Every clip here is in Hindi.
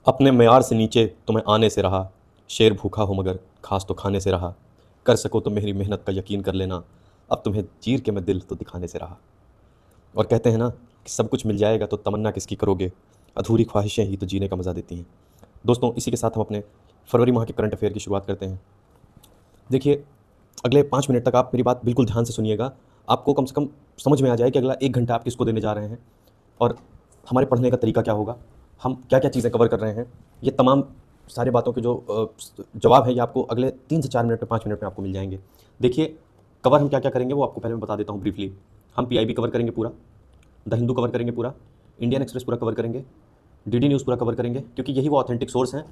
अपने मेयार से नीचे तुम्हें आने से रहा। शेर भूखा हो मगर घास तो खाने से रहा। कर सको तो मेरी मेहनत का यकीन कर लेना। अब तुम्हें चीर के मैं दिल तो दिखाने से रहा। और कहते हैं ना कि सब कुछ मिल जाएगा तो तमन्ना किसकी करोगे। अधूरी ख्वाहिशें ही तो जीने का मज़ा देती हैं। दोस्तों, इसी के साथ हम अपने फरवरी माह के करंट अफेयर की शुरुआत करते हैं। देखिए, अगले 5 मिनट तक आप मेरी बात बिल्कुल ध्यान से सुनिएगा। आपको कम से कम समझ में आ जाए कि अगला 1 घंटा आप किसको देने जा रहे हैं और हमारे पढ़ने का तरीका क्या होगा, हम क्या क्या चीज़ें कवर कर रहे हैं। ये तमाम सारी बातों के जो जवाब है ये आपको अगले 3 से 4 मिनट में 5 मिनट में आपको मिल जाएंगे। देखिए, कवर हम क्या क्या करेंगे वो आपको पहले मैं बता देता हूँ ब्रीफली। हम पीआईबी कवर करेंगे पूरा, द हिंदू कवर करेंगे पूरा, इंडियन एक्सप्रेस पूरा कवर करेंगे, डीडी न्यूज़ पूरा कवर करेंगे, क्योंकि यही वो ऑथेंटिक सोर्स हैं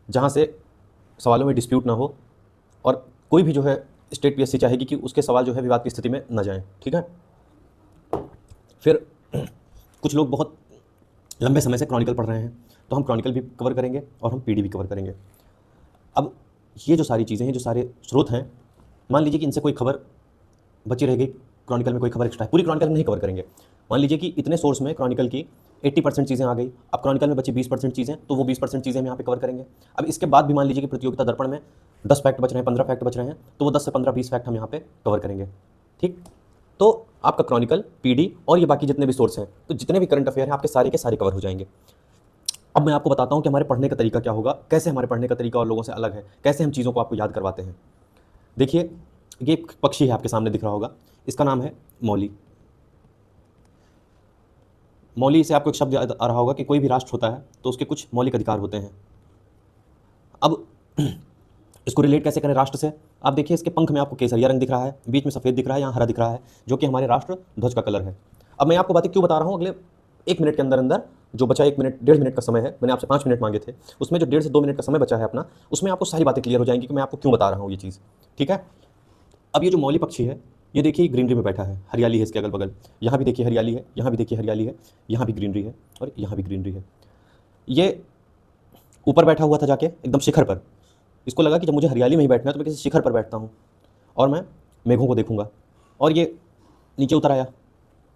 जहाँ से सवालों में डिस्प्यूट ना हो और कोई भी जो है स्टेट पीएससी चाहेगी कि उसके सवाल जो है विवाद की स्थिति में न जाएं। ठीक है। फिर कुछ लोग बहुत लंबे समय से क्रॉनिकल पढ़ रहे हैं तो हम क्रॉनिकल भी कवर करेंगे और हम पीडी भी कवर करेंगे। अब ये जो सारी चीज़ें हैं, जो सारे स्रोत हैं, मान लीजिए कि इनसे कोई खबर बची रह गई, क्रॉनिकल में कोई खबर एक्स्ट्रा है, पूरी क्रॉनिकल में नहीं कवर करेंगे। मान लीजिए कि इतने सोर्स में क्रॉनिकल की 80% चीज़ें आ गई, अब क्रॉनिकल में बची 20% चीज़ें, तो वो 20% चीज़ें हम यहाँ पे कवर करेंगे। अब इसके बाद भी मान लीजिए कि प्रतियोगिता दर्पण में 10 फैक्ट बच रहे हैं, 15 फैक्ट बच रहे हैं, तो वो 10 से 15 20 फैक्ट हम यहाँ पे कवर करेंगे। ठीक, तो आपका क्रॉनिकल, पीडी और ये बाकी जितने भी सोर्स हैं, तो जितने भी करंट अफेयर हैं आपके सारे के सारे कवर हो जाएंगे। अब मैं आपको बताता हूँ कि हमारे पढ़ने का तरीका क्या होगा, कैसे हमारे पढ़ने का तरीका और लोगों से अलग है, कैसे हम चीज़ों को आपको याद करवाते हैं। देखिए, ये एक पक्षी है आपके सामने दिख रहा होगा, इसका नाम है मौली। मौली से आपको एक शब्द याद आ रहा होगा कि कोई भी राष्ट्र होता है तो उसके कुछ मौलिक अधिकार होते हैं। अब इसको रिलेट कैसे करें राष्ट्र से। आप देखिए, इसके पंख में आपको केसरिया रंग दिख रहा है, बीच में सफ़ेद दिख रहा है, यहाँ हरा दिख रहा है, जो कि हमारे राष्ट्र ध्वज का कलर है। अब मैं आपको बातें क्यों बता रहा हूँ, अगले 1 मिनट के अंदर अंदर जो बचा 1 मिनट 1.5 मिनट का समय है, मैंने आपसे 5 मिनट मांगे थे, उसमें जो 1.5 से 2 मिनट का समय बचा है अपना, उसमें आपको सारी बातें क्लियर हो जाएंगी कि मैं आपको क्यों बता रहा हूँ ये चीज़। ठीक है। अब ये जो मौली पक्षी है, ये देखिए ग्रीनरी में बैठा है, हरियाली है इसके अगल बगल, यहाँ भी देखिए हरियाली है, यहाँ भी देखिए हरियाली है, यहाँ भी ग्रीनरी है और यहाँ भी ग्रीनरी है। ये ऊपर बैठा हुआ था जाके एकदम शिखर पर, इसको लगा कि जब मुझे हरियाली में ही बैठना है तो मैं किसी शिखर पर बैठता हूँ और मैं मेघों को देखूंगा। और ये नीचे उतर आया,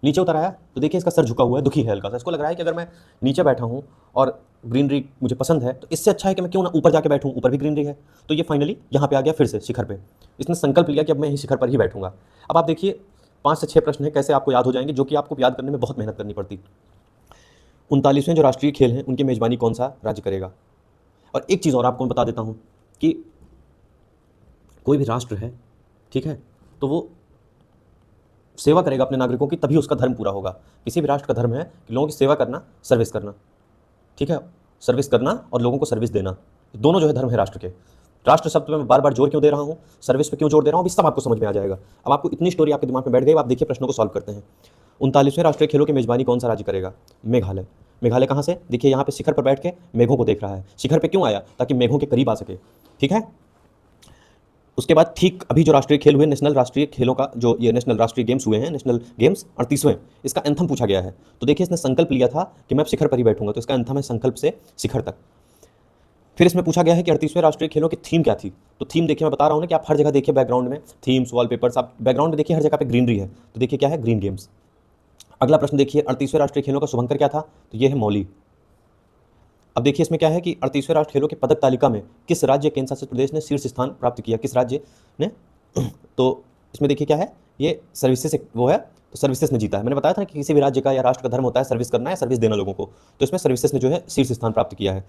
नीचे उतर आया तो देखिए इसका सर झुका हुआ है, दुखी है हल्का सा। इसको लग रहा है कि अगर मैं नीचे बैठा हूँ और ग्रीनरी मुझे पसंद है तो इससे अच्छा है कि मैं क्यों ना ऊपर जाके बैठूँ, ऊपर भी ग्रीनरी है। तो ये फाइनली यहाँ पे आ गया फिर से शिखर पे, इसने संकल्प लिया कि अब मैं यही शिखर पर ही बैठूंगा। अब आप देखिए 5 से 6 प्रश्न है, कैसे आपको याद हो जाएंगे, जो कि आपको याद करने में बहुत मेहनत करनी पड़ती। 39वें जो राष्ट्रीय खेल हैं उनकी मेजबानी कौन सा राज्य करेगा। और एक चीज़ और आपको मैं बता देता हूँ कि कोई भी राष्ट्र है, ठीक है, तो वो सेवा करेगा अपने नागरिकों की, तभी उसका धर्म पूरा होगा। किसी भी राष्ट्र का धर्म है कि लोगों की सेवा करना, सर्विस करना। ठीक है, सर्विस करना और लोगों को सर्विस देना, दोनों जो है धर्म है राष्ट्र के। राष्ट्र शब्द पे मैं बार बार जोर क्यों दे रहा हूँ, सर्विस पे क्यों जोर दे रहा हूँ, इस सब आपको समझ में आ जाएगा। अब आपको इतनी स्टोरी आपके दिमाग में बैठ गई, आप देखिए प्रश्नों को सॉल्व करते हैं। 39वें राष्ट्रीय खेलों की मेजबानी कौन सा राज्य करेगा। मेघालय। मेघालय कहाँ से, देखिए यहाँ पे शिखर पर बैठ के मेघों को देख रहा है। शिखर पे क्यों आया, ताकि मेघों के करीब आ सके। ठीक है। उसके बाद ठीक अभी जो राष्ट्रीय खेल हुए, नेशनल राष्ट्रीय खेलों का जो ये नेशनल राष्ट्रीय गेम्स हुए हैं, नेशनल गेम्स 38वें, इसका एंथम पूछा गया है। तो देखिए इसने संकल्प लिया था कि मैं शिखर पर ही बैठूंगा, तो इसका एंथम है संकल्प से शिखर तक। फिर इसमें पूछा गया है कि 38वें राष्ट्रीय खेलों की थीम क्या थी। तो थीम देखिए, मैं बता रहा हूँ ना कि आप हर जगह देखिए बैकग्राउंड में थीम्स, वॉलपेपर्स, आप बैकग्राउंड में देखिए हर जगह पे ग्रीनरी है, तो देखिए क्या है, ग्रीन गेम्स। अगला प्रश्न देखिए, 38वें राष्ट्रीय खेलों का शुभंकर क्या था, तो ये है मौली। अब देखिए इसमें क्या है कि 38वें राष्ट्रीय खेलों की पदक तालिका में किस राज्य केंद्र शासित प्रदेश ने शीर्ष स्थान प्राप्त किया, किस राज्य ने। तो इसमें देखिए क्या है, ये सर्विसेज से वो है, तो सर्विसेज ने जीता है। मैंने बताया था ना कि किसी भी राज्य का या राष्ट्र का धर्म होता है सर्विस करना है, सर्विस देना लोगों को, तो इसमें सर्विसेज ने जो है शीर्ष स्थान प्राप्त किया है।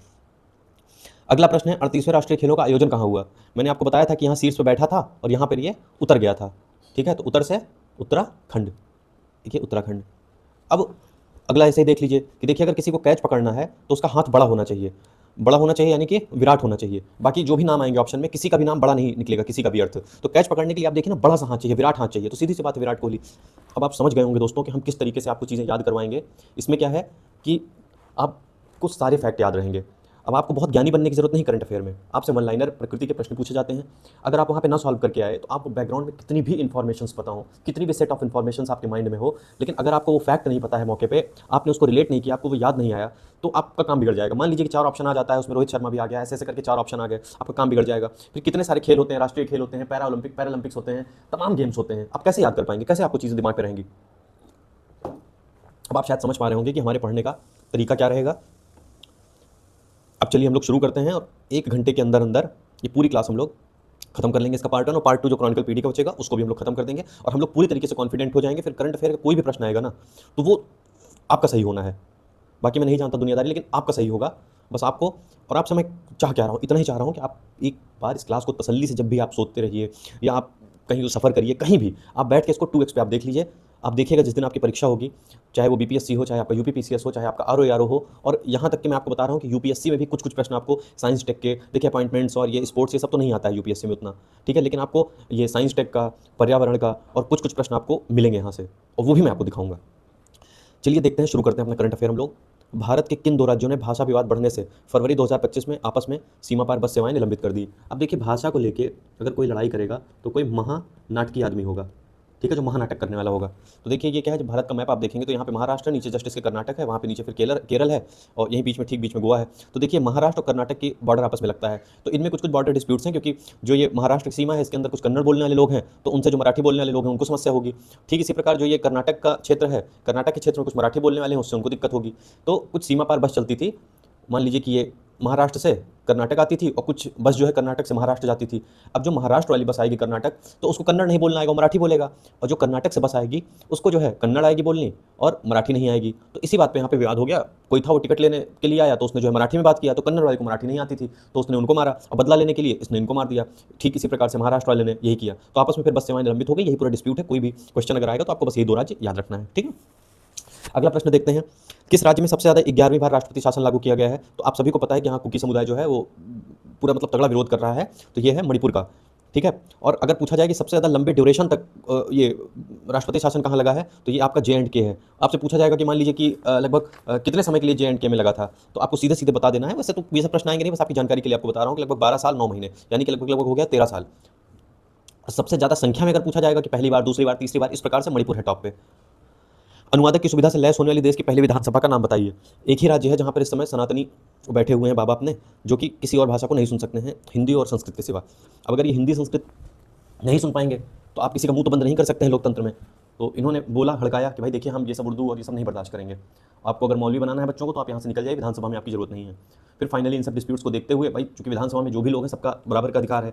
अगला प्रश्न है, 38वें राष्ट्रीय खेलों का आयोजन कहाँ हुआ। मैंने आपको बताया था कि यहाँ शीर्ष पर बैठा था और यहाँ पर ये उतर गया था। ठीक है, तो उत्तर से उत्तराखंड, देखिए उत्तराखंड। अब अगला ऐसे ही देख लीजिए कि देखिए अगर किसी को कैच पकड़ना है तो उसका हाथ बड़ा होना चाहिए, बड़ा होना चाहिए यानी कि विराट होना चाहिए। बाकी जो भी नाम आएंगे ऑप्शन में, किसी का भी नाम बड़ा नहीं निकलेगा, किसी का भी अर्थ। तो कैच पकड़ने के लिए आप देखिए ना, बड़ा सा हाथ चाहिए, विराट हाथ चाहिए, तो सीधी सी बात है विराट कोहली। अब आप समझ गए होंगे दोस्तों कि हम किस तरीके से आपको चीज़ें याद करवाएंगे। इसमें क्या है कि आपको सारे फैक्ट याद रहेंगे। अब आपको बहुत ज्ञानी बनने की जरूरत नहीं करंट अफेयर में, आपसे वन लाइनर प्रकृति के प्रश्न पूछे जाते हैं। अगर आप वहाँ पे ना सॉल्व करके आए तो आपको बैकग्राउंड में कितनी भी इन्फॉर्मेशंस पता हो, कितनी भी सेट ऑफ इन्फॉर्मेशंस आपके माइंड में हो, लेकिन अगर आपको वो फैक्ट नहीं पता है मौके पे, आपने उसको रिलेट नहीं किया, आपको वो याद नहीं आया, तो आपका काम बिगड़ जाएगा। मान लीजिए कि 4 ऑप्शन आ जाता है, उसमें रोहित शर्मा भी आ गया, ऐसे ऐसे करके 4 ऑप्शन आ गए, आपका काम बिगड़ जाएगा। फिर कितने सारे खेल होते हैं, राष्ट्रीय खेल होते हैं, पैरालंपिक्स होते हैं, तमाम गेम्स होते हैं, आप कैसे याद कर पाएंगे, कैसे आपको चीज़ें दिमाग पर रहेंगी। अब आप शायद समझ पा रहे होंगे कि हमारे पढ़ने का तरीका क्या रहेगा। अब चलिए हम लोग शुरू करते हैं और 1 घंटे के अंदर अंदर ये पूरी क्लास हम लोग खत्म कर लेंगे। इसका पार्ट 1 और पार्ट 2 जो क्रॉनिकल पीडी का बचेगा उसको भी हम लोग खत्म कर देंगे और हम लोग पूरी तरीके से कॉन्फिडेंट हो जाएंगे। फिर करंट अफेयर का कोई भी प्रश्न आएगा ना तो वो आपका सही होना है। बाकी मैं नहीं जानता दुनियादारी, लेकिन आपका सही होगा बस आपको। और आपसे मैं चाह क्या रहा हूँ, इतना ही चाह रहा हूँ कि आप एक बार इस क्लास को तसल्ली से, जब भी आप सोते रहिए या आप कहीं तो सफ़र करिए, कहीं भी आप बैठ के इसको 2x पे आप देख लीजिए। आप देखिएगा जिस दिन आपकी परीक्षा होगी, चाहे वो बीपीएससी हो, चाहे आपका यूपीपीसीएस हो, चाहे आपका आरओ हो, और यहाँ तक कि मैं आपको बता रहा हूँ कि यूपीएससी में भी कुछ कुछ प्रश्न आपको साइंस टेक के, देखिए अपॉइंटमेंट्स और ये स्पोर्ट्स ये सब तो नहीं आता है यूपीएससी में उतना, ठीक है, लेकिन आपको ये साइंस टेक का, पर्यावरण का और कुछ कुछ प्रश्न आपको मिलेंगे यहाँ से, और वो भी मैं आपको दिखाऊंगा। चलिए देखते हैं, शुरू करते हैं अपना करंट अफेयर हम लोग। भारत के किन 2 राज्यों ने भाषा विवाद बढ़ने से फरवरी 2025 में आपस में सीमा पार बस सेवाएं निलंबित कर दी? अब देखिए, भाषा को लेके अगर कोई लड़ाई करेगा तो कोई महानाटकी आदमी होगा, ठीक है, जो महानाटक करने वाला होगा। तो देखिए ये क्या है, जब भारत का मैप आप देखेंगे तो यहाँ पे महाराष्ट्र, नीचे जस्ट इसके कर्नाटक है, वहाँ पे नीचे फिर केरल है, और यहीं बीच में, ठीक बीच में गोवा है। तो देखिए महाराष्ट्र और कर्नाटक की बॉर्डर आपस में लगता है, तो इनमें कुछ कुछ बॉर्डर डिस्प्यूट्स हैं, क्योंकि जो ये महाराष्ट्र की सीमा है इसके अंदर कुछ कन्नड़ बोलने वाले लोग हैं, तो उनसे जो मराठी बोलने वाले लोग हैं उनको समस्या होगी। ठीक इसी प्रकार जो ये कर्नाटक का क्षेत्र है, कर्नाटक के क्षेत्र में कुछ मराठी बोलने वाले हैं, उससे उनको दिक्कत होगी। तो कुछ सीमा पार बस चलती थी, मान लीजिए कि ये महाराष्ट्र से कर्नाटक आती थी और कुछ बस जो है कर्नाटक से महाराष्ट्र जाती थी। अब जो महाराष्ट्र वाली बस आएगी कर्नाटक, तो उसको कन्नड़ नहीं बोलना आएगा, मराठी बोलेगा, और जो कर्नाटक से बस आएगी उसको जो है कन्नड़ आएगी बोलनी और मराठी नहीं आएगी। तो इसी बात पे यहाँ पे विवाद हो गया। कोई था वो टिकट लेने के लिए आया, तो उसने जो है मराठी में बात किया, तो कन्नड़ वाले को मराठी नहीं आती थी, तो उसने उनको मारा, और बदला लेने के लिए इसने इनको मार दिया। ठीक इसी प्रकार से महाराष्ट्र वाले ने यही किया, तो आपस में फिर बस सेवाएं निलंबित हो गई। यही पूरा डिस्प्यूट है। कोई भी क्वेश्चन अगर आएगा तो आपको बस यही 2 राज्य याद रखना है, ठीक है। अगला प्रश्न देखते हैं, किस राज्य में सबसे ज़्यादा 11वीं बार राष्ट्रपति शासन लागू किया गया है? तो आप सभी को पता है कि यहाँ कुकी समुदाय जो है वो पूरा मतलब तगड़ा विरोध कर रहा है, तो ये है मणिपुर का, ठीक है। और अगर पूछा जाए कि सबसे ज़्यादा लंबे ड्यूरेशन तक ये राष्ट्रपति शासन कहाँ लगा है, तो ये आपका J&K है। आपसे पूछा जाएगा कि मान लीजिए कि लगभग कितने समय के लिए J&K में लगा था, तो आपको सीधे सीधे बता देना है। वैसे तो ये सब प्रश्न आएंगे नहीं, बस आपकी जानकारी के लिए आपको बता रहा हूँ कि लगभग 12 साल 9 महीने, यानी कि लगभग हो गया 13 साल। सबसे ज़्यादा संख्या में अगर पूछा जाएगा कि पहली बार, दूसरी बार, तीसरी बार, इस प्रकार से मणिपुर है टॉप पे। अनुवादक की सुविधा से लैस होने वाली देश की पहली विधानसभा का नाम बताइए। एक ही राज्य है जहाँ पर इस समय सनातनी बैठे हुए हैं बाबा अपने, जो कि किसी और भाषा को नहीं सुन सकते हैं हिंदी और संस्कृत के सिवा। अब अगर ये हिंदी संस्कृत नहीं सुन पाएंगे तो आप किसी का मुंह तो बंद नहीं कर सकते हैं लोकतंत्र में। तो इन्होंने बोला, हड़काया कि भाई देखिए हम ये सब उर्दू और ये सब नहीं बर्दाश्त करेंगे। आपको अगर मौलवी बनाना है बच्चों को तो आप यहाँ से निकल जाइए, विधानसभा में आपकी जरूरत नहीं है। फिर फाइनली इन सब डिस्प्यूट्स को देखते हुए, भाई चूंकि विधानसभा में जो भी लोग हैं सबका बराबर का अधिकार है,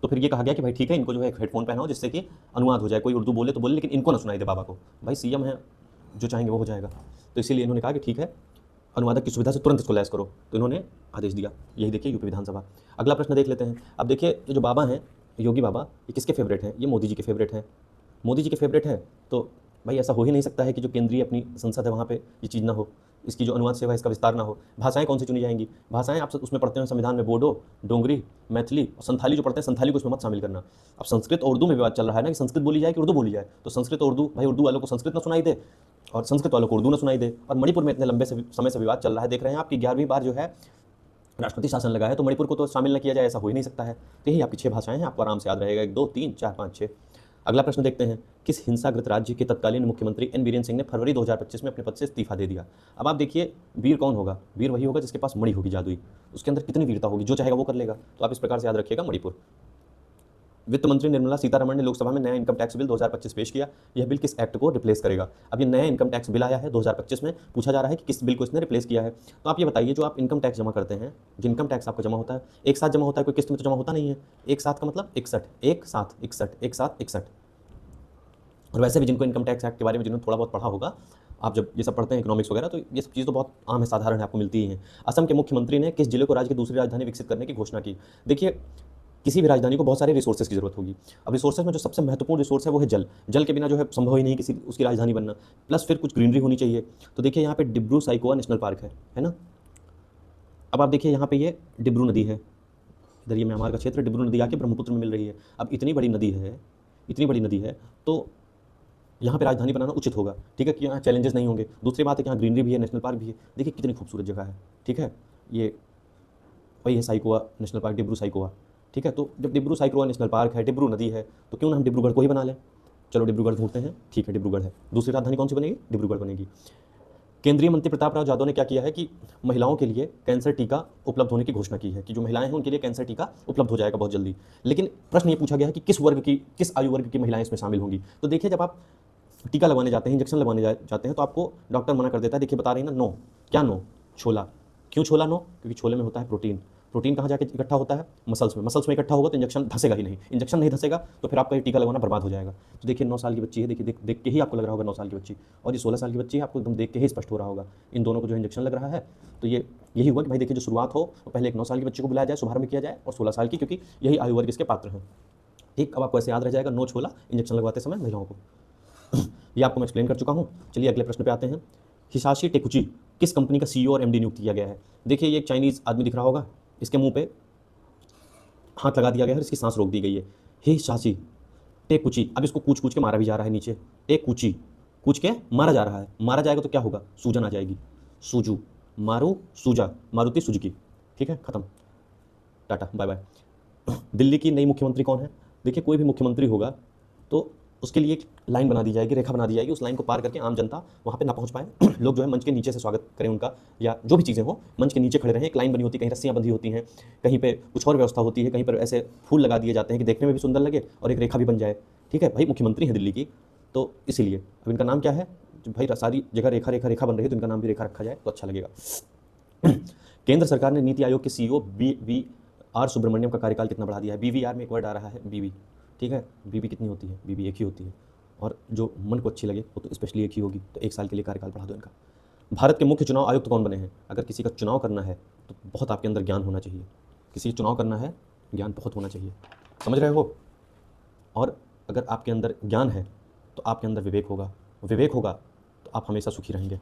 तो फिर ये कहा गया कि भाई ठीक है, इनको जो है हेडफोन पहनाओ जिससे कि अनुवाद हो जाए, कोई उर्दू बोले तो बोले लेकिन इनको ना सुनाई दे बाबा को। भाई सीएम है, जो चाहेंगे वो हो जाएगा। तो इसीलिए इन्होंने कहा कि ठीक है, अनुवादक की सुविधा से तुरंत इसको लैस करो, तो इन्होंने आदेश दिया। यही देखिए यूपी विधानसभा। अगला प्रश्न देख लेते हैं। अब देखिए ये जो बाबा हैं, योगी बाबा, ये किसके फेवरेट हैं? ये मोदी जी के फेवरेट हैं। मोदी जी के फेवरेट हैं तो भाई ऐसा हो ही नहीं सकता है कि जो केंद्रीय अपनी संसद है वहाँ पे ये चीज़ ना हो, इसकी जो अनुवाद सेवा है इसका विस्तार ना हो। भाषाएं कौन सी चुनी जाएंगी? भाषाएं आप उसमें पढ़ते हैं संविधान में, बोडो, डोंगरी, मैथिली और संथाली जो पढ़ते हैं, संथाली को उसमें मत शामिल करना। अब संस्कृत और उर्दू में विवाद चल रहा है ना कि संस्कृत बोली जाए कि उर्दू बोली जाए, तो संस्कृत और उर्दू, भाई उर्दू वालों को संस्कृत ना सुनाई दे और संस्कृत वालों को उर्दू ना सुनाई दे। और मणिपुर में इतने लंबे समय से विवाद चल रहा है, देख रहे हैं आपकी 11वीं बार जो है राष्ट्रपति शासन लगा है, तो मणिपुर को तो शामिल न किया जाए, ऐसा हो ही नहीं सकता है। तो यही आपकी 6 भाषाएं हैं, आपको आराम से याद रहेगा, 1 2 3 4 5 6। अगला प्रश्न देखते हैं, किस हिंसाग्रस्त राज्य के तत्कालीन मुख्यमंत्री एन बीरेन सिंह ने फरवरी 2025 में अपने पद से इस्तीफा दे दिया? अब आप देखिए, वीर कौन होगा? वीर वही होगा जिसके पास मणि होगी जादुई, उसके अंदर कितनी वीरता होगी, जो चाहेगा वो कर लेगा। तो आप इस प्रकार से याद रखिएगा, मणिपुर। वित्त मंत्री निर्मला सीतारमण ने लोकसभा में नया इनकम टैक्स बिल 2025 पेश किया। यह बिल किस एक्ट को रिप्लेस करेगा? अब ये नया इनकम टैक्स बिल आया है 2025 में, पूछा जा रहा है कि किस बिल को इसने रिप्लेस किया है। तो आप ये बताइए, जो आप इनकम टैक्स जमा करते हैं, जो इनकम टैक्स आपका जमा होता है, एक साथ जमा होता है, कोई किस्त में तो जमा होता नहीं है। एक साथ का मतलब 61, एक साथ 61, एक साथ 61। और वैसे भी जिनको इनकम टैक्स एक्ट के बारे में जिन्होंने थोड़ा बहुत पढ़ा होगा, आप जब ये सब पढ़ते हैं इकोनॉमिक्स वगैरह, तो ये सब चीज़ तो बहुत आम है, साधारण है, आपको मिलती ही है। असम के मुख्यमंत्री ने किस जिले को राज्य की दूसरी राजधानी विकसित करने की घोषणा की? देखिए, किसी भी राजधानी को बहुत सारे रिसोर्सेज की जरूरत होगी। अब रिसोर्सेज में जो सबसे महत्वपूर्ण रिसोर्स है वो है जल। जल के बिना जो है संभव ही नहीं किसी उसकी राजधानी बनना, प्लस फिर कुछ ग्रीनरी होनी चाहिए। तो देखिए यहाँ पे डिब्रू साइकोवा नेशनल पार्क है ना। अब आप देखिए यहाँ पे ये डिब्रू नदी है, इधर ये म्यांमार का क्षेत्र, डिब्रू नदी आके ब्रह्मपुत्र में मिल रही है। अब इतनी बड़ी नदी है, इतनी बड़ी नदी है, तो यहाँ पे राजधानी बनाना उचित होगा, ठीक है, कि यहाँ चैलेंजेस नहीं होंगे। दूसरी बात है कि यहाँ ग्रीनरी भी है, नेशनल पार्क भी है। देखिए कितनी खूबसूरत जगह है, ठीक है। ये वही है साइकोवा नेशनल पार्क, डिब्रू साइकोवा, ठीक है। तो जब डिब्रू साइकोवा नेशनल पार्क है, डिब्रू नदी है, तो क्यों ना हम डिब्रूगढ़ को ही बना लें। चलो डिब्रूगढ़ ढूंढते हैं, ठीक है, डिब्रूगढ़ है। दूसरी राजधानी कौन सी बनेगी? डिब्रूगढ़ बनेगी। केंद्रीय मंत्री प्रताप राव जाधव ने क्या किया है कि महिलाओं के लिए कैंसर टीका उपलब्ध होने की घोषणा की है, कि जो महिलाएं हैं उनके लिए कैंसर टीका उपलब्ध हो जाएगा बहुत जल्दी। लेकिन प्रश्न ये पूछा गया है कि किस आयु वर्ग की महिलाएं इसमें शामिल होंगी। तो देखिए, जब आप टीका लगवाने जाते हैं, इंजेक्शन लगवाने जाते हैं, तो आपको डॉक्टर मना कर देता है। देखिए बता रही ना, नो, क्या नो? छोला। क्यों छोला नो? क्योंकि छोले में होता है प्रोटीन। प्रोटीन कहाँ जाके इकट्ठा होता है? मसल्स में। मसल्स में इकट्ठा होगा तो इंजेक्शन धंसेगा ही नहीं। इंजेक्शन नहीं धंसेगा तो फिर आपका ये टीका लगवाना बर्बाद हो जाएगा। तो देखिए 9 साल की बच्ची है, देखिए देख के ही आपको लग रहा होगा 9 साल की बच्ची, और ये 16 साल की बच्ची है, आपको एकदम देख के ही स्पष्ट हो रहा होगा इन दोनों को जो इंजेक्शन लग रहा है। तो ये यही हुआ कि भाई देखिए जो शुरुआत हो तो पहले एक 9 साल की बच्ची को बुलाया जाए, शुभारंभ किया जाए, और 16 साल की, क्योंकि यही आयु वर्ग इसके पात्र हैं। ठीक, अब आपको ऐसे याद रह जाएगा, नो छोला इंजेक्शन लगवाते समय महिलाओं को। ये आपको मैं एक्सप्लेन कर चुका हूँ। चलिए अगले प्रश्न पे आते हैं। हिसाशी टेकुची किस कंपनी का सीईओ और एमडी नियुक्त किया गया है? देखिए ये एक चाइनीज आदमी दिख रहा होगा, इसके मुंह पे हाथ लगा दिया गया है और इसकी सांस रोक दी गई है। Hisashi Takeuchi. अब इसको कूच कूच के मारा भी जा रहा है नीचे, टेकुची कूच के मारा जा रहा है। मारा जाएगा तो क्या होगा? सूजन आ जाएगी, सूजू, मारू सूजा, मारुति सुजुकी। ठीक है, खत्म, टाटा बाय बाय। दिल्ली की नई मुख्यमंत्री कौन है? देखिए कोई भी मुख्यमंत्री होगा तो उसके लिए एक लाइन बना दी जाएगी, रेखा बना दी जाएगी, उस लाइन को पार करके आम जनता वहाँ पे ना पहुँच पाए। लोग जो है मंच के नीचे से स्वागत करें उनका, या जो भी चीज़ें हो मंच के नीचे खड़े रहें। एक लाइन बनी होती है, कहीं रस्सियाँ बंधी होती हैं, कहीं पे कुछ और व्यवस्था होती है, कहीं पर ऐसे फूल लगा दिए जाते हैं कि देखने में भी सुंदर लगे और एक रेखा भी बन जाए। ठीक है भाई, मुख्यमंत्री है दिल्ली की, तो इसीलिए अब इनका नाम क्या है? जो भाई सारी जगह रेखा रेखा रेखा बन रही है तो इनका नाम भी रेखा रखा जाए तो अच्छा लगेगा। केंद्र सरकार ने नीति आयोग के सीईओ BVR सुब्रमण्यम का कार्यकाल कितना बढ़ा दिया है? BVR में एक वर्ड आ रहा है बीवी। ठीक है, बीवी कितनी होती है? बीवी एक ही होती है, और जो मन को अच्छी लगे वो तो स्पेशली एक ही होगी, तो 1 साल के लिए कार्यकाल बढ़ा दो इनका। भारत के मुख्य चुनाव आयुक्त कौन बने हैं? अगर किसी का चुनाव करना है तो बहुत आपके अंदर ज्ञान होना चाहिए। किसी का चुनाव करना है, ज्ञान बहुत होना चाहिए, समझ रहे हो? और अगर आपके अंदर ज्ञान है तो आपके अंदर विवेक होगा, विवेक होगा तो आप हमेशा सुखी रहेंगे।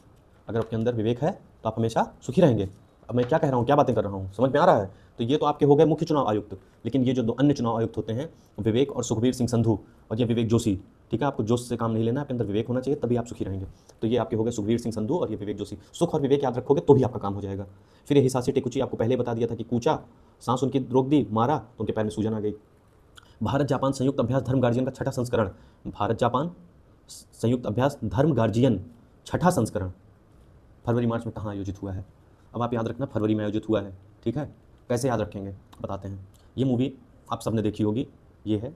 अगर आपके अंदर विवेक है तो आप हमेशा सुखी रहेंगे। अब मैं क्या कह रहा हूँ, क्या बातें कर रहा हूँ, समझ में आ रहा है? तो ये तो आपके हो गए मुख्य चुनाव आयुक्त, लेकिन ये जो 2 अन्य चुनाव आयुक्त होते हैं, विवेक और सुखबीर सिंह संधू, और ये विवेक जोशी। ठीक है, आपको जोश से काम नहीं लेना, आपके अंदर विवेक होना चाहिए, तभी आप सुखी रहेंगे। तो ये आपके हो गए सुखबीर सिंह संधू और ये विवेक जोशी। सुख और विवेक याद रखोगे तो भी आपका काम हो जाएगा। फिर ये हिसाशी टेकुची, आपको पहले बता दिया था कि कूचा, सांस उनकी रोक दी, मारा तो उनके पैर में सूजन आ गई। भारत जापान संयुक्त अभ्यास धर्म गार्जियन का 6ठा संस्करण, भारत जापान संयुक्त अभ्यास धर्म गार्जियन 6ठा संस्करण फरवरी मार्च में कहाँ आयोजित हुआ है? अब आप याद रखना, फरवरी में आयोजित हुआ है। ठीक है, कैसे याद रखेंगे बताते हैं। ये मूवी आप सबने देखी होगी, ये है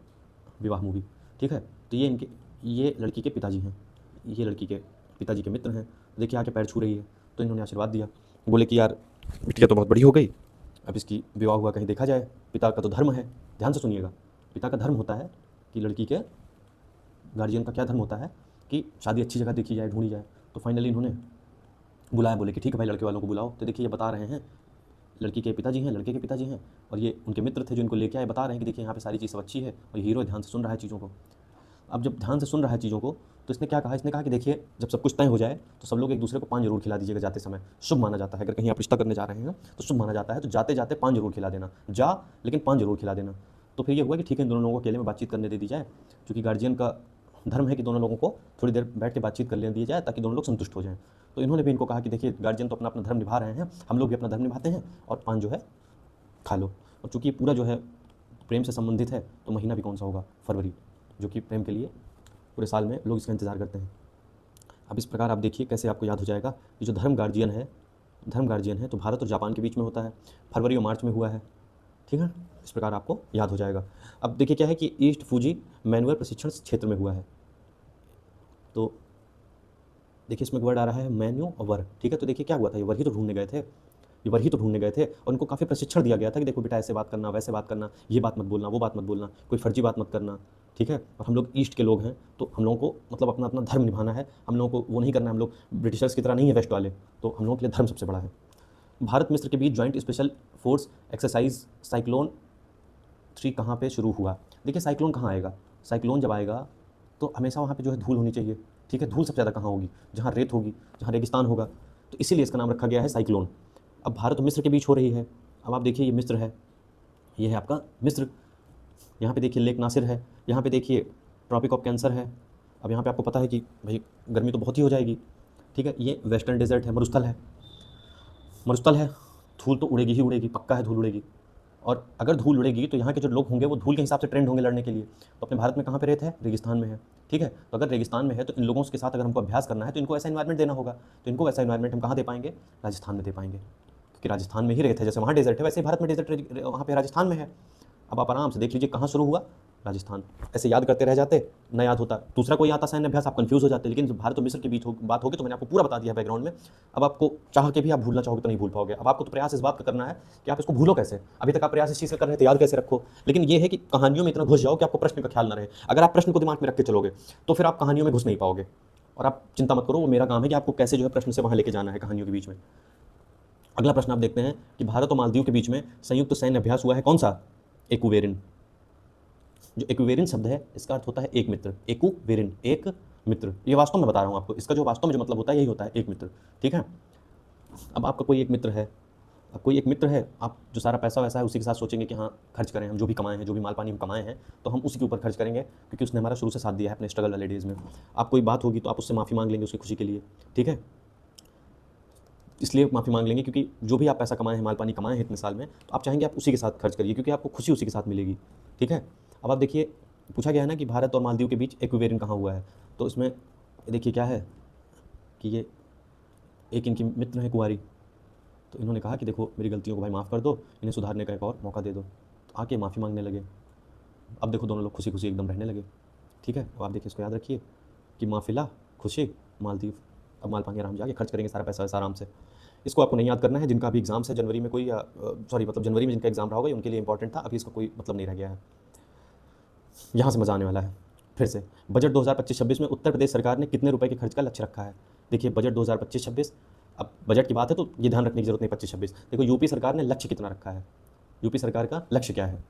विवाह मूवी। ठीक है, तो ये लड़की के पिताजी हैं, ये लड़की के पिताजी के मित्र हैं। देखिए आके पैर छू रही है, तो इन्होंने आशीर्वाद दिया, बोले कि यार बिटिया तो बहुत बड़ी हो गई, अब इसकी विवाह हुआ कहीं देखा जाए। पिता का तो धर्म है, ध्यान से सुनिएगा, पिता का धर्म होता है कि लड़की के गार्जियन का क्या धर्म होता है कि शादी अच्छी जगह देखी जाए, ढूंढी जाए। तो फाइनली इन्होंने बुलाया, बोले कि ठीक है भाई लड़के वालों को बुलाओ। तो देखिए ये बता रहे हैं, लड़की के पिताजी हैं, लड़के के पिताजी हैं, और ये उनके मित्र थे जो इनको लेके आए, बता रहे हैं कि देखिए यहाँ पे सारी चीज़ सब अच्छी है, और ये हीरो ध्यान से सुन रहा है चीज़ों को। अब जब ध्यान से सुन रहा है चीज़ों को तो इसने क्या कहा? इसने कहा कि देखिए जब सब कुछ तय हो जाए तो सब लोग एक दूसरे को पान जरूर खिला दीजिएगा जाते समय, शुभ माना जाता है। अगर कहीं आप रिश्ता करने जा रहे हैं तो शुभ माना जाता है, तो जाते जाते पान जरूर खिला देना, जा लेकिन पान जरूर खिला देना। तो फिर ये हुआ कि ठीक है, इन दोनों लोगों को अकेले में बातचीत करने दे दी जाए, क्योंकि गार्जियन का धर्म है कि दोनों लोगों को थोड़ी देर बैठ के बातचीत कर लेने दी जाए ताकि दोनों लोग संतुष्ट हो जाएं। तो इन्होंने भी इनको कहा कि देखिए गार्जियन तो अपना अपना धर्म निभा रहे हैं, हम लोग भी अपना धर्म निभाते हैं, और पान जो है खा लो। और चूँकि ये पूरा जो है प्रेम से संबंधित है तो महीना भी कौन सा होगा? फरवरी, जो कि प्रेम के लिए पूरे साल में लोग इसका इंतज़ार करते हैं। अब इस प्रकार आप देखिए कैसे आपको याद हो जाएगा कि जो धर्म गार्जियन है तो भारत और जापान के बीच में होता है, फरवरी और मार्च में हुआ है। ठीक है, इस प्रकार आपको याद हो जाएगा। अब देखिए क्या है कि ईस्ट फूजी मैनुअल प्रशिक्षण क्षेत्र में हुआ है। तो देखिए इसमें वर्ड आ रहा है मैन्यू और वर। ठीक है, तो देखिए क्या हुआ था, ये वर ही तो ढूंढने गए थे, ये वर ही तो ढूंढने गए थे, और उनको काफ़ी प्रशिक्षण दिया गया था कि देखो बेटा ऐसे बात करना, वैसे बात करना, ये बात मत बोलना, वो बात मत बोलना, कोई फर्जी बात मत करना। ठीक है, और हम लोग ईस्ट के लोग हैं तो हम लोगों को मतलब अपना अपना धर्म निभाना है, हम लोगों को वो नहीं करना है, हम लोग ब्रिटिशर्स की तरह नहीं है वेस्ट वाले, तो हम लोगों के लिए धर्म सबसे बड़ा है। भारत मिस्र के बीच joint special force exercise cyclone 3 कहाँ पे शुरू हुआ? देखिए साइक्लोन कहाँ आएगा? साइक्लोन जब आएगा तो हमेशा वहाँ पे जो है धूल होनी चाहिए। ठीक है, धूल सबसे ज़्यादा कहाँ होगी? जहाँ रेत होगी, जहाँ रेगिस्तान होगा, तो इसीलिए इसका नाम रखा गया है साइक्लोन। अब भारत और मिस्र के बीच हो रही है। अब आप देखिए ये मिस्र है, ये है आपका मिस्र, यहाँ पे देखिए लेक नासिर है, यहाँ पे देखिए ट्रॉपिक ऑफ कैंसर है। अब यहाँ पे आपको पता है कि भाई गर्मी तो बहुत ही हो जाएगी। ठीक है, ये वेस्टर्न डेजर्ट है, मरुस्थल है, मरुस्थल है, धूल तो उड़ेगी ही उड़ेगी, पक्का है धूल उड़ेगी। और अगर धूल उड़ेगी तो यहाँ के जो लोग होंगे वो धूल के हिसाब से ट्रेंड होंगे लड़ने के लिए। तो अपने भारत में कहाँ पे रेत है? रेगिस्तान में है। ठीक है, तो अगर रेगिस्तान में है तो इन लोगों के साथ अगर हमको अभ्यास करना है तो इनको ऐसा इन्वायरमेंट देना होगा। तो इनको वैसा इन्वायरमेंट हम कहाँ दे पाएंगे? राजस्थान में दे पाएंगे, क्योंकि राजस्थान में ही रेत है। जैसे वहाँ डेजर्ट है वैसे ही भारत में डेजर्ट वहाँ पे राजस्थान में है। अब आप आराम से देख लीजिए कहाँ शुरू हुआ? राजस्थान। ऐसे याद करते रह जाते, न याद होता। दूसरा कोई आता सैन्य अभ्यास, आप कंफ्यूज हो जाते। लेकिन जब भारत और मिस्र के बीच बात होगी तो मैंने आपको पूरा बता दिया बैकग्राउंड में। अब आपको चाह के भी आप भूलना चाहोगे तो नहीं भूल पाओगे। अब आपको तो प्रयास इस बात का करना है कि आप इसको भूलो कैसे। अभी तक आप प्रयास इस चीज़ का कर रहे थे, याद कैसे रखो। लेकिन ये है कि कहानियों में इतना घुस जाओ कि आपको प्रश्न का ख्याल ना रहे। अगर आप प्रश्न को दिमाग में रख के चलोगे तो फिर आप कहानियों में घुस नहीं पाओगे। और आप चिंता मत करो, वो मेरा काम है कि आपको कैसे जो है प्रश्न से वहाँ लेके जाना है कहानियों के बीच में। अगला प्रश्न आप देखते हैं कि भारत और मालदीव के बीच में संयुक्त सैन्य अभ्यास हुआ है, कौन सा? एक्वेरिन। जो एक्वेरिन शब्द है इसका अर्थ होता है एक मित्र। एक्वेरिन, एक मित्र। ये वास्तव में बता रहा हूँ आपको, इसका जो वास्तव में जो मतलब होता है यही होता है, एक मित्र। ठीक है। अब आपका कोई एक मित्र है, अब कोई एक मित्र है, आप जो सारा पैसा वैसा है उसी के साथ सोचेंगे कि हाँ खर्च करें, हम जो भी कमाए हैं, जो भी माल पानी हम कमाए हैं तो हम उसी के ऊपर खर्च करेंगे, क्योंकि उसने हमारा शुरू से साथ दिया है अपने स्ट्रगल वाले डेज़ में। आप कोई बात होगी तो आप उससे माफ़ी मांग लेंगे उसकी खुशी के लिए। ठीक है। इसलिए माफ़ी मांग लेंगे क्योंकि जो भी आप पैसा कमाए हैं, माल पानी कमाए हैं इतने साल में, तो आप चाहेंगे आप उसी के साथ खर्च करिए, क्योंकि आपको खुशी उसी के साथ मिलेगी। ठीक है। अब आप देखिए, पूछा गया है ना कि भारत और मालदीव के बीच एक्वेरिन कहाँ हुआ है, तो इसमें देखिए क्या है कि ये एक इनकी मित्र है कुंवारी, तो इन्होंने कहा कि देखो मेरी गलतियों को भाई माफ़ कर दो, इन्हें सुधारने का एक और मौका दे दो। तो आके माफ़ी मांगने लगे। अब देखो दोनों लोग खुशी खुशी एकदम रहने लगे। ठीक है। अब आप देखिए, इसको याद रखिए कि माफिला खुशी, मालदीव। अब माल पानी आराम जाके खर्च करेंगे सारा पैसा वैसा आराम से। इसको आपको नहीं याद करना है। जिनका अभी एग्जाम्स है जनवरी में, कोई सॉरी मतलब जनवरी में जिनका एग्जाम रहा होगा उनके लिए इंपॉर्टेंट था, अभी इसका कोई मतलब नहीं रह गया है। यहाँ से मजा आने वाला है। फिर से बजट 2025-26 में उत्तर प्रदेश सरकार ने कितने रुपए के खर्च का लक्ष्य रखा है? देखिए बजट 2025-26, अब बजट की बात है तो ये ध्यान रखने की जरूरत नहीं 25-26। देखो यूपी सरकार ने लक्ष्य कितना रखा है, यूपी सरकार का लक्ष्य क्या है?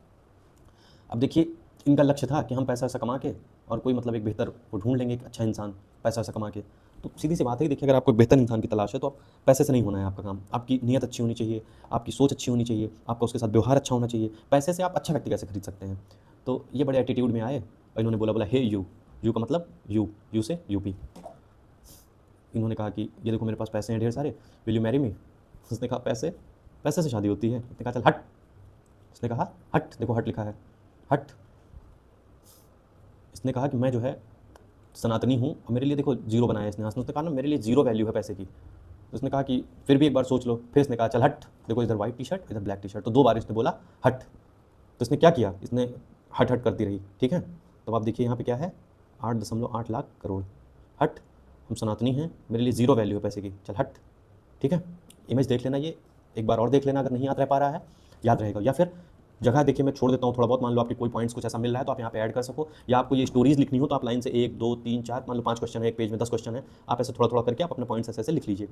अब देखिए इनका लक्ष्य था कि हम पैसा ऐसा कमा के और कोई मतलब एक बेहतर वो ढूंढ लेंगे, एक अच्छा इंसान पैसा ऐसा कमा के। तो सीधी सी बात है कि देखिए अगर आपको एक बेहतर इंसान की तलाश है तो आप पैसे से नहीं होना है आपका काम। आपकी नीयत अच्छी होनी चाहिए, आपकी सोच अच्छी होनी चाहिए, आपका उसके साथ व्यवहार अच्छा होना चाहिए। पैसे से आप अच्छा व्यक्ति कैसे खरीद सकते हैं? तो ये बड़े एटीट्यूड में आए और इन्होंने बोला हे यू, यू का मतलब यू से यूपी। इन्होंने कहा कि ये देखो मेरे पास पैसे हैं ढेर सारे, विल यू मैरी मी? उसने कहा पैसे, पैसे से शादी होती है। उसने कहा चल हट। उसने कहा हट, देखो हट लिखा है, हट। इसने कहा कि मैं जो है सनातनी हूँ और मेरे लिए देखो जीरो बनाया इसने। उसने कहा ना मेरे लिए जीरो वैल्यू है पैसे की। उसने कहा कि फिर भी एक बार सोच लो। फिर इसने कहा चल हट, देखो इधर वाइट टी शर्ट इधर ब्लैक टी शर्ट, तो 2 बार इसने बोला हट। तो इसने क्या किया, इसने हट हट करती रही। ठीक है। तो आप देखिए यहाँ पे क्या है, 8.8 लाख करोड़। हट, हम सनातनी हैं, मेरे लिए जीरो वैल्यू है पैसे की, चल हट। ठीक है। इमेज देख लेना, ये एक बार और देख लेना, अगर नहीं याद रह पा रहा है याद रहेगा। या फिर जगह देखिए मैं छोड़ देता हूँ थोड़ा बहुत, मान लो आपके कोई पॉइंट्स कुछ ऐसा मिल रहा है तो आप यहाँ पे ऐड कर सको, या आपको ये स्टोरीज लिखनी हो तो आप लाइन से 1 2 3 4, मान लो 5 क्वेश्चन है एक पेज में, 10 क्वेश्चन है, आप ऐसे थोड़ा थोड़ा करके आप अपने पॉइंट्स ऐसे ऐसे लिख लीजिए।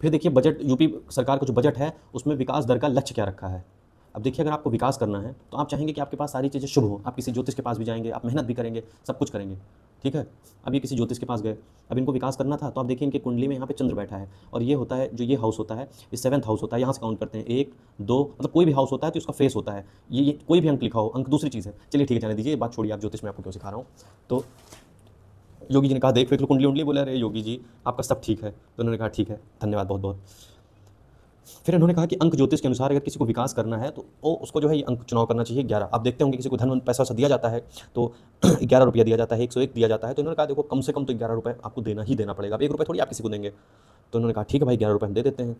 फिर देखिए बजट, यूपी सरकार का जो बजट है उसमें विकास दर का लक्ष्य क्या रखा है? अब देखिए अगर आपको विकास करना है तो आप चाहेंगे कि आपके पास सारी चीज़ें शुभ हो, आप किसी ज्योतिष के पास भी जाएंगे, आप मेहनत भी करेंगे, सब कुछ करेंगे। ठीक है। अब ये किसी ज्योतिष के पास गए, अब इनको विकास करना था तो आप देखिए इनकी कुंडली में यहाँ पे चंद्र बैठा है, और ये होता है जो ये हाउस होता है, ये 7th हाउस होता है। यहाँ से काउंट करते हैं 1 2, मतलब कोई भी हाउस होता है तो उसका फेस होता है। ये कोई भी अंक लिखा हो, अंक दूसरी चीज़ है। चलिए ठीक है, जाने दीजिए, ये बात छोड़िए, आप ज्योतिष में आपको क्यों सिखा रहा हूँ। तो योगी जी ने कहा देख लो कुंडली उंडली, बोले अरे योगी जी आपका सब ठीक है। तो उन्होंने कहा ठीक है, धन्यवाद बहुत बहुत। फिर इन्होंने कहा कि अंक ज्योतिष के अनुसार अगर किसी को विकास करना है तो वो उसको जो है ये अंक चुनाव करना चाहिए 11। आप देखते होंगे किसी को धन पैसा दिया जाता है तो 11 रुपया दिया जाता है, 101 दिया जाता है। तो इन्होंने कहा देखो कम से कम तो 11 रुपये आपको देना ही देना पड़ेगा, अब 1 रुपये थोड़ी आप किसी को देंगे। तो उन्होंने कहा ठीक है भाई 11 रुपये हम दे देते हैं।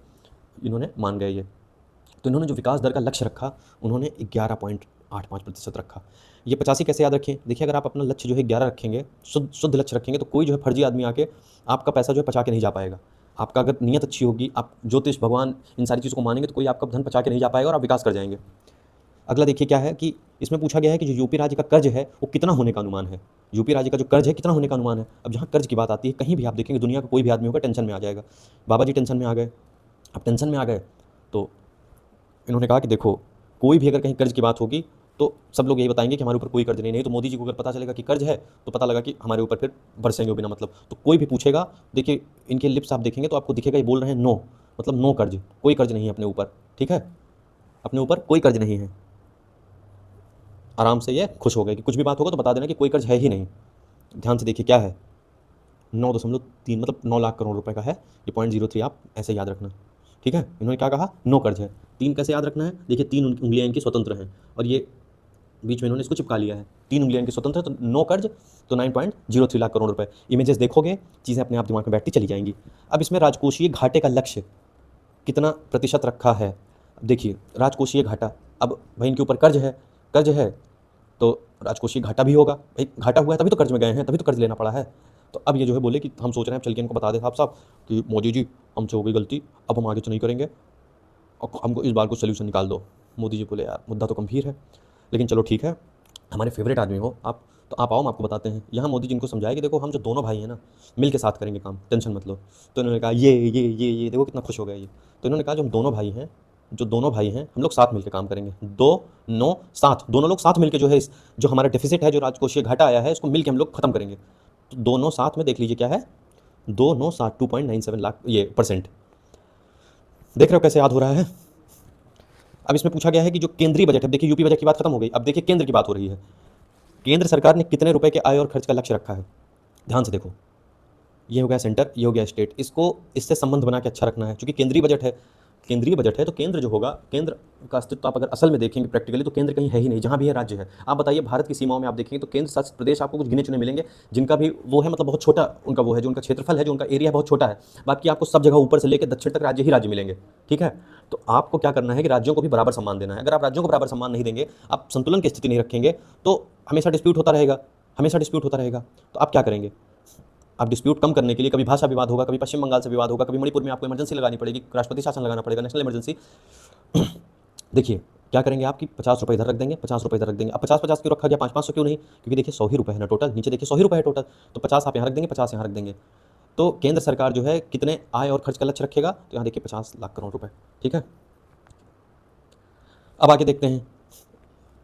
इन्होंने मान गए ये। तो इन्होंने जो विकास दर का लक्ष्य रखा उन्होंने 11.85% रखा। ये 85 कैसे याद रखें? देखिए अगर आप अपना लक्ष्य जो है 11 रखेंगे, शुद्ध लक्ष्य रखेंगे, तो कोई जो है फर्जी आदमी आके आपका पैसा जो है पचा के नहीं जा पाएगा। आपका अगर नीयत अच्छी होगी, आप ज्योतिष भगवान इन सारी चीज़ों को मानेंगे तो कोई आपका धन पचा के नहीं जा पाएगा और आप विकास कर जाएंगे। अगला देखिए क्या है कि इसमें पूछा गया है कि जो यूपी राज्य का कर्ज है वो कितना होने का अनुमान है। यूपी राज्य का जो कर्ज है कितना होने का अनुमान है। अब जहाँ कर्ज की बात आती है, कहीं भी आप देखेंगे दुनिया का कोई भी आदमी होगा टेंशन में आ जाएगा। बाबा जी टेंशन में आ गए। अब टेंशन में आ गए तो इन्होंने कहा कि देखो कोई भी अगर कहीं कर्ज की बात होगी तो सब लोग यही बताएंगे कि हमारे ऊपर कोई कर्ज नहीं। तो मोदी जी को अगर पता चलेगा कि कर्ज है तो पता लगा कि हमारे ऊपर फिर बरसेंगे बिना मतलब। तो कोई भी पूछेगा, देखिए इनके लिप्स आप देखेंगे तो आपको दिखेगा ये बोल रहे हैं नो, मतलब नो कर्ज, कोई कर्ज नहीं है अपने ऊपर। ठीक है, अपने ऊपर कोई कर्ज नहीं है। आराम से ये खुश हो गए कि कुछ भी बात होगा तो बता देना कि कोई कर्ज है ही नहीं। ध्यान से देखिए क्या है, 9.3 मतलब 9 लाख करोड़ रुपए का है ये। 0.03 आप ऐसे याद रखना। ठीक है। इन्होंने क्या कहा, नो कर्ज है। 3 कैसे याद रखना है? देखिए 3 उंगलियां इनकी स्वतंत्र हैं और ये बीच में इन्होंने इसको चिपका लिया है। 3 उंगलियां इनकी स्वतंत्र है तो नो कर्ज, तो 9.03 लाख करोड़ रुपए। इमेजेस देखोगे चीज़ें अपने आप दिमाग में बैठती चली जाएंगी। अब इसमें राजकोषीय घाटे का लक्ष्य कितना प्रतिशत रखा है? अब देखिए राजकोषीय घाटा, अब भाई इनके ऊपर कर्ज है, कर्ज है तो राजकोषीय घाटा भी होगा, भाई घाटा हुआ है तभी तो कर्ज में गए हैं, तभी तो कर्ज लेना पड़ा है। तो अब ये जो है बोले कि हम सोच रहे हैं चल के इनको बता दें साहब कि मोदी जी हमसे हो गई गलती, अब हम आगे तो नहीं करेंगे और हमको इस बार को सोल्यूशन निकाल दो। मोदी जी बोले यार मुद्दा तो गंभीर है, लेकिन चलो ठीक है, हमारे फेवरेट आदमी हो आप, तो आप आओ हम आपको बताते हैं। यहाँ मोदी जी इनको समझाए कि देखो हम जो दोनों भाई हैं ना, मिल के साथ करेंगे काम, टेंशन मत लो। तो इन्होंने कहा ये देखो कितना खुश हो गया ये। तो इन्होंने कहा जो हम दोनों भाई हैं, जो दोनों भाई हैं हम लोग साथ मिलकर काम करेंगे, 2 9 7 दोनों लोग साथ मिलकर जो है जो हमारा डेफिसिट है, जो राजकोषीय घाटा आया है, इसको मिलकर हम लोग खत्म करेंगे। तो 2 9 7 में देख लीजिए क्या है, 2 9 7 2.97 लाख ये परसेंट। देख रहे हो कैसे याद हो रहा है। अब इसमें पूछा गया है कि जो केंद्रीय बजट है, देखिए यूपी बजट की बात खत्म हो गई, अब देखिए केंद्र की बात हो रही है। केंद्र सरकार ने कितने रुपए के आय और खर्च का लक्ष्य रखा है, ध्यान से देखो। ये हो गया सेंटर, ये हो गया स्टेट, इसको इससे संबंध बना के अच्छा रखना है, क्योंकि केंद्रीय बजट है, केंद्रीय बजट है तो केंद्र जो होगा, केंद्र का अस्तित्व आप अगर असल में देखेंगे प्रैक्टिकली तो केंद्र कहीं है ही नहीं, जहाँ भी है राज्य है। आप बताइए भारत की सीमाओं में आप देखेंगे तो केंद्र शासित प्रदेश आपको कुछ गिने चुने मिलेंगे, जिनका भी वो है मतलब बहुत छोटा उनका वो है, जो उनका क्षेत्रफल है, जो उनका एरिया बहुत छोटा है। बाकी आपको सब जगह ऊपर से लेकर दक्षिण तक राज्य ही राज्य मिलेंगे, ठीक है। तो आपको क्या करना है कि राज्यों को भी बराबर सम्मान देना है। अगर आप राज्यों को बराबर सम्मान नहीं देंगे, आप संतुलन की स्थिति नहीं रखेंगे, तो हमेशा डिस्प्यूट होता रहेगा, हमेशा डिस्प्यूट होता रहेगा। तो आप क्या करेंगे, आप डिस्प्यूट कम करने के लिए कभी भाषा विवाद होगा, कभी पश्चिम बंगाल से विवाद होगा, कभी मणिपुर में आपको इमरजेंसी लगानी पड़ेगी, राष्ट्रपति शासन लगाना पड़ेगा, नेशनल इमरजेंसी। देखिए क्या करेंगे आप कि 50 रुपये इधर रख देंगे, 50 रुपये इधर रख देंगे। अब 50-50 क्यों रखा गया, 500-500 क्यों नहीं, क्योंकि देखिए 100 ही रुपये है ना टोटल, नीचे देखिए 100 ही रुपये है टोटल, तो 50 आप यहाँ रख देंगे, 50 यहाँ रख देंगे। तो केंद्र सरकार जो है कितने आय और खर्च का लक्ष्य रखेगा, तो यहाँ देखिए 50 लाख करोड़ रुपये, ठीक है। अब आगे देखते हैं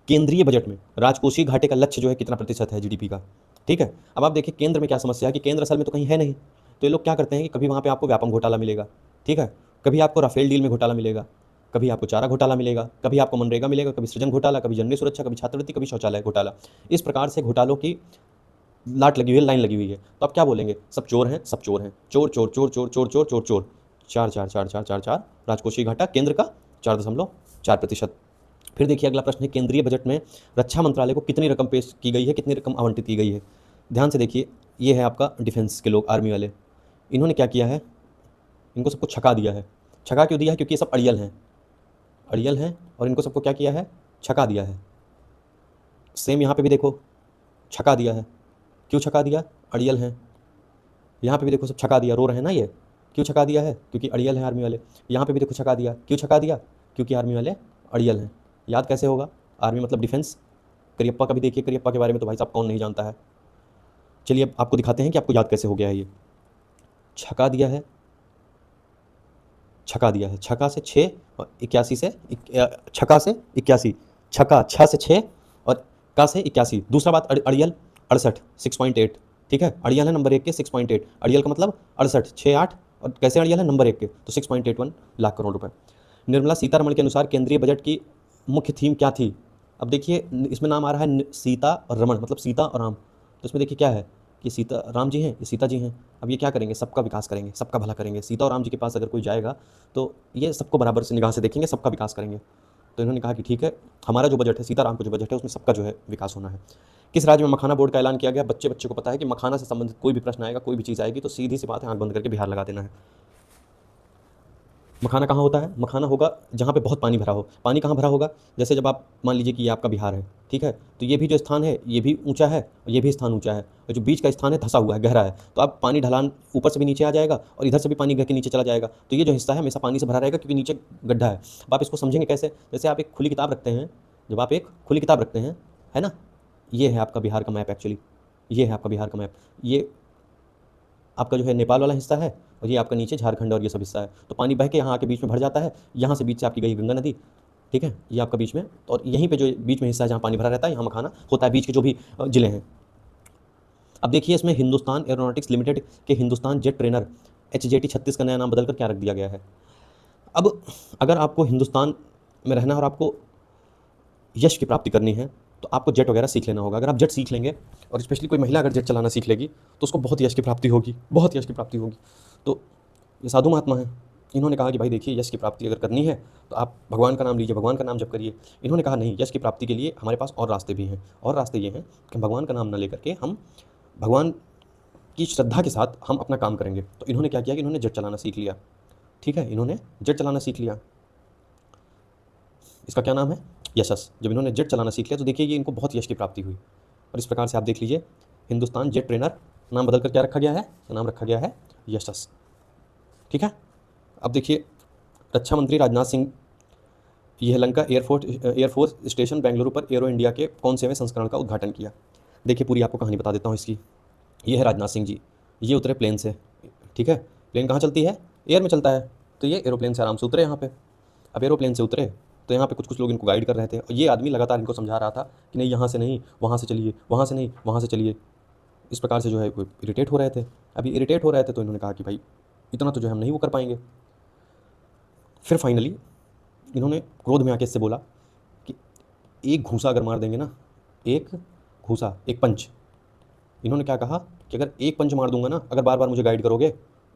केंद्रीय बजट में राजकोषीय घाटे का लक्ष्य जो है कितना प्रतिशत है जीडीपी का, ठीक है। अब आप देखिए केंद्र में क्या समस्या है कि केंद्र असल में तो कहीं है नहीं, तो ये लोग क्या करते हैं कि कभी वहाँ पे आपको व्यापम घोटाला मिलेगा, ठीक है, कभी आपको राफेल डील में घोटाला मिलेगा, कभी आपको चारा घोटाला मिलेगा, कभी आपको मनरेगा मिलेगा, कभी सृजन घोटाला, कभी जननी सुरक्षा, कभी छात्रवृत्ति, कभी शौचालय घोटाला। इस प्रकार से घोटालों की लाट लगी हुई है, लाइन लगी हुई है। तो आप क्या बोलेंगे, सब चोर हैं, सब चोर हैं, चोर चोर चोर चोर चोर चोर चोर चोर। 4 राजकोषीय घाटा केंद्र का 4.4%। फिर देखिए अगला प्रश्न है केंद्रीय बजट में रक्षा मंत्रालय को कितनी रकम पेश की गई है, कितनी रकम आवंटित की गई है। ध्यान से देखिए, ये है आपका डिफेंस के लोग, आर्मी वाले। इन्होंने क्या किया है, इनको सबको छका दिया है। छका क्यों दिया है, क्योंकि ये सब अड़ियल हैं, अड़ियल हैं, और इनको सबको क्या किया है, छका दिया है। सेम यहाँ पे भी देखो छका दिया है, क्यों छका दिया, अड़ियल हैं। यहाँ पे भी देखो सब छका दिया, रो रहे हैं ना ये, क्यों छका दिया है, क्योंकि अड़ियल हैं आर्मी वाले। यहाँ पे भी देखो छका दिया, क्यों छका दिया, क्योंकि आर्मी वाले अड़ियल हैं। याद कैसे होगा, आर्मी मतलब डिफेंस। करियप्पा का भी देखिए, करियप्पा के बारे में तो भाई साहब कौन नहीं जानता है। चलिए अब आपको दिखाते हैं कि आपको याद कैसे हो गया है। ये छका दिया है, छका दिया है, छका से 6 और 81 से छका से 81, छका 6 से 6 और का से 81। दूसरा बात अड़ियल 68 6.8, ठीक है। अड़ियल है नंबर 1 के 6.8, अड़ियल का मतलब 68 6 8, और कैसे अड़ियल है नंबर 1 के, तो 6.81 लाख करोड़ रुपए। निर्मला सीतारमण के अनुसार केंद्रीय बजट की मुख्य थीम क्या थी। अब देखिए इसमें नाम आ रहा है सीता और रमण, मतलब सीता और राम। तो इसमें देखिए क्या है कि सीता राम जी हैं, ये सीता जी हैं। अब ये क्या करेंगे, सबका विकास करेंगे, सबका भला करेंगे। सीता और राम जी के पास अगर कोई जाएगा तो ये सबको बराबर से निगाह से देखेंगे, सबका विकास करेंगे। तो इन्होंने कहा कि ठीक है, हमारा जो बजट है, सीताराम का जो बजट है, उसमें सबका जो है विकास होना है। किस राज्य में मखाना बोर्ड का ऐलान किया गया। बच्चे को पता है कि मखाना से संबंधित कोई भी प्रश्न आएगा, कोई भी चीज़ आएगी तो सीधी सी बात है, आंख बंद करके बिहार लगा देना है। मखाना कहाँ होता है, मखाना होगा जहाँ पे बहुत पानी भरा हो। पानी कहाँ भरा होगा, जैसे जब आप मान लीजिए कि ये आपका बिहार है, ठीक है, तो ये भी जो स्थान है ये भी ऊंचा है और ये भी स्थान ऊंचा है, और जो बीच का स्थान है धंसा हुआ है, गहरा है, तो आप पानी ढलान ऊपर से भी नीचे आ जाएगा और इधर से भी पानी गिर के नीचे चला जाएगा। तो ये जो हिस्सा है हमेशा पानी से भरा रहेगा, क्योंकि नीचे गड्ढा है। अब आप इसको समझेंगे कैसे, जैसे आप एक खुली किताब रखते हैं, जब आप एक खुली किताब रखते हैं, है ना, ये है आपका बिहार का मैप एक्चुअली, ये है आपका बिहार का मैप। ये आपका जो है नेपाल वाला हिस्सा है, और ये आपका नीचे झारखंड और ये सब हिस्सा है। तो पानी बह के यहाँ आके बीच में भर जाता है, यहाँ से बीच से आपकी गई गंगा नदी, ठीक है, ये आपका बीच में, और यहीं पे जो बीच में हिस्सा है जहाँ पानी भरा रहता है, यहाँ मखाना होता है, बीच के जो भी जिले हैं। अब देखिए इसमें हिंदुस्तान एरोनॉटिक्स लिमिटेड के हिंदुस्तान जेट ट्रेनर HJT 36 का नया नाम बदलकर क्या रख दिया गया है। अब अगर आपको हिंदुस्तान में रहना है और आपको यश की प्राप्ति करनी है तो आपको जेट वगैरह सीख लेना होगा। अगर आप जेट सीख लेंगे, और स्पेशली कोई महिला अगर जेट चलाना सीख लेगी, तो उसको बहुत यश की प्राप्ति होगी, बहुत यश की प्राप्ति होगी। तो ये साधु महात्मा हैं, इन्होंने कहा कि भाई देखिए यश की प्राप्ति अगर करनी है तो आप भगवान का नाम लीजिए, भगवान का नाम जप करिए। इन्होंने कहा नहीं, यश की प्राप्ति के लिए हमारे पास और रास्ते भी हैं, और रास्ते ये हैं कि भगवान का नाम न लेकर के हम भगवान की श्रद्धा के साथ हम अपना काम करेंगे। तो इन्होंने क्या किया कि इन्होंने जेट चलाना सीख लिया, ठीक है, इन्होंने जेट चलाना सीख लिया। इसका क्या नाम है, यशस। जब इन्होंने जेट चलाना सीख लिया तो देखिए ये इनको बहुत यश की प्राप्ति हुई। और इस प्रकार से आप देख लीजिए हिंदुस्तान जेट ट्रेनर नाम बदल कर क्या रखा गया है, नाम रखा गया है यशस। ठीक है। अब देखिए रक्षा मंत्री राजनाथ सिंह यह लंका एयरफोर्स स्टेशन बेंगलुरु पर एरो इंडिया के कौन सेवें संस्करण का उद्घाटन किया। देखिए पूरी आपको कहानी बता देता हूँ इसकी। ये है राजनाथ सिंह जी, ये उतरे प्लेन से। ठीक है, प्लेन कहाँ चलती है, एयर में चलता है, तो ये एरोप्लेन से आराम से उतरे यहाँ पे। अब एरोप्लेन से उतरे तो यहाँ पे कुछ लोग इनको गाइड कर रहे थे और ये आदमी लगातार इनको समझा रहा था कि नहीं यहाँ से नहीं वहाँ से चलिए, वहाँ से नहीं वहाँ से चलिए। इस प्रकार से जो है वो इरिटेट हो रहे थे। अभी इरिटेट हो रहे थे तो इन्होंने कहा कि भाई इतना तो जो है हम नहीं वो कर पाएंगे। फिर फाइनली इन्होंने क्रोध में आके इससे बोला कि एक घूसा अगर मार देंगे ना, एक घूसा, एक पंच। इन्होंने क्या कहा कि अगर एक पंच मार दूंगा ना, अगर बार बार मुझे गाइड करोगे,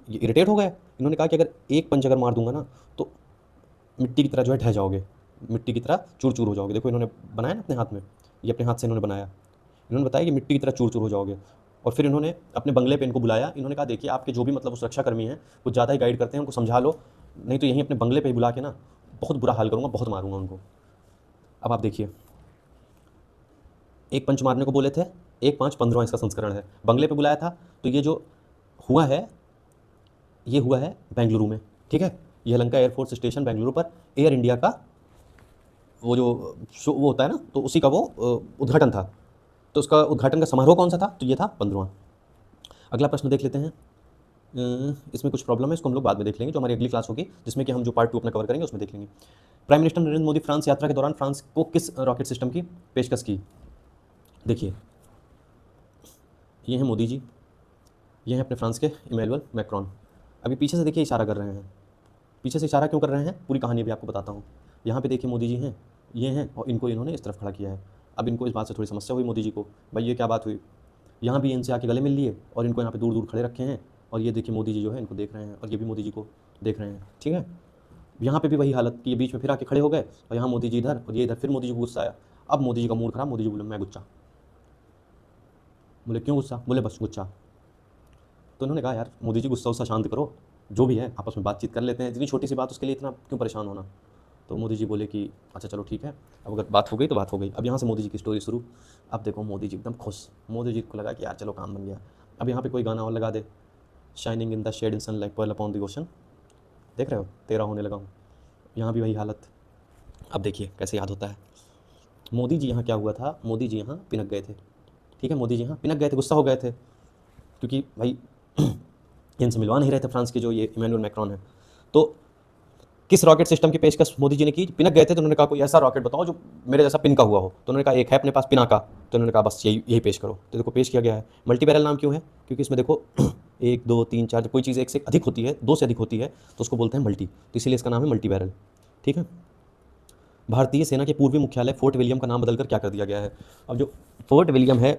ये इरिटेट हो गए। इन्होंने कहा कि अगर एक पंच अगर मार दूंगा ना तो मिट्टी की तरह जो है ढह जाओगे, मिट्टी की तरह चूर चूर हो जाओगे। देखो इन्होंने बनाया ना अपने हाथ में, ये अपने हाथ से इन्होंने बनाया। इन्होंने बताया कि मिट्टी की तरह चूर चूर हो जाओगे। और फिर इन्होंने अपने बंगले पे इनको बुलाया। इन्होंने कहा देखिए आपके जो भी मतलब वो सुरक्षाकर्मी हैं वो ज़्यादा ही गाइड करते हैं, उनको समझा लो, नहीं तो यहीं अपने बंगले पे ही बुला के ना बहुत बुरा हाल करूँगा, बहुत मारूंगा उनको। अब आप देखिए एक पंच मारने को बोले थे, एक 5 15 इसका संस्करण है। बंगले पे बुलाया था तो ये जो हुआ है ये हुआ है बेंगलुरु में। ठीक है, यह लंका एयरफोर्स स्टेशन बेंगलुरु पर एयर इंडिया का वो जो शो वो होता है ना, तो उसी का वो उद्घाटन था। तो उसका उद्घाटन का समारोह कौन सा था, तो ये था 15वां। अगला प्रश्न देख लेते हैं। इसमें कुछ प्रॉब्लम है, इसको हम लोग बाद में देख लेंगे, जो हमारी अगली क्लास होगी जिसमें कि हम जो पार्ट 2 अपना कवर करेंगे उसमें देख लेंगे। Prime minister Narendra Modi France यात्रा के दौरान फ्रांस को किस रॉकेट सिस्टम की पेशकश की। देखिए ये हैं मोदी जी, ये हैं अपने फ्रांस के इमैनुअल मैक्रोन। अभी पीछे से देखिए इशारा कर रहे हैं। पीछे से इशारा क्यों कर रहे हैं, पूरी कहानी भी आपको बताता हूँ। यहाँ पे देखिए मोदी जी हैं, ये हैं, और इनको इन्होंने इस तरफ खड़ा किया है। अब इनको इस बात से थोड़ी समस्या हुई मोदी जी को, भाई ये क्या बात हुई, यहाँ भी इनसे आके गले मिल लिए और इनको यहाँ पे दूर दूर खड़े रखे हैं। और ये देखिए मोदी जी जो है इनको देख रहे हैं और ये भी मोदी जी को देख रहे हैं। ठीक है, यहाँ पे भी वही हालत कि ये बीच में फिर आके खड़े हो गए और यहाँ मोदी जी इधर और ये इधर। फिर मोदी जी को गुस्सा आया। अब मोदी जी का मूड खराब, मोदी जी बोले मैं गुस्सा। बोले क्यों गुस्सा, बोले बस गुस्सा। तो उन्होंने कहा यार मोदी जी गुस्सा शांत करो, जो भी है आपस में बातचीत कर लेते हैं, इतनी छोटी सी बात उसके लिए इतना क्यों परेशान होना। तो मोदी जी बोले कि अच्छा चलो ठीक है, अब अगर बात हो गई तो बात हो गई। अब यहाँ से मोदी जी की स्टोरी शुरू। अब देखो मोदी जी एकदम खुश, मोदी जी को लगा कि यार चलो काम बन गया। अब यहाँ पे कोई गाना और लगा दे, shining in the shade in sun like pearl upon the ocean. देख रहे हो, तेरा होने लगा हूँ। यहाँ भी वही हालत। अब देखिए कैसे याद होता है। मोदी जी यहाँ क्या हुआ था, मोदी जी यहाँ पिनक गए थे। ठीक है, मोदी जी यहाँ पिनक गए थे, गुस्सा हो गए थे क्योंकि भाई इनसे मिलवा नहीं रहे थे फ्रांस के जो ये इमैनुअल मैक्रोन है। तो किस रॉकेट सिस्टम की पेशकश मोदी जी ने की, पिनक गए थे तो उन्होंने कहा कोई ऐसा रॉकेट बताओ जो मेरे जैसा पिन का हुआ हो। तो उन्होंने कहा एक है अपने पास पिनाका, तो उन्होंने कहा बस यही पेश करो। तो देखो पेश किया गया है। मल्टी बैरल नाम क्यों है, क्योंकि इसमें देखो 1 2 3 4 कोई चीज़ एक से अधिक होती है, 2 से अधिक होती है तो उसको बोलते हैं मल्टी, तो इसीलिए इसका नाम है मल्टी बैरल। ठीक है। भारतीय सेना के पूर्वी मुख्यालय फोर्ट विलियम का नाम बदलकर क्या कर दिया गया है। अब जो फोर्ट विलियम है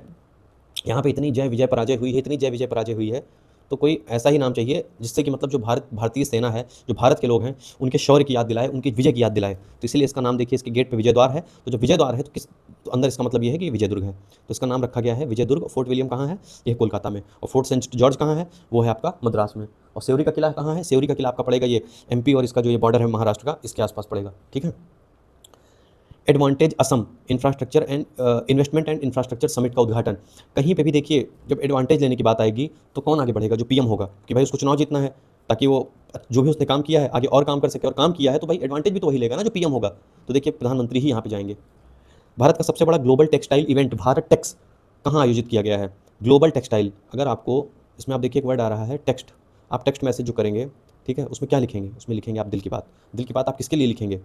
यहाँ पे इतनी जय विजय पराजय हुई है, इतनी जय विजय पराजय हुई है, तो कोई ऐसा ही नाम चाहिए जिससे कि मतलब जो भारतीय सेना है, जो भारत के लोग हैं, उनके शौर्य की याद दिलाए, उनकी विजय की याद दिलाए। तो इसीलिए इसका नाम देखिए, इसके गेट पे विजय द्वार है, तो जो विजय द्वार है तो अंदर इसका मतलब ये है कि विजय दुर्ग है, तो इसका नाम रखा गया है विजय दुर्ग। फोर्ट विलियम कहाँ है, ये कोलकाता में। और फोर्ट सेंट जॉर्ज कहाँ है, वो है आपका मद्रास में। और सेवरी का किला कहाँ है, सेवरी का किला आपका पड़ेगा ये MP और इसका जो ये बॉर्डर है महाराष्ट्र का, इसके आसपास पड़ेगा। ठीक है। Advantage Assam infrastructure and investment and infrastructure summit का उद्घाटन। कहीं पे भी देखिए जब एडवांटेज लेने की बात आएगी तो कौन आगे बढ़ेगा, जो PM होगा, कि भाई उसको चुनाव जीतना है ताकि वो जो भी उसने काम किया है आगे और काम कर सके, और काम किया है तो भाई एडवांटेज भी तो वही लेगा ना जो PM होगा। तो देखिए प्रधानमंत्री ही यहाँ पे जाएंगे। भारत का सबसे बड़ा global textile event Bharat Tex कहाँ आयोजित किया गया है। ग्लोबल टेक्सटाइल, अगर आपको इसमें आप देखिए एक वर्ड आ रहा है टेक्स्ट, आप टेक्स्ट मैसेज जो करेंगे, ठीक है, उसमें क्या लिखेंगे, उसमें लिखेंगे आप दिल की बात। दिल की बात आप किसके लिए लिखेंगे,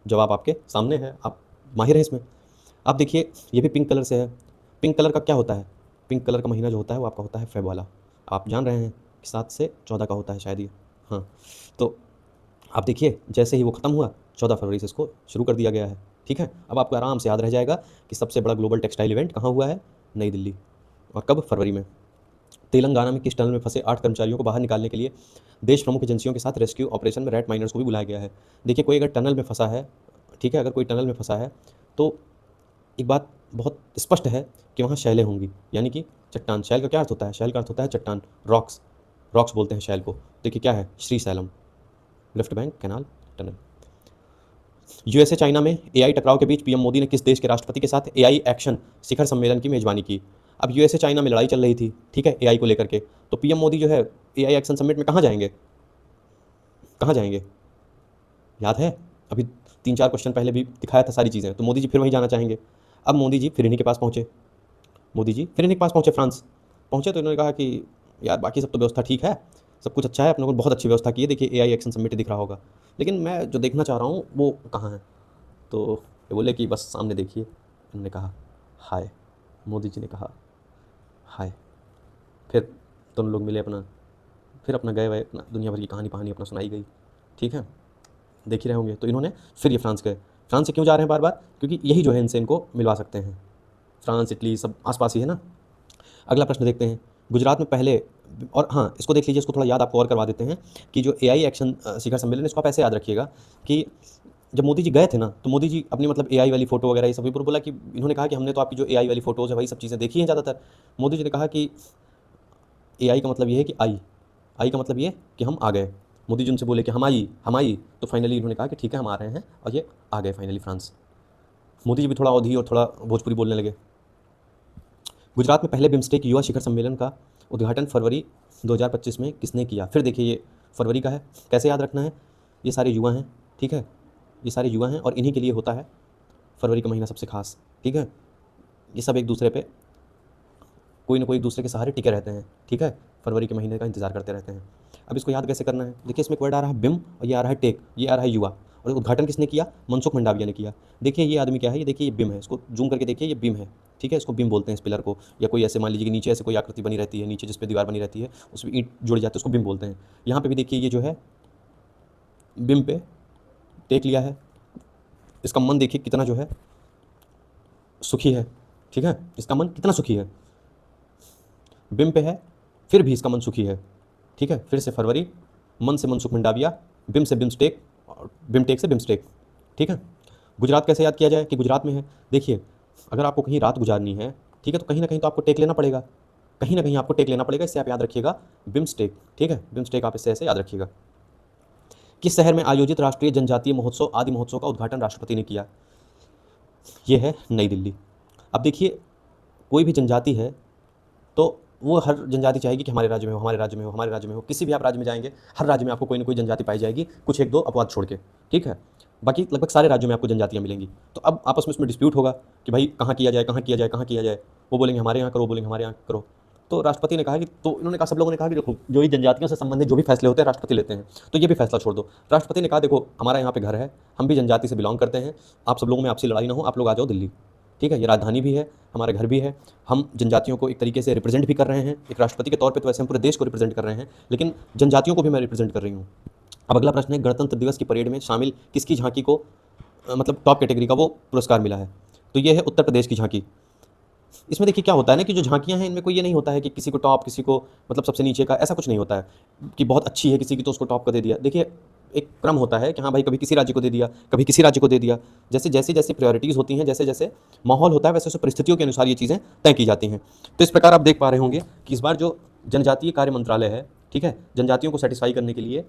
जवाब आपके सामने है, आप माहिर हैं इसमें। आप देखिए ये भी पिंक कलर से है। पिंक कलर का क्या होता है, पिंक कलर का महीना जो होता है वो आपका होता है फेब वाला। आप जान रहे हैं कि 7 से 14 का होता है शायद ये, हाँ। तो आप देखिए जैसे ही वो ख़त्म हुआ 14 फरवरी से इसको शुरू कर दिया गया है। ठीक है, अब आपको आराम से याद रह जाएगा कि सबसे बड़ा ग्लोबल टेक्सटाइल इवेंट कहाँ हुआ है, नई दिल्ली, और कब, फरवरी में। तेलंगाना में किस टनल में फंसे 8 कर्मचारियों को बाहर निकालने के लिए देश प्रमुख एजेंसियों के साथ रेस्क्यू ऑपरेशन में रेड माइनर्स को भी बुलाया गया है। देखिए कोई अगर टनल में फंसा है, ठीक है, अगर कोई टनल में फंसा है तो एक बात बहुत स्पष्ट है कि वहाँ शैलें होंगी, यानी कि चट्टान। शैल का क्या अर्थ होता है, शैल का अर्थ होता है चट्टान, रॉक्स, रॉक्स बोलते हैं शैल को। देखिए क्या है, Shri slam, left bank canal tunnel. USA China में एआई टकराव के बीच पीएम मोदी ने किस देश के राष्ट्रपति के साथ एआई एक्शन शिखर सम्मेलन की मेजबानी की? अब यूएसए चाइना में लड़ाई चल रही थी, ठीक है, एआई को लेकर के, तो पीएम मोदी जो है एआई एक्शन समिट में कहाँ जाएंगे? कहाँ जाएंगे? याद है? अभी 3-4 क्वेश्चन पहले भी दिखाया था सारी चीज़ें, तो मोदी जी फिर वहीं जाना चाहेंगे। अब मोदी जी फिर इन्हीं के पास पहुँचे, मोदी जी फिर इन्हीं के पास पहुँचे, फ्रांस पहुँचे, तो इन्होंने कहा कि यार बाकी सब तो व्यवस्था ठीक है, सब कुछ अच्छा है, अपने को बहुत अच्छी व्यवस्था की है, देखिए एआई एक्शन समिट दिख रहा होगा, लेकिन मैं जो देखना चाह रहा हूँ वो कहाँ है? तो ये बोले कि बस सामने देखिए। इन्होंने कहा हाय, मोदी जी ने कहा हाय, फिर दोनों लोग मिले, फिर अपना गए, अपना दुनिया भर की कहानी अपना सुनाई गई, ठीक है, देख ही रहे होंगे। तो इन्होंने फिर ये फ्रांस गए। फ्रांस से क्यों जा रहे हैं बार बार? क्योंकि यही जो है इनसे इनको मिलवा सकते हैं, फ्रांस इटली सब आसपास ही है ना। अगला प्रश्न देखते हैं, गुजरात में पहले, और हाँ इसको देख लीजिए, इसको थोड़ा याद आपको और करवा देते हैं कि जो एआई एक्शन शिखर सम्मेलन, इसको आप ऐसे याद रखिएगा कि जब मोदी जी गए थे ना, तो मोदी जी अपनी मतलब एआई वाली फ़ोटो वगैरह ये सभी पर बोला कि इन्होंने कहा कि हमने तो आपकी जो एआई वाली फ़ोटोज़ है वही सब चीज़ें देखी हैं ज़्यादातर। मोदी जी ने कहा कि एआई का मतलब ये है कि आई का मतलब ये कि हम आ गए। मोदी जी उनसे बोले कि हम आई, तो फाइनली इन्होंने कहा कि ठीक है हम आ रहे हैं, और ये आ गए फाइनली फ्रांस। मोदी जी भी थोड़ा अवधी और थोड़ा भोजपुरी बोलने लगे। गुजरात में पहले बिम्स्टेक युवा शिखर सम्मेलन का उद्घाटन फरवरी 2025 में किसने किया? फिर देखिए ये फरवरी का है, कैसे याद रखना है? ये सारे युवा हैं, ठीक है, ये सारे युवा हैं और इन्हीं के लिए होता है फरवरी का महीना सबसे खास, ठीक है। ये सब एक दूसरे पे कोई ना कोई एक दूसरे के सहारे टिके रहते हैं, ठीक है, फरवरी के महीने का इंतजार करते रहते हैं। अब इसको याद कैसे करना है? देखिए इसमें एक वर्ड आ रहा है बिम, और ये आ रहा है टेक, ये आ रहा है युवा, और उद्घाटन किसने किया? मनसुख मंडाविया ने किया। देखिए ये आदमी क्या है, ये देखिए ये बिम है, इसको जूम करके देखिए, ये बिम है, ठीक है, इसको बिम बोलते हैं इस पिलर को, या कोई ऐसे मान लीजिए कि नीचे ऐसे कोई आकृति बनी रहती है, नीचे जिस पे दीवार बनी रहती है उसमें ईंट जुड़ जाती है, उसको बिम बोलते हैं। यहाँ पे भी देखिए ये जो है बिम पे टेक लिया है, इसका मन देखिए कितना जो है सुखी है, ठीक है, इसका मन कितना सुखी है, बिम पे है फिर भी इसका मन सुखी है, ठीक है। फिर से फरवरी, मन से मनसुख मंडाविया, बिम से बिम्स्टेक, और बिमटेक से बिम्स्टेक, ठीक है। गुजरात कैसे याद किया जाए कि गुजरात में है? देखिए अगर आपको कहीं रात गुजारनी है, ठीक है, तो कहीं ना कहीं तो आपको टेक लेना पड़ेगा, कहीं ना कहीं आपको टेक लेना पड़ेगा, इससे आप याद रखिएगा बिम्स्टेक, ठीक है, बिम्स्टेक आप इससे ऐसे याद रखिएगा। किस शहर में आयोजित राष्ट्रीय जनजातीय महोत्सव आदि महोत्सव का उद्घाटन राष्ट्रपति ने किया? ये है नई दिल्ली। अब देखिए कोई भी जनजाति है तो वो हर जनजाति चाहेगी कि हमारे राज्य में हो, हमारे राज्य में हो, हमारे राज्य में हो। किसी भी आप राज्य में जाएंगे, हर राज्य में आपको कोई ना कोई जनजाति पाई जाएगी, कुछ एक दो अपवाद छोड़ के, ठीक है, बाकी लगभग सारे राज्यों में आपको जनजातियाँ मिलेंगी। तो अब आपस में इसमें डिस्प्यूट होगा कि भाई कहाँ किया जाए, कहाँ किया जाए, कहाँ किया जाए। वो बोलेंगे हमारे यहाँ करो, वो बोलेंगे हमारे यहाँ करो। तो राष्ट्रपति ने कहा कि, तो इन्होंने कहा, सब लोगों ने कहा कि देखो जो ही जनजातियों से संबंधित जो भी फैसले होते हैं राष्ट्रपति लेते हैं, तो ये भी फैसला छोड़ दो। राष्ट्रपति ने कहा देखो हमारा यहाँ पे घर है, हम भी जनजाति से बिलोंग करते हैं, आप सब लोगों में आपसी लड़ाई ना हो, आप लोग आ जाओ दिल्ली, ठीक है, ये राजधानी भी है, हमारे घर भी है, हम जनजातियों को एक तरीके से रिप्रेजेंट भी कर रहे हैं। एक राष्ट्रपति के तौर पे तो वैसे हम पूरे देश को रिप्रेजेंट कर रहे हैं, लेकिन जनजातियों को भी मैं रिप्रेजेंट कर रही हूँ। अब अगला प्रश्न है, गणतंत्र दिवस की परेड में शामिल किसकी झांकी को मतलब टॉप कैटेगरी का वो पुरस्कार मिला है? तो ये है उत्तर प्रदेश की झांकी। इसमें देखिए क्या होता है ना कि जो झांकियाँ हैं इनमें कोई ये नहीं होता है कि किसी को टॉप, किसी को मतलब सबसे नीचे का, ऐसा कुछ नहीं होता है कि बहुत अच्छी है किसी की तो उसको टॉप कर दे दिया। देखिए एक क्रम होता है कि हाँ भाई कभी किसी राज्य को दे दिया, कभी किसी राज्य को दे दिया, जैसे जैसे जैसे प्रायोरिटीज़ होती हैं, जैसे जैसे माहौल होता है, वैसे वैसे परिस्थितियों के अनुसार ये चीज़ें तय की जाती हैं। तो इस प्रकार आप देख पा रहे होंगे कि इस बार जो जनजातीय कार्य मंत्रालय है, ठीक है, जनजातियों को सेटिस्फाई करने के लिए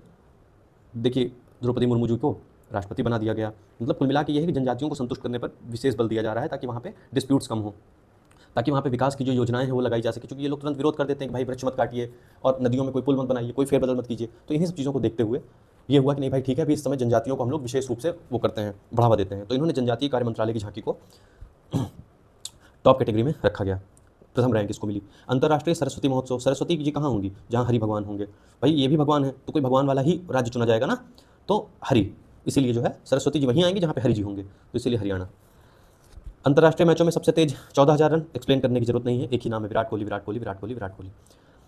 देखिए द्रौपदी मुर्मू जी को राष्ट्रपति बना दिया गया। मतलब कुल मिला के ये है कि जनजातियों को संतुष्ट करने पर विशेष बल दिया जा रहा है ताकि वहाँ पे डिस्प्यूट्स कम हो, ताकि वहाँ पे विकास की जो योजनाएं हैं वो लगाई जा सके। क्योंकि ये लोग तुरंत विरोध कर देते हैं कि भाई वृक्ष मत काटिए और नदियों में कोई पुल मत बनाइए, कोई फेरबदल मत कीजिए। तो इन्हीं सब चीज़ों को देखते हुए ये हुआ कि नहीं भाई ठीक है, अभी इस समय जनजातियों को हम लोग विशेष रूप से वो करते हैं, बढ़ावा देते हैं। तो इन्होंने जनजातीय कार्य मंत्रालय की झांकी को टॉप कैटेगरी में रखा गया। प्रथम रैंक इसको मिली। अंतर्राष्ट्रीय सरस्वती महोत्सव, सरस्वती जी कहाँ होंगी? जहाँ हरि भगवान होंगे। भाई ये भी भगवान है तो कोई भगवान वाला ही राज्य चुना जाएगा ना, तो हरि, इसीलिए जो है सरस्वती जी वहीं आएंगे जहाँ पे हरि जी होंगे, तो इसीलिए हरियाणा। अंतर्राष्ट्रीय मैचों में सबसे तेज 14,000 रन, एक्सप्लेन करने की जरूरत नहीं है, एक ही नाम है, विराट कोहली, विराट कोहली, विराट कोहली, विराट कोहली।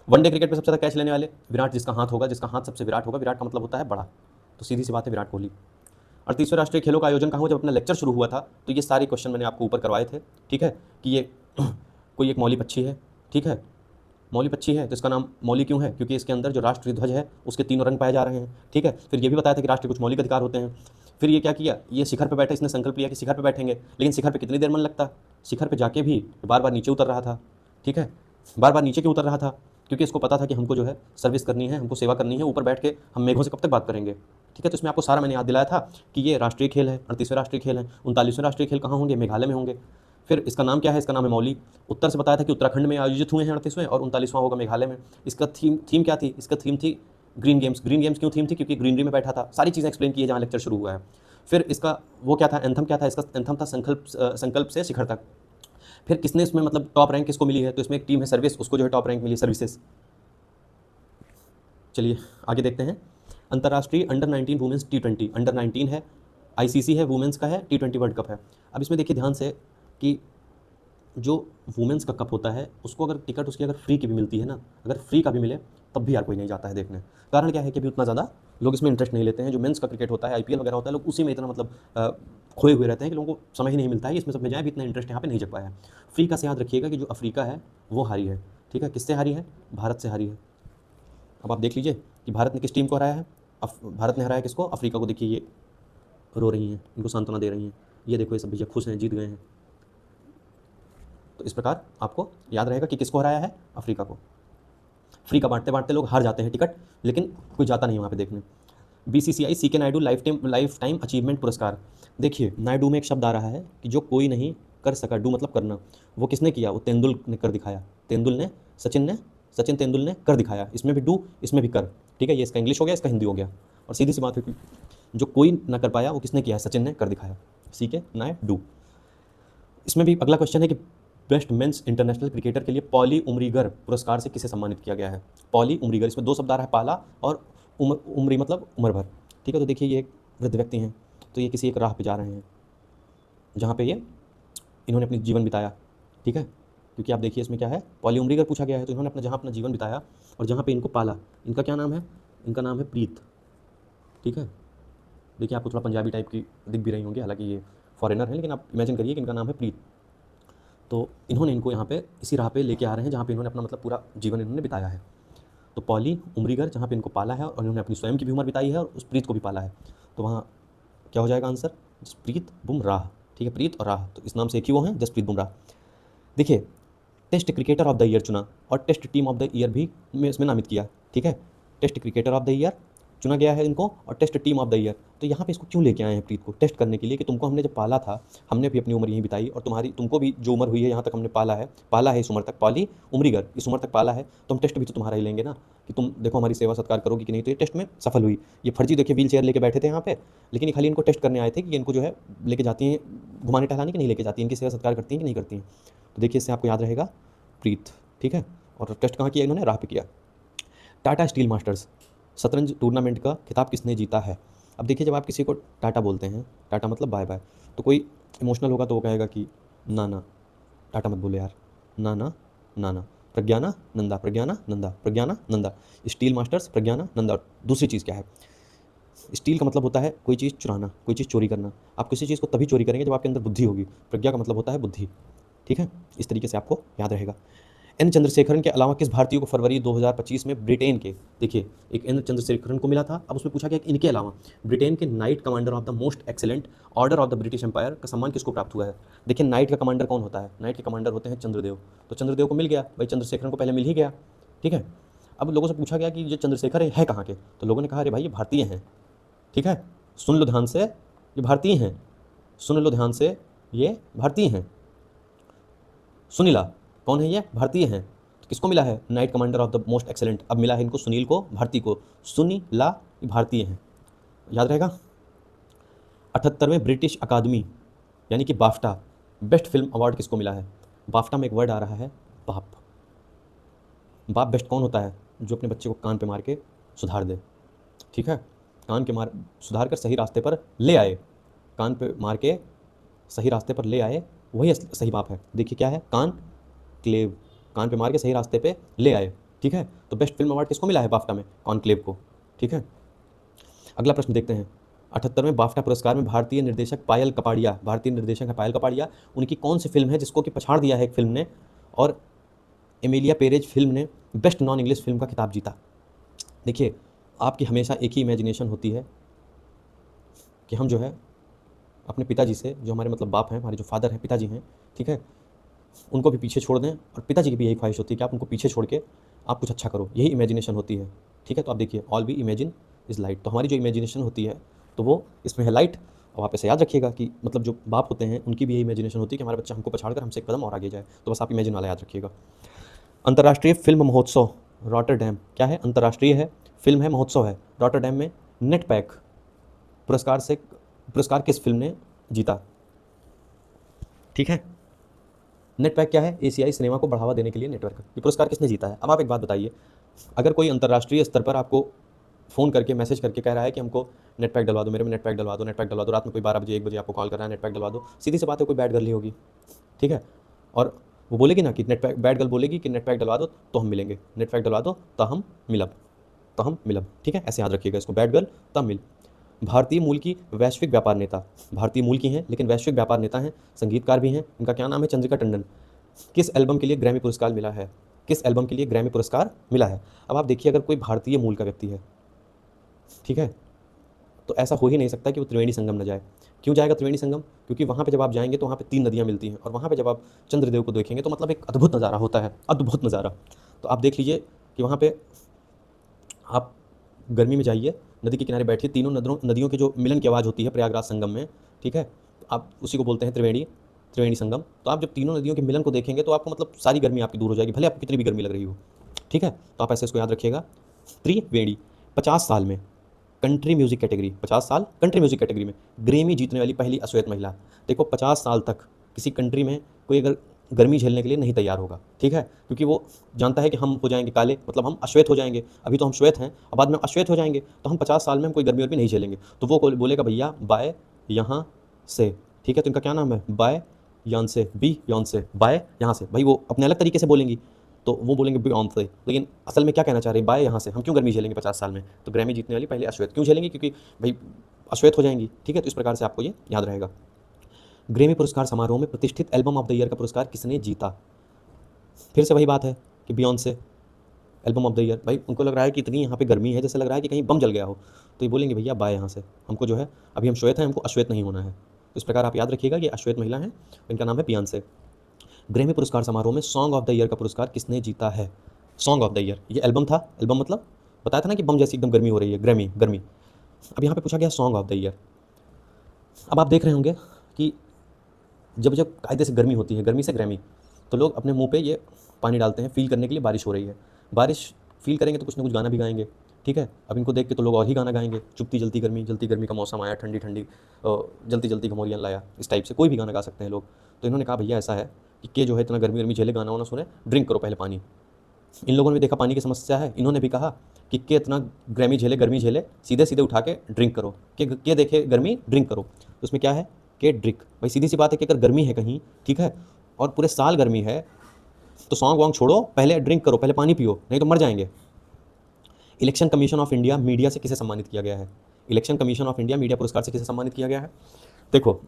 वनडे क्रिकेट में सबसे ज़्यादा कैच लेने वाले? विराट, जिसका हाथ होगा, जिसका हाथ सबसे विराट होगा, विराट का मतलब होता है बड़ा, तो सीधी सी बात है विराट कोहली। 38वें राष्ट्रीय खेलों का आयोजन कहाँ हुआ? जब अपना लेक्चर शुरू हुआ था तो ये सारे क्वेश्चन मैंने आपको ऊपर करवाए थे, ठीक है, कि ये कोई एक मौली पक्षी है, ठीक है, मौली पक्षी है तो इसका नाम मौली क्यों है? क्योंकि इसके अंदर जो राष्ट्रीय ध्वज है उसके तीनों रंग पाए जा रहे हैं, ठीक है। फिर ये भी बताया था कि राष्ट्र के कुछ मौलिक अधिकार होते हैं। फिर ये क्या किया, ये शिखर पे बैठे, इसने संकल्प लिया कि शिखर पे बैठेंगे, लेकिन शिखर पे कितनी देर मन लगता, शिखर पे जाके भी बार बार नीचे उतर रहा था, ठीक है, बार बार नीचे क्यों उतर रहा था? क्योंकि इसको पता था कि हमको जो है सर्विस करनी है, हमको सेवा करनी है, ऊपर बैठ के हम मेघों से कब तक बात करेंगे, ठीक है। तो इसमें आपको सारा मैंने याद दिलाया था कि ये राष्ट्रीय खेल है, 38वें राष्ट्रीय खेल है। 39वें राष्ट्रीय खेल कहाँ होंगे? मेघालय में होंगे। फिर इसका नाम क्या है? इसका नाम है मौली। उत्तर से बताया था कि उत्तराखंड में आयोजित हुए हैं 38वें, और 39वां होगा मेघालय में। इसका थीम क्या थी? इसका थीम थी ग्रीन गेम्स। ग्रीन गेम्स क्यों थीम थी? क्योंकि ग्रीनरी में बैठा था। सारी चीज़ें एक्सप्लेन की है जहाँ लेक्चर शुरू हुआ है। फिर इसका वो क्या था? एंथम क्या था? इसका एंथम था संकल्प से शिखर तक। फिर किसने इसमें मतलब टॉप रैंक किसको मिली है? तो इसमें एक टीम है सर्विस, उसको जो है टॉप रैंक मिली, सर्विसेज। चलिए आगे देखते हैं। अंतर्राष्ट्रीय अंडर 19 वुमेंस T20, अंडर 19 है, ICC है, वुमेंस का है, T20 वर्ल्ड कप है। अब इसमें देखिए ध्यान से कि जो वुमेंस का कप होता है उसको अगर टिकट उसकी अगर फ्री की भी मिलती है ना, अगर फ्री का भी मिले तब भी यार कोई नहीं जाता है देखने। कारण क्या है कि अभी उतना ज़्यादा लोग इसमें इंटरेस्ट नहीं लेते हैं। जो मेंस का क्रिकेट होता है, IPL वगैरह होता है, लोग उसी में इतना मतलब खोए हुए रहते हैं कि लोगों को समय ही नहीं मिलता है इसमें सब में जाए, भी इतना इंटरेस्ट यहाँ पे नहीं जग पाया है। फ्री का से याद रखिएगा कि जो अफ्रीका है वो हारी है, ठीक है। किससे हारी है? भारत से हारी है। अब आप देख लीजिए कि भारत ने किस टीम को हराया है। भारत ने हराया किसको? अफ्रीका को। देखिए ये रो रही हैं, इनको सांत्वना दे रही हैं। ये देखो ये सब भैया खुश हैं, जीत गए हैं। तो इस प्रकार आपको याद रहेगा कि किसको हराया है? अफ्रीका को। फ्री का बांटते बांटते लोग हार जाते हैं टिकट, लेकिन कोई जाता नहीं वहाँ पे देखने। BCCI CK Naidu life time achievement पुरस्कार। देखिए नायडू में एक शब्द आ रहा है कि जो कोई नहीं कर सका, डू मतलब करना, वो किसने किया? वो तेंदुल ने कर दिखाया। सचिन तेंदुल ने कर दिखाया। इसमें भी डू, इसमें भी कर, ठीक है। ये इसका इंग्लिश हो गया, इसका हिंदी हो गया। और सीधी सी बात है कि जो कोई ना कर पाया वो किसने किया है? सचिन ने कर दिखाया। CK नायडू। इसमें भी अगला क्वेश्चन है कि बेस्ट मेंस इंटरनेशनल क्रिकेटर के लिए पॉली उमरीगर पुरस्कार से किसे सम्मानित किया गया है? पॉली उमरीगर, इसमें दो शब्द आ रहा है, पाला और उमरी मतलब उम्र भर, ठीक है। तो देखिए ये एक वृद्ध व्यक्ति हैं, तो ये किसी एक राह पे जा रहे हैं जहाँ पे ये इन्होंने अपनी जीवन बिताया, ठीक है। क्योंकि आप देखिए इसमें क्या है, पॉली उमरीगर पूछा गया है, तो इन्होंने अपना जीवन बिताया और जहाँ पे इनको पाला, इनका क्या नाम है? इनका नाम है प्रीत, ठीक है। देखिए आपको थोड़ा पंजाबी टाइप की दिख भी रही होंगी, हालांकि ये फॉरेनर है, लेकिन आप इमेजिन करिए कि इनका नाम है प्रीत। तो इन्होंने इनको यहाँ पे इसी राह पे लेके आ रहे हैं जहाँ पे इन्होंने अपना मतलब पूरा जीवन इन्होंने बिताया है। तो पॉली उमरीगर जहाँ पे इनको पाला है और इन्होंने अपनी स्वयं की भी उम्र बिताई है और उस प्रीत को भी पाला है, तो वहाँ क्या हो जाएगा आंसर? जसप्रीत बुमराह, ठीक है। प्रीत और राह, तो इस नाम से एक ही वो हैं, जसप्रीत बुमराह। देखिए test cricketer of the year चुना और test team of the year भी इसमें नामित किया, ठीक है। Test cricketer of the year चुना गया है इनको और test team of the year. तो यहाँ पे इसको क्यों लेके आए हैं प्रीत को? टेस्ट करने के लिए कि तुमको हमने जब पाला था, हमने भी अपनी उम्र यहीं बिताई और तुमको भी जो उम्र हुई है यहाँ तक हमने पाला है इस उम्र तक, पॉली उमरीगर इस उम्र तक पाला है, तो हम टेस्ट भी तो तुम्हारा ही लेंगे ना, कि तुम देखो हमारी सेवा सत्कार करोगी कि नहीं। तो ये टेस्ट में सफल हुई। ये फर्जी देखिए व्हील चेयर लेके बैठे थे यहाँ पे, लेकिन ये खाली इनको टेस्ट करने आए थे कि इनको जो है लेके जाती हैं घुमाने टहलाने कि नहीं लेके जाती हैं, इनकी सेवा सत्कार करती हैं कि नहीं करती हैं। तो देखिए इससे आपको याद रहेगा प्रीत, ठीक है। और टेस्ट कहाँ किया इन्होंने? राह पे किया। टाटा स्टील मास्टर्स शतरंज टूर्नामेंट का खिताब किसने जीता है? अब देखिए जब आप किसी को टाटा बोलते हैं, टाटा मतलब बाय बाय, तो कोई इमोशनल होगा तो वो कहेगा कि ना ना टाटा मत बोलो यार, ना ना ना ना, Praggnanandhaa, Praggnanandhaa, Praggnanandhaa. Steel masters Praggnanandhaa. और दूसरी चीज़ क्या है? स्टील का मतलब होता है कोई चीज़ चुराना, कोई चीज़ चोरी करना। आप किसी चीज़ को तभी चोरी करेंगे जब आपके अंदर बुद्धि होगी। प्रज्ञा का मतलब होता है बुद्धि, ठीक है। इस तरीके से आपको याद रहेगा। एन चंद्रशेखरन के अलावा किस भारतीय को फरवरी 2025 में ब्रिटेन के, देखिए एक एन चंद्रशेखरन को मिला था, अब उसमें पूछा गया कि इनके अलावा ब्रिटेन के knight commander of the most excellent order of the British empire का सम्मान किसको प्राप्त हुआ है? देखिए नाइट का कमांडर कौन होता है? नाइट के कमांडर होते हैं चंद्रदेव। तो चंद्रदेव को मिल गया भाई, चंद्रशेखरन को पहले मिल ही गया, ठीक है। अब लोगों से पूछा गया कि जो चंद्रशेखर है कहाँ के, तो लोगों ने कहा अरे भाई ये भारतीय हैं, ठीक है। सुन लो ध्यान से, ये भारतीय हैं, सुन लो ध्यान से, ये भारतीय हैं। सुनीला कौन है? ये भारतीय हैं। तो किसको मिला है? Night commander of the most excellent. अब मिला है इनको सुनील को, भारती को। सुनीला ये भारतीय हैं, याद रहेगा। 78वें ब्रिटिश अकादमी यानी कि बाफ्टा बेस्ट फिल्म अवार्ड किसको मिला है? बाफ्टा में एक वर्ड आ रहा है बाप। बाप बेस्ट कौन होता है? जो अपने बच्चे को कान पे मार के सुधार दे, ठीक है। कान के मार सुधार कर सही रास्ते पर ले आए, कान पे मार के सही रास्ते पर ले आए, वही सही बाप है। देखिए क्या है? कान क्लेव, कान पे मार के सही रास्ते पे ले आए, ठीक है। तो बेस्ट फिल्म अवार्ड किसको मिला है बाफ्टा में? कॉनक्लेव को, ठीक है। अगला प्रश्न देखते हैं। 78वें बाफ्टा पुरस्कार में भारतीय निर्देशक पायल कपाड़िया, उनकी कौन सी फिल्म है जिसको कि पछाड़ दिया है एक फिल्म ने, और एमिलिया पेरेज फिल्म ने बेस्ट नॉन इंग्लिश फिल्म का खिताब जीता? देखिए आपकी हमेशा एक ही इमेजिनेशन होती है कि हम जो है अपने पिताजी से, जो हमारे मतलब बाप हैं, हमारे जो फादर हैं, पिताजी हैं, ठीक है, उनको भी पीछे छोड़ दें, और पिताजी की भी यही ख्वाहिश होती है कि आप उनको पीछे छोड़ के आप कुछ अच्छा करो, यही इमेजिनेशन होती है, ठीक है। तो आप देखिए all we imagine is light. तो हमारी जो इमेजिनेशन होती है तो वो इसमें है लाइट। और आप ऐसे याद रखिएगा कि मतलब जो बाप होते हैं उनकी भी यही इमेजिनेशन होती है कि हमारा बच्चा हमको पछाड़ कर हमसे एक कदम और आगे जाए। तो बस आप इमेजिन वाला याद रखिएगा। अंतर्राष्ट्रीय फिल्म महोत्सव रॉटरडैम क्या है? अंतर्राष्ट्रीय है, फिल्म है, महोत्सव है। रॉटरडैम में नेटपैक पुरस्कार किस फिल्म ने जीता? ठीक है, नेटपैक क्या है? एशियाई सिनेमा को बढ़ावा देने के लिए नेटवर्क। ये पुरस्कार किसने जीता है? अब आप एक बात बताइए, अगर कोई अंतर्राष्ट्रीय स्तर पर आपको फ़ोन करके मैसेज करके कह रहा है कि हमको नेटपैक डलवा दो, मेरे में नेटपैक डलवा दो, नेटपैक डलवा दो, रात में कोई 12 बजे 1 बजे आपको कॉल कर रहा है नेटपैक डलवा दो, सीधी सी बात है कोई बैड गर्ल ही होगी, ठीक है। और वो बोलेगी ना कि नेटपैक, बैड गर्ल बोलेगी कि नेटपैक डलवा दो तो हम मिलेंगे, नेटपैक डलवा दो तो हम मिलब, ठीक है, ऐसे याद रखिएगा इसको, बैड गर्ल तब मिल। भारतीय मूल की वैश्विक व्यापार नेता, भारतीय मूल की हैं लेकिन वैश्विक व्यापार नेता हैं, संगीतकार भी हैं, इनका क्या नाम है? चंद्रिका टंडन। किस एल्बम के लिए ग्रैमी पुरस्कार मिला है? किस एल्बम के लिए ग्रैमी पुरस्कार मिला है? अब आप देखिए, अगर कोई भारतीय मूल का व्यक्ति है, ठीक है, तो ऐसा हो ही नहीं सकता कि वो त्रिवेणी संगम न जाए। क्यों जाएगा त्रिवेणी संगम? क्योंकि वहाँ पे जब आप जाएंगे तो वहाँ पे 3 नदियाँ मिलती हैं और वहाँ पे जब आप चंद्रदेव को देखेंगे तो मतलब एक अद्भुत नज़ारा होता है, अद्भुत नज़ारा। तो आप देख लीजिए कि वहाँ पे आप गर्मी में जाइए, नदी के किनारे बैठिए, तीनों नदियों के जो मिलन की आवाज़ होती है प्रयागराज संगम में, ठीक है, आप उसी को बोलते हैं त्रिवेणी संगम। तो आप जब तीनों नदियों के मिलन को देखेंगे तो आपको मतलब सारी गर्मी आपकी दूर हो जाएगी, भले आपको कितनी भी गर्मी लग रही हो, ठीक है। तो आप ऐसे इसको याद रखिएगा, त्रिवेणी। 50 साल में कंट्री म्यूजिक कैटेगरी, 50 साल कंट्री म्यूजिक कैटेगरी में ग्रैमी जीतने वाली पहली अश्वेत महिला। देखो 50 साल तक किसी कंट्री में कोई अगर गर्मी झेलने के लिए नहीं तैयार होगा, ठीक है, क्योंकि वो जानता है कि हम हो जाएंगे काले, मतलब हम अश्वेत हो जाएंगे, अभी तो हम श्वेत हैं और बाद में अश्वेत हो जाएंगे, तो हम 50 साल में हम कोई गर्मी और भी नहीं झेलेंगे। तो वो बोलेगा भैया बाय यहाँ से, ठीक है। तो इनका क्या नाम है? बाय यान से, बी यान से, बाय यहाँ से। भाई वो अपने अलग तरीके से बोलेंगी, तो वो बोलेंगे बियॉन्ड से, लेकिन असल में क्या कहना चाह रही है? बाय यहाँ से। हम क्यों गर्मी झेलेंगे 50 साल में? तो ग्रैमी जीतने वाली पहले अश्वेत क्यों झेलेंगी? क्योंकि भाई अश्वेत हो जाएंगी, ठीक है। तो इस प्रकार से आपको ये याद रहेगा। ग्रैमी पुरस्कार समारोह में प्रतिष्ठित एल्बम ऑफ द ईयर का पुरस्कार किसने जीता? फिर से वही बात है कि बियॉन्ड से एल्बम ऑफ द ईयर। भाई उनको लग रहा है कि इतनी यहाँ पे गर्मी है, जैसे लग रहा है कि कहीं बम जल गया हो, तो ये बोलेंगे भैया बाय यहाँ से, हमको जो है अभी हम श्वेत हैं, हमको अश्वेत नहीं होना है। इस प्रकार आप याद रखिएगा कि अश्वेत महिला है, इनका नाम है बियॉन्से। ग्रैमी पुरस्कार समारोह में सॉन्ग ऑफ द ईयर का पुरस्कार किसने जीता है? सॉन्ग ऑफ द ईयर, ये एल्बम था, एल्बम मतलब बताया था ना कि बम जैसी एकदम गर्मी हो रही है, गर्मी। अब यहाँ पे पूछा गया सॉन्ग ऑफ द ईयर। अब आप देख रहे होंगे कि जब कायदे से गर्मी होती है, गर्मी से ग्रैमी, तो लोग अपने मुंह पे ये पानी डालते हैं फील करने के लिए बारिश हो रही है। बारिश फील करेंगे तो कुछ ना कुछ गाना भी गाएंगे, ठीक है। अब इनको देख के तो लोग और ही गाना गाएंगे, चुपती जलती गर्मी का मौसम आया, ठंडी जलती जलती घमौरियाँ लाया, इस टाइप से कोई भी गाना गा सकते हैं लोग। तो इन्होंने कहा भैया ऐसा है कि के जो है इतना गर्मी झेले, गाना वाना सुने, ड्रिंक करो पहले पानी। इन लोगों ने भी देखा पानी की समस्या है, इन्होंने भी कहा कि के इतना गर्मी झेले, सीधे उठा के ड्रिंक करो, के देखे गर्मी ड्रिंक करो। तो उसमें क्या है? के ड्रिंक। भाई सीधी सी बात है कि अगर गर्मी है कहीं, ठीक है, और पूरे साल गर्मी है, तो सॉन्ग वॉन्ग छोड़ो, पहले ड्रिंक करो, पहले पानी पियो, नहीं तो मर जाएंगे। Election commission of India media से किसे सम्मानित किया गया है? Election commission of India media पुरस्कार से किसे सम्मानित किया गया है? देखो,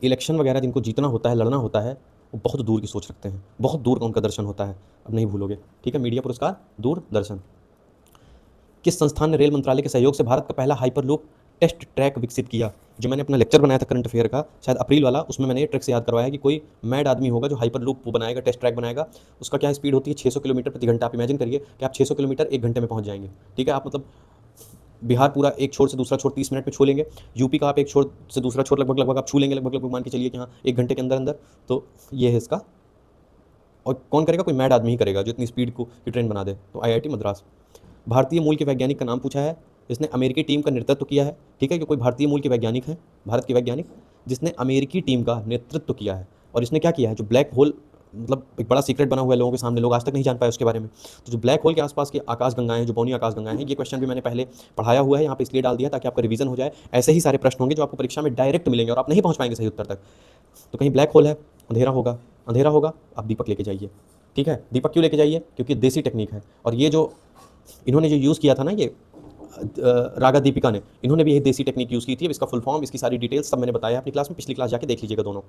इलेक्शन वगैरह जिनको जीतना होता है, लड़ना होता है, वो बहुत दूर की सोच रखते हैं, बहुत दूर का उनका दर्शन होता है, अब नहीं भूलोगे, ठीक है। मीडिया पुरस्कार दूरदर्शन। किस संस्थान ने रेल मंत्रालय के सहयोग से भारत का पहला हाइपरलूप टेस्ट ट्रैक विकसित किया? जो मैंने अपना लेक्चर बनाया था करंट अफेयर का, शायद अप्रैल वाला, उसमें मैंने ये ट्रिक से याद करवाया कि कोई मैड आदमी होगा जो हाइपरलूप बनाएगा, टेस्ट ट्रैक बनाएगा। उसका क्या स्पीड होती है? 600 किलोमीटर प्रति घंटा। आप इमेजिन करिए कि आप 600 किलोमीटर 1 घंटे में पहुंच जाएंगे, ठीक है। आप मतलब बिहार पूरा एक छोर से दूसरा छोर 30 मिनट में छू लेंगे, यूपी का आप एक छोर से दूसरा छोर लगभग आप छू लेंगे, लगभग मान के चलिए कि हाँ 1 घंटे के अंदर। तो ये है इसका, और कौन करेगा? कोई मैड आदमी ही करेगा जो इतनी स्पीड को की ट्रेन बना दे। तो IIT मद्रास। भारतीय मूल के वैज्ञानिक का नाम पूछा है, जिसने अमेरिकी टीम का नेतृत्व किया है, ठीक है, कि कोई भारतीय मूल के वैज्ञानिक हैं, भारत के वैज्ञानिक जिसने अमेरिकी टीम का नेतृत्व किया है। और इसने क्या किया है? जो ब्लैक होल, मतलब एक बड़ा सीक्रेट बना हुआ है लोगों के सामने, लोग आज तक नहीं जान पाए उसके बारे में। तो जो ब्लैक होल के आसपास के आकाश गंगाएं हैं, जो बौनी आकाश गंगाएं हैं, ये क्वेश्चन भी मैंने पहले पढ़ाया हुआ है, यहाँ पे इसलिए डाल दिया ताकि आपका रिवीजन हो जाए। ऐसे ही सारे प्रश्न होंगे जो आपको परीक्षा में डायरेक्ट मिलेंगे और आप नहीं पहुँच पाएंगे सही उत्तर तक। तो कहीं ब्लैक होल है, अंधेरा होगा, आप दीपक लेके जाइए, ठीक है। दीपक क्यों लेके जाइए? क्योंकि देसी टेक्निक है, और ये जो इन्होंने जो यूज़ किया था ना, ये रागा दीपिका ने, इन्होंने भी यही देसी टेक्निक यूज़ की थी। अब इसका फुल फॉर्म, इसकी सारी डिटेल्स सब मैंने बताया अपनी क्लास में, पिछली क्लास जाके देख लीजिएगा दोनों।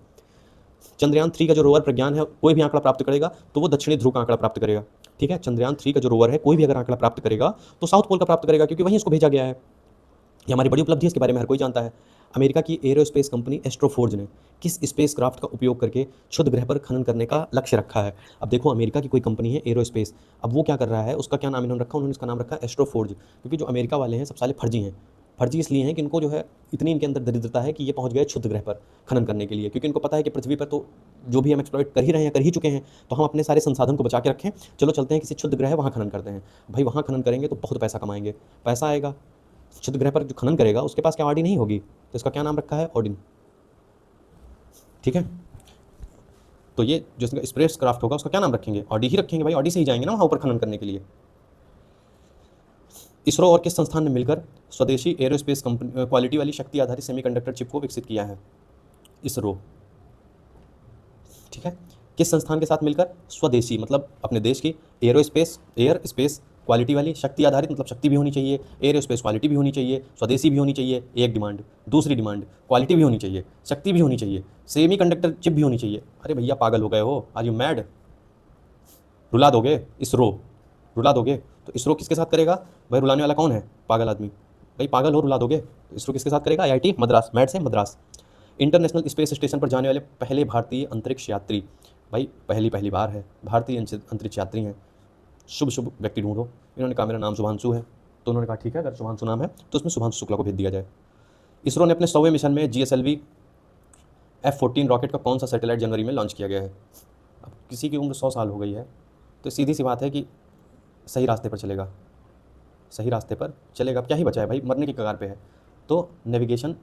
चंद्रयान 3 का जो रोवर प्रज्ञान है, कोई भी आंकड़ा प्राप्त करेगा तो वो दक्षिणी ध्रुव का आंकड़ा प्राप्त करेगा, ठीक है। चंद्रयान 3 का जो रोवर है, कोई भी अगर आंकड़ा प्राप्त करेगा तो साउथ पोल का प्राप्त करेगा, क्योंकि वहीं इसको भेजा गया है। ये हमारी बड़ी उपलब्धि है, इसके बारे में हर कोई जानता है। अमेरिका की एरोस्पेस कंपनी एस्ट्रोफोर्ज ने किस स्पेस क्राफ्ट का उपयोग करके क्षुद्र ग्रह पर खनन करने का लक्ष्य रखा है? अब देखो, अमेरिका की कोई कंपनी है एरोस्पेस, अब वो क्या कर रहा है, उसका क्या नाम इन्होंने रखा, उन्होंने इसका नाम रखा एस्ट्रोफोर्ज, क्योंकि जो अमेरिका वाले हैं सब साले फर्जी हैं। फर्जी इसलिए हैं कि इनको जो है इतनी इनके अंदर दरिद्रता है कि ये पहुंच गए क्षुद्र ग्रह पर खनन करने के लिए, क्योंकि इनको पता है कि पृथ्वी पर तो जो भी हम एक्सप्लॉइट कर ही रहे हैं, कर ही चुके हैं, तो हम अपने सारे संसाधन को बचा के रखें, चलो चलते हैं किसी क्षुद्र ग्रह है वहाँ खनन करते हैं। भाई वहाँ खनन करेंगे तो बहुत पैसा कमाएंगे, पैसा आएगा, क्षुद्र ग्रह पर जो खनन करेगा उसके पास क्या ऑडी नहीं होगी, तो इसका क्या नाम रखा है, ऑडिन। ठीक है, तो ये जो इसका स्पेस क्राफ्ट होगा उसका क्या नाम रखेंगे, ऑडी ही रखेंगे भाई, ऑडी से ही जाएंगे ना वहाँ ऊपर खनन करने के लिए। इसरो और किस संस्थान ने मिलकर स्वदेशी एरोस्पेस कंपनी क्वालिटी वाली शक्ति आधारित सेमीकंडक्टर चिप को विकसित किया है? इसरो। ठीक है, किस संस्थान के साथ मिलकर, स्वदेशी मतलब अपने देश की, एयर स्पेस क्वालिटी वाली, शक्ति आधारित मतलब शक्ति भी होनी चाहिए, एयर स्पेस क्वालिटी भी होनी चाहिए, स्वदेशी भी होनी चाहिए, एक डिमांड। दूसरी डिमांड, क्वालिटी भी होनी चाहिए, शक्ति भी होनी चाहिए, सेमी कंडक्टर चिप भी होनी चाहिए। अरे भैया पागल हो गए हो, आर यू मैड? रुला दोगे इसरो, रुला दोगे? तो इसरो किसके साथ करेगा भाई, रुलाने वाला कौन है, पागल आदमी। भाई पागल हो, रुला दोगे? तो इसरो किसके साथ करेगा, IIT मद्रास, मैड से मद्रास। इंटरनेशनल स्पेस स्टेशन पर जाने वाले पहले भारतीय अंतरिक्ष यात्री, भाई पहली बार है भारतीय अंतरिक्ष यात्री हैं। शुभ शुभ व्यक्ति ढूंढो। इन्होंने कहा मेरा नाम शुभांशु है, तो उन्होंने कहा ठीक है, अगर शुभांशु नाम है तो उसमें शुभांशु शुक्ला को भेज दिया जाए। इसरो ने अपने 100वें मिशन में GSLV F-14 रॉकेट का कौन सा सैटेलाइट जनवरी में लॉन्च किया गया है? अब किसी की उम्र 100 साल हो गई है तो सीधी सी बात है कि सही रास्ते पर चलेगा, सही रास्ते पर चलेगा। अब क्या ही बचा है भाई, मरने की कगार पे है। तो नेविगेशन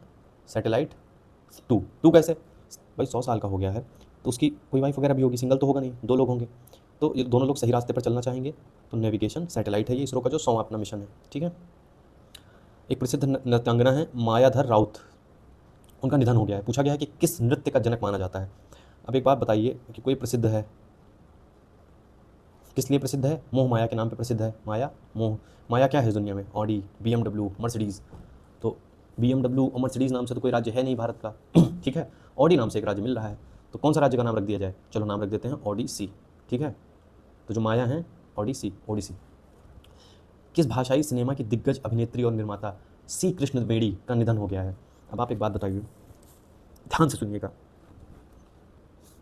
सैटेलाइट 2 कैसे भाई, 100 साल का हो गया है तो उसकी कोई वाइफ वगैरह भी होगी, सिंगल तो होगा नहीं, 2 लोग होंगे, तो ये दोनों लोग सही रास्ते पर चलना चाहेंगे, तो नेविगेशन सैटेलाइट है ये इसरो का जो 100वां अपना मिशन है। ठीक है, एक प्रसिद्ध नृत्यांगना है मायाधर राउत, उनका निधन हो गया है। पूछा गया है कि किस नृत्य का जनक माना जाता है? अब एक बात बताइए कि कोई प्रसिद्ध है, किस लिए प्रसिद्ध है? मोह माया के नाम पे प्रसिद्ध है। माया, मोह, माया क्या है दुनिया में? Audi, BMW, Mercedes. तो BMW और मर्सिडीज़ नाम से तो कोई राज्य है नहीं भारत का। ठीक है, ऑडी नाम से एक राज्य मिल रहा है, तो कौन सा राज्य का नाम रख दिया जाए? चलो नाम रख देते हैं ओडिसी। ठीक है, तो जो माया है ओडिसी, ओडिसी। किस भाषाई सिनेमा की दिग्गज अभिनेत्री और निर्माता C कृष्ण बेदी का निधन हो गया है? अब आप एक बात बताइए, ध्यान से सुनिएगा।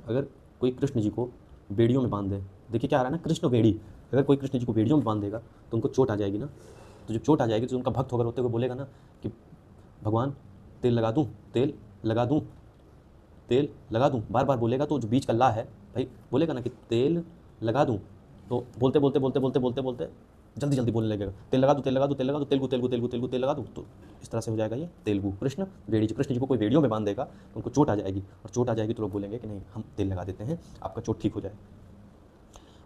अगर कोई कृष्ण जी को बेड़ियों में बांध दे, देखिए क्या आ रहा है ना, कृष्ण बेड़ी, अगर कोई कृष्ण जी को बेड़ियों में बांध देगा तो उनको चोट आ जाएगी ना, तो जब चोट आ जाएगी तो उनका भक्त होकर होते हुए बोलेगा ना कि भगवान तेल लगा दूँ, तेल लगा दूँ, तेल लगा दूँ, बार बार बोलेगा तो जो बीच का ला है भाई बोलेगा ना कि तेल लगा दूँ, तो बोलते बोलते बोलते बोलते बोलते बोलते जल्दी जल्दी बोलने लगेगा, तेल लगा दूँ, तेल लगा दूँ, तेल लगा दूँ, तेलुगु तेलुगु तेलुगु तेलुगु तेल लगा दूँ, तो इस तरह से हो जाएगा ये तेलुगु। कृष्ण बेड़ी, कृष्ण जी को कोई बेड़ियों में बांध देगा तो उनको चोट आ जाएगी, और चोट आ जाएगी तो लोग बोलेंगे कि नहीं हम तेल लगा देते हैं, आपका चोट ठीक हो जाए।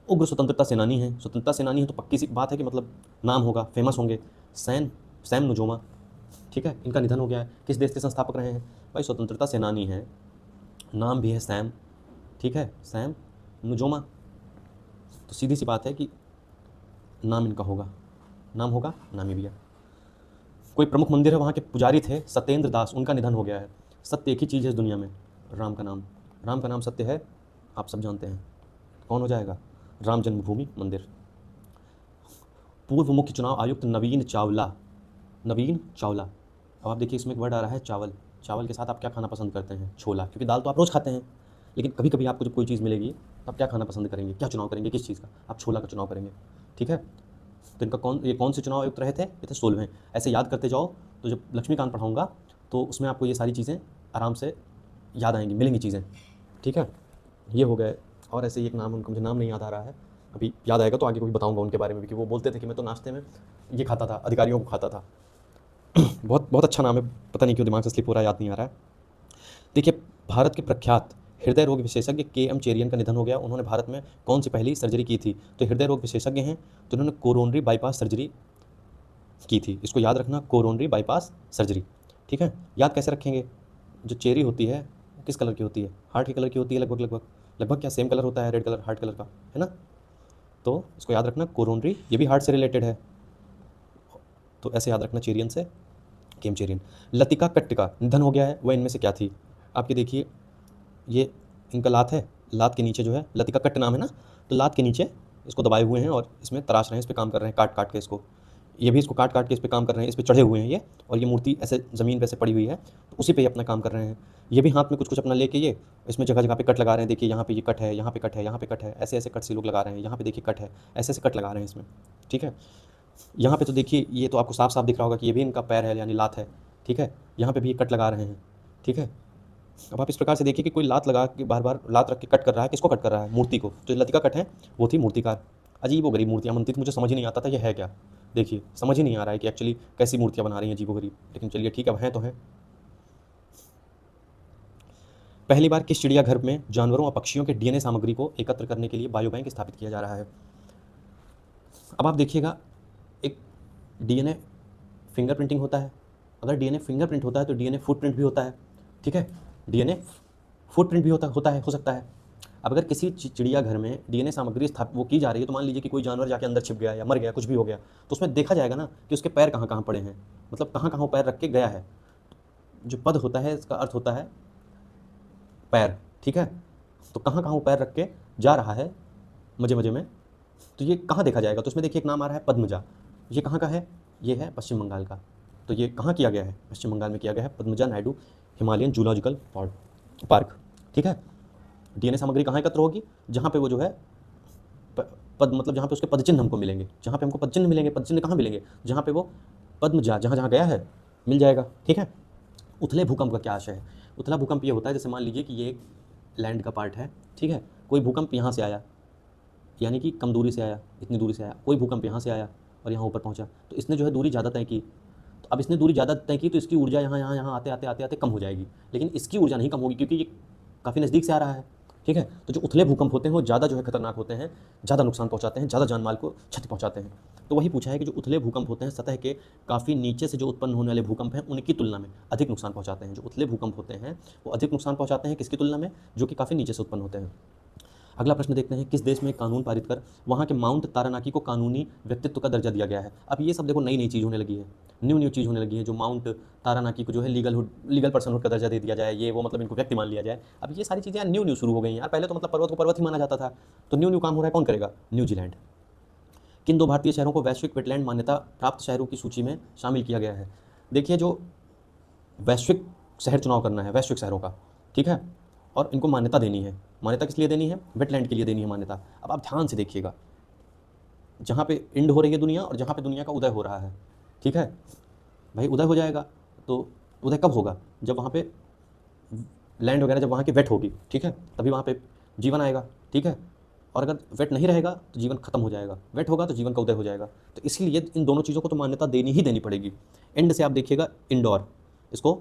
उग्र स्वतंत्रता सेनानी है, स्वतंत्रता सेनानी है तो पक्की सी बात है कि मतलब नाम होगा, फेमस होंगे, सैम नुजोमा। ठीक है, इनका निधन हो गया है। किस देश के संस्थापक रहे हैं? भाई स्वतंत्रता सेनानी है, नाम भी है सैम, ठीक है, सैम नुजोमा, तो सीधी सी बात है कि नाम इनका होगा, नाम होगा नामीबिया। कोई प्रमुख मंदिर है, वहाँ के पुजारी थे सत्येंद्र दास, उनका निधन हो गया है। सत्य एक ही चीज़ है इस दुनिया में, राम का नाम, राम का नाम सत्य है, आप सब जानते हैं, कौन हो जाएगा? राम जन्मभूमि मंदिर। पूर्व मुख्य चुनाव आयुक्त नवीन चावला, नवीन चावला। अब आप देखिए इसमें एक वर्ड आ रहा है चावल, चावल के साथ आप क्या खाना पसंद करते हैं? छोला, क्योंकि दाल तो आप रोज़ खाते हैं, लेकिन कभी कभी आपको जब कोई चीज़ मिलेगी तो आप क्या खाना पसंद करेंगे, क्या चुनाव करेंगे, किस चीज़ का? आप छोला का चुनाव करेंगे। ठीक है, तो इनका कौन से चुनाव आयुक्त रहे थे? ये थे 16वें। ऐसे याद करते जाओ, तो जब लक्ष्मीकांत पढ़ाऊँगा तो उसमें आपको ये सारी चीज़ें आराम से याद आएंगी, मिलेंगी चीज़ें। ठीक है, ये हो गए, और ऐसे ही एक नाम, उनका मुझे नाम नहीं याद आ रहा है, अभी याद आएगा तो आगे कोई बताऊंगा उनके बारे में भी, कि वो बोलते थे कि मैं तो नाश्ते में ये खाता था, अधिकारियों को खाता था। बहुत बहुत अच्छा नाम है, पता नहीं क्यों दिमाग से स्लिप हो रहा है, याद नहीं आ रहा है। देखिए, भारत के प्रख्यात हृदय रोग विशेषज्ञ KM चेरियन का निधन हो गया। उन्होंने भारत में कौन सी पहली सर्जरी की थी? तो हृदय रोग विशेषज्ञ हैं, तो उन्होंने कोरोनरी बाईपास सर्जरी की थी, इसको याद रखना, कोरोनरी बाईपास सर्जरी। ठीक है, याद कैसे रखेंगे? जो चेरी होती है वो किस कलर की होती है? हार्ट के कलर की होती है, लगभग लगभग लगभग, क्या सेम कलर होता है? रेड कलर, हार्ट कलर का, है ना? तो इसको याद रखना, कोरोनरी, ये भी हार्ट से रिलेटेड है, तो ऐसे याद रखना, चेरियन से केम चेरियन। लतिका कट्ट का निधन हो गया है, वह इनमें से क्या थी? आपके देखिए, ये इनका लात है, लात के नीचे जो है, लतिका कट्ट नाम है ना, तो लात के नीचे इसको दबाए हुए हैं और इसमें तराश रहे हैं, इस पर काम कर रहे हैं, काट काट के इसको। ये भी इसको काट काट के इस पे काम कर रहे हैं, इस पे चढ़े हुए हैं ये, और ये मूर्ति ऐसे ज़मीन पे ऐसे पड़ी हुई है, तो उसी पे ये अपना काम कर रहे हैं। ये भी हाथ में कुछ कुछ अपना लेके ये इसमें जगह जगह पे कट लगा रहे हैं। देखिए यहाँ पे ये कट है, यहाँ पे कट है, यहाँ पे कट है, ऐसे ऐसे कट से लोग लगा रहे हैं। यहाँ पे देखिए कट है, ऐसे ऐसे कट लगा रहे हैं इसमें, ठीक है। यहाँ पे तो देखिए ये तो आपको साफ साफ दिख रहा होगा कि ये भी इनका पैर है, यानी लात है, ठीक है। यहाँ पे भी ये कट लगा रहे हैं, ठीक है। अब आप इस प्रकार से देखिए कि कोई लात लगा के बार बार लात रख के कट कर रहा है, किसको कट कर रहा है? मूर्ति को। जो लतिका कट है वो थी मूर्तिकार। अजीब व गरीब मूर्तियाँ बनती थी, मुझे समझ ही नहीं आता था ये है क्या। देखिए समझ ही नहीं आ रहा है कि एक्चुअली कैसी मूर्तियाँ बना रही हैं अजीब व गरीब, लेकिन चलिए ठीक है, अब हैं तो हैं। पहली बार किस चिड़ियाघर में जानवरों और पक्षियों के डीएनए सामग्री को एकत्र करने के लिए बायोबैंक स्थापित किया जा रहा है? अब आप देखिएगा, एक डीएनए फिंगरप्रिंटिंग होता है। अगर डीएनए फिंगरप्रिंट होता है तो डीएनए फुटप्रिंट भी होता है, ठीक है। डीएनए फुटप्रिंट भी होता है, हो सकता है। अब अगर किसी चिड़ियाघर में डीएनए सामग्री स्थापित वो की जा रही है, तो मान लीजिए कि कोई जानवर जाके अंदर छिप गया या मर गया, कुछ भी हो गया, तो उसमें देखा जाएगा ना कि उसके पैर कहाँ कहाँ पड़े हैं, मतलब कहाँ कहाँ वो पैर रख के गया है। जो पद होता है इसका अर्थ होता है पैर, ठीक है। तो कहाँ कहाँ वो पैर रख के जा रहा है मजे मजे में, तो ये कहाँ देखा जाएगा? तो इसमें देखिए एक नाम आ रहा है पद्मजा। ये कहाँ का है? ये है पश्चिम बंगाल का। तो ये कहाँ किया गया है? पश्चिम बंगाल में किया गया है, Padmaja Naidu Himalayan zoological park, ठीक है। डीएनए सामग्री कहाँ एकत्र होगी? जहाँ पे वो जो है पद, मतलब जहाँ पे उसके पदचिन्ह हमको मिलेंगे, जहाँ पे हमको पदचिन्ह मिलेंगे। पदचिन्ह कहाँ मिलेंगे? जहाँ पे वो पद्मजा जहाँ जहाँ गया है मिल जाएगा, ठीक है। उथले भूकंप का क्या आशय है? उथला भूकंप ये होता है, जैसे मान लीजिए कि ये एक लैंड का पार्ट है, ठीक है। कोई भूकंप यहाँ से आया, यानी कि कम दूरी से आया, इतनी दूरी से आया। कोई भूकंप यहाँ से आया और यहाँ ऊपर पहुँचा, तो इसने जो है दूरी ज़्यादा तय की। तो अब इसने दूरी ज़्यादा तय की तो इसकी ऊर्जा यहाँ यहाँ यहाँ आते आते आते आते कम हो जाएगी, लेकिन इसकी ऊर्जा नहीं कम होगी क्योंकि ये काफ़ी नज़दीक से आ रहा है, ठीक है। तो जो उथले भूकंप होते हैं वो ज़्यादा जो है खतरनाक होते हैं, ज़्यादा नुकसान पहुँचाते हैं, ज़्यादा जान माल को क्षति पहुँचाते हैं। तो वही पूछा है कि जो उथले भूकंप होते हैं सतह के काफ़ी नीचे से जो उत्पन्न होने वाले भूकंप हैं उनकी तुलना में अधिक नुकसान पहुँचाते हैं। जो उथले भूकंप होते हैं वो अधिक नुकसान पहुँचाते हैं किसकी तुलना में? जो कि काफ़ी नीचे से उत्पन्न होते हैं। अगला प्रश्न देखते हैं, किस देश में कानून पारित कर वहाँ के माउंट तारानाकी को कानूनी व्यक्तित्व का दर्जा दिया गया है? अब ये सब देखो नई नई चीज़ होने लगी है, न्यू चीज़ होने लगी है। जो माउंट तारानाकी को जो है लीगल पर्सनहुड का दर्जा दे दिया जाए, ये वो मतलब इनको व्यक्ति मान लिया जाए। अब ये सारी चीज़ें न्यू शुरू हो गई हैं यार। पहले तो मतलब पर्वत को पर्वत ही माना जाता था, तो न्यू काम हो रहा है, कौन करेगा? न्यूजीलैंड। किन 2 भारतीय शहरों को वैश्विक वेटलैंड मान्यता प्राप्त शहरों की सूची में शामिल किया गया है? देखिए, जो वैश्विक शहर चुनाव करना है वैश्विक शहरों का, ठीक है, और इनको मान्यता देनी है। मान्यता किस लिए देनी है? वेटलैंड के लिए देनी है मान्यता। अब आप ध्यान से देखिएगा, जहाँ पे एंड हो रही है दुनिया और जहाँ पे दुनिया का उदय हो रहा है, ठीक है भाई। उदय हो जाएगा तो उदय कब होगा? जब वहाँ पे लैंड वगैरह, जब वहाँ की वेट होगी, ठीक है, तभी वहाँ पे जीवन आएगा, ठीक है। और अगर वेट नहीं रहेगा तो जीवन खत्म हो जाएगा, वेट होगा तो जीवन का उदय हो जाएगा। तो इसीलिए इन दोनों चीज़ों को तो मान्यता देनी ही देनी पड़ेगी। एंड से आप देखिएगा इंडोर, इसको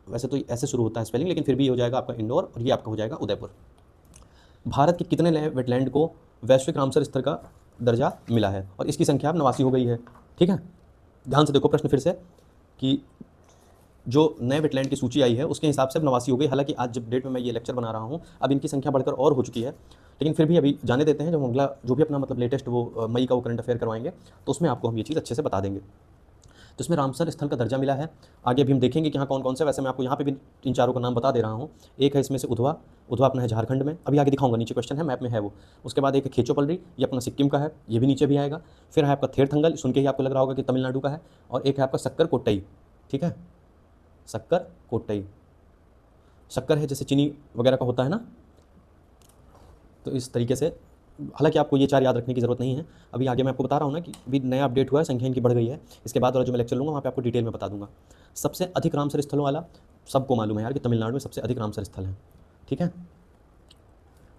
वैसे तो ऐसे शुरू होता है स्पेलिंग, लेकिन फिर भी हो जाएगा आपका इंडोर और ये आपका हो जाएगा उदयपुर। भारत के कितने वेटलैंड को वैश्विक रामसर स्तर का दर्जा मिला है? और इसकी संख्या अब 89 हो गई है, ठीक है। ध्यान से देखो प्रश्न फिर से, कि जो नए वेटलैंड की सूची आई है उसके हिसाब से अब 89 हो गई। हालांकि आज जब डेट में मैं ये लेक्चर बना रहा हूँ अब इनकी संख्या बढ़कर और हो चुकी है, लेकिन फिर भी अभी जाने देते हैं। जब अगला जो भी अपना मतलब लेटेस्ट वो मई का वो करंट अफेयर करवाएंगे तो उसमें आपको हम ये चीज़ अच्छे से बता देंगे। तो इसमें रामसर स्थल का दर्जा मिला है। आगे भी हम देखेंगे कि यहाँ कौन कौन से, वैसे मैं आपको यहाँ पे भी इन चारों का नाम बता दे रहा हूँ। एक है इसमें से उधवा अपना है झारखंड में, अभी आगे दिखाऊंगा, नीचे क्वेश्चन है मैप में है वो। उसके बाद एक है खेचोपल्ली, ये अपना सिक्किम का है, ये भी नीचे भी आएगा। फिर है आपका थेरथंगल, सुन के ही आपको लग रहा होगा कि तमिलनाडु का है। और एक है आपका सक्कर कोट्टई, ठीक है, सक्कर कोट्टई। शक्कर है जैसे चीनी वगैरह का होता है ना, तो इस तरीके से। हालांकि आपको ये 4 याद रखने की ज़रूरत नहीं है। अभी आगे मैं आपको बता रहा हूँ ना कि अभी नया अपडेट हुआ है, संख्या इनकी बढ़ गई है। इसके बाद वाला जो मैं लेक्चर लूँगा वहाँ पे आपको डिटेल में बता दूंगा। सबसे अधिक रामसर स्थलों वाला सबको मालूम है यार कि तमिलनाडु में सबसे अधिक रामसर स्थल हैं, ठीक है।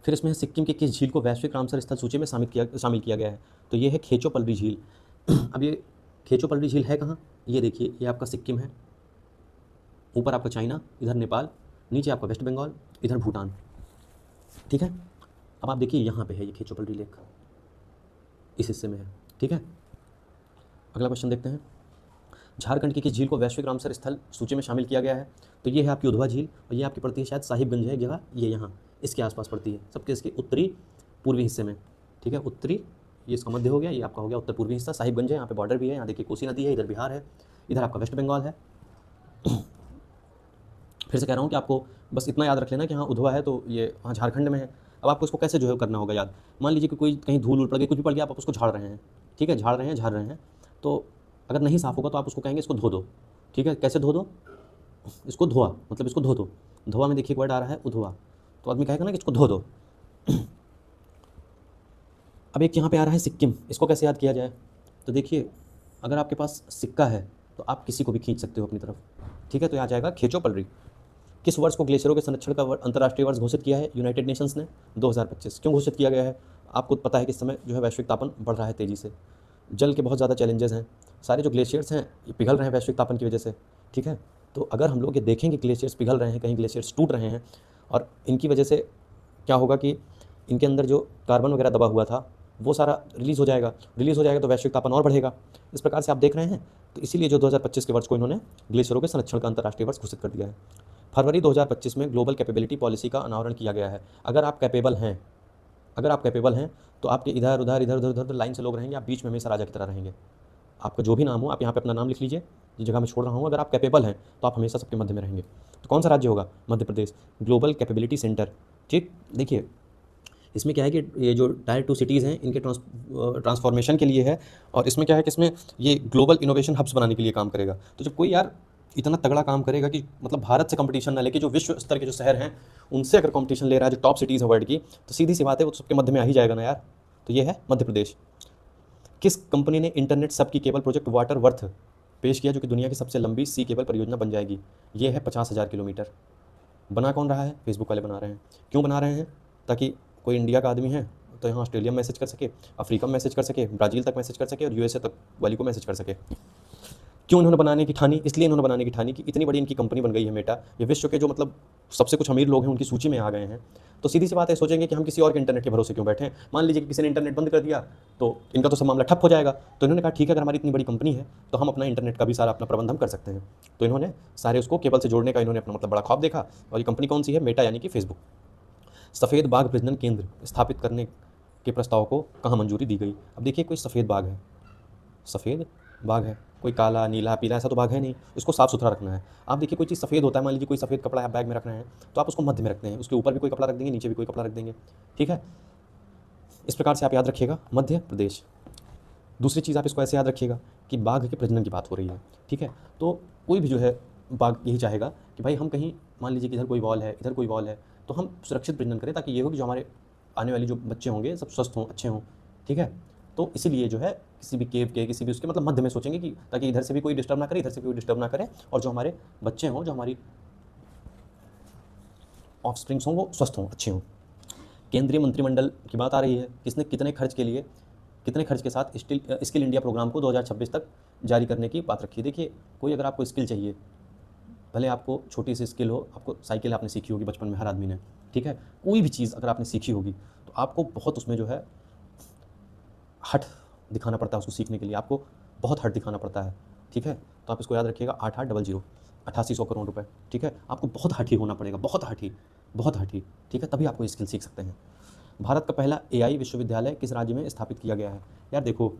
फिर इसमें सिक्किम के किस झील को वैश्विक रामसर स्थल सूची में शामिल किया गया है? तो ये है खेचोपल्ली झील। अब ये खेचोपल्ली झील है कहाँ? ये देखिए, ये आपका सिक्किम है, ऊपर आपका चाइना, इधर नेपाल, नीचे आपका वेस्ट बंगाल, इधर भूटान, ठीक है। अब आप देखिए यहाँ पे है ये खेचोपल्ली लेक, इस हिस्से में है, ठीक है। अगला क्वेश्चन देखते हैं, झारखंड की किस झील को वैश्विक रामसर स्थल सूची में शामिल किया गया है? तो ये है आपकी उधवा झील, और ये आपकी पड़ती है शायद साहिबगंज है एक जगह, ये यहाँ इसके आसपास पड़ती है, सबके इसके उत्तरी पूर्वी हिस्से में, ठीक है। उत्तरी, ये इसका मध्य हो गया, ये आपका हो गया उत्तर पूर्वी हिस्सा। साहिबगंज है, यहाँ पे बॉर्डर भी है, यहाँ देखिए कोसी नदी है, इधर बिहार है, इधर आपका वेस्ट बंगाल है। फिर से कह रहा हूँ कि आपको बस इतना याद रख लेना कि हाँ उधवा है तो ये हाँ झारखंड में है। अब आपको इसको कैसे जो है करना होगा याद। मान लीजिए कि कोई कहीं धूल पड़ गई, कुछ भी पड़ गया, आप उसको झाड़ रहे हैं, ठीक है, झाड़ रहे हैं, तो अगर नहीं साफ़ होगा तो आप उसको कहेंगे इसको धो दो, ठीक है। कैसे धो दो? इसको धोआ, मतलब इसको धो दो। धोआ में देखिए एक वर्ड आ रहा है उधोआ, तो आदमी कहेगा ना कि इसको धो दो। अब एक यहाँ पे आ रहा है सिक्किम, इसको कैसे याद किया जाए? तो देखिए, अगर आपके पास सिक्का है तो आप किसी को भी खींच सकते हो अपनी तरफ, ठीक है। तो यहाँ जाएगा खींचो पलरी। किस वर्ष को ग्लेशियरों के संरक्षण का अंतर्राष्ट्रीय वर्ष घोषित किया है यूनाइटेड नेशंस ने? 2025। क्यों घोषित किया गया है? आपको पता है कि इस समय जो है वैश्विक तापन बढ़ रहा है तेज़ी से, जल के बहुत ज़्यादा चैलेंजेस हैं, सारे जो ग्लेशियर्स हैं ये पिघल रहे हैं वैश्विक तापन की वजह से, ठीक है। तो अगर हम लोग ये देखें कि ग्लेशियर्स पिघल रहे हैं, कहीं ग्लेशियर्स टूट रहे हैं, और इनकी वजह से क्या होगा कि इनके अंदर जो कार्बन वगैरह दबा हुआ था वो सारा रिलीज़ हो जाएगा तो वैश्विक तापन और बढ़ेगा। इस प्रकार से आप देख रहे हैं। तो इसीलिए जो 2025 के वर्ष को इन्होंने ग्लेशियरों के संरक्षण का अंतर्राष्ट्रीय वर्ष घोषित कर दिया है। फरवरी 2025 में ग्लोबल कैपेबिलिटी पॉलिसी का अनावरण किया गया है। अगर आप कैपेबल हैं तो आपके इधर उधर लाइन से लोग रहेंगे, आप बीच में हमेशा राजा की तरह रहेंगे। आपका जो भी नाम हो आप यहाँ पे अपना नाम लिख लीजिए, जिस जगह मैं छोड़ रहा हूँ। अगर आप कैपेबल हैं तो आप हमेशा सबके मध्य में रहेंगे। तो कौन सा राज्य होगा? Madhya Pradesh. Global capability centre, ठीक। देखिए इसमें क्या है कि ये जो टायर 2 सिटीज़ हैं इनके ट्रांसफॉर्मेशन के लिए है, और इसमें क्या है कि इसमें ये ग्लोबल इनोवेशन हब्स बनाने के लिए काम करेगा। तो जब कोई यार इतना तगड़ा काम करेगा कि मतलब भारत से कंपटीशन ना लेके जो विश्व स्तर के जो शहर हैं उनसे अगर कंपटीशन ले रहा है, जो टॉप सिटीज़ है वर्ल्ड की, तो सीधी सी बात है वो सबके मध्य में आ ही जाएगा ना यार। तो ये है मध्य प्रदेश। किस कंपनी ने इंटरनेट सब की केबल प्रोजेक्ट वाटर वर्थ पेश किया, जो कि दुनिया की सबसे लंबी सी केबल परियोजना बन जाएगी? ये है 50,000 किलोमीटर। बना कौन रहा है? फेसबुक वाले बना रहे हैं। क्यों बना रहे हैं? ताकि कोई इंडिया का आदमी है तो यहाँ ऑस्ट्रेलिया में मैसेज कर सके, अफ्रीका में मैसेज कर सके, ब्राज़ील तक मैसेज कर सके, और यूएसए तक वाली को मैसेज कर सके। क्यों इन्होंने बनाने की ठानी? इसलिए इन्होंने बनाने की ठानी कि इतनी बड़ी इनकी कंपनी बन गई है मेटा, ये विश्व के जो मतलब सबसे कुछ अमीर लोग हैं उनकी सूची में आ गए हैं। तो सीधी सी बात है, सोचेंगे कि हम किसी और के इंटरनेट के भरोसे क्यों बैठें। मान लीजिए कि किसी ने इंटरनेट बंद कर दिया तो इनका तो सब मामला ठप हो जाएगा। तो इन्होंने कहा ठीक है, अगर हमारी इतनी बड़ी कंपनी है तो हम अपना इंटरनेट का भी सारा अपना प्रबंध हम कर सकते हैं। तो इन्होंने सारे उसको केबल से जोड़ने का इन्होंने अपना मतलब बड़ा ख्वाब देखा, और ये कंपनी कौन सी है? मेटा, यानी कि फेसबुक। सफ़ेद बाघ प्रजनन केंद्र स्थापित करने के प्रस्ताव को कहाँ मंजूरी दी गई? अब देखिए कोई सफ़ेद बाघ है, सफ़ेद बाघ है, कोई काला नीला पीला ऐसा तो बाघ है नहीं, उसको साफ़ सुथरा रखना है। आप देखिए कोई चीज़ सफ़ेद होता है, मान लीजिए कोई सफ़ेद कपड़ा आप बैग में रख रहे हैं तो आप उसको मध्य में रखते हैं, उसके ऊपर भी कोई कपड़ा रख देंगे, नीचे भी कोई कपड़ा रख देंगे, ठीक है। इस प्रकार से आप याद रखिएगा मध्य प्रदेश। दूसरी चीज़ आप इसको ऐसे याद रखिएगा कि बाघ के प्रजनन की बात हो रही है, ठीक है। तो कोई भी जो है बाघ यही चाहेगा कि भाई हम कहीं मान लीजिए कि इधर कोई वॉल है, इधर कोई वॉल है, तो हम सुरक्षित प्रजनन करें, ताकि ये हो कि जो हमारे आने वाली जो बच्चे होंगे सब स्वस्थ हों, अच्छे हों, ठीक है। तो इसीलिए जो है किसी भी केव के किसी भी उसके मतलब मध्य में सोचेंगे कि ताकि इधर से भी कोई डिस्टर्ब ना करे, इधर से कोई डिस्टर्ब ना करे, और जो हमारे बच्चे हों, जो हमारी ऑफस्प्रिंग्स हों वो स्वस्थ हों, अच्छे हों। केंद्रीय मंत्रिमंडल की बात आ रही है, किसने कितने खर्च के साथ स्किल इंडिया प्रोग्राम को 2026 तक जारी करने की बात रखी है। देखिए कोई अगर आपको स्किल चाहिए, भले आपको छोटी सी स्किल हो, आपको साइकिल आपने सीखी होगी बचपन में हर आदमी ने, ठीक है। कोई भी चीज़ अगर आपने सीखी होगी तो आपको बहुत उसमें जो है हट दिखाना पड़ता है, उसको सीखने के लिए आपको बहुत हट दिखाना पड़ता है, ठीक है। तो आप इसको याद रखिएगा 8800 8800 करोड़ रुपए, ठीक है। आपको बहुत हठी होना पड़ेगा, बहुत हठी, ठीक है, तभी आपको स्किल सीख सकते हैं। भारत का पहला एआई विश्वविद्यालय किस राज्य में स्थापित किया गया है? यार देखो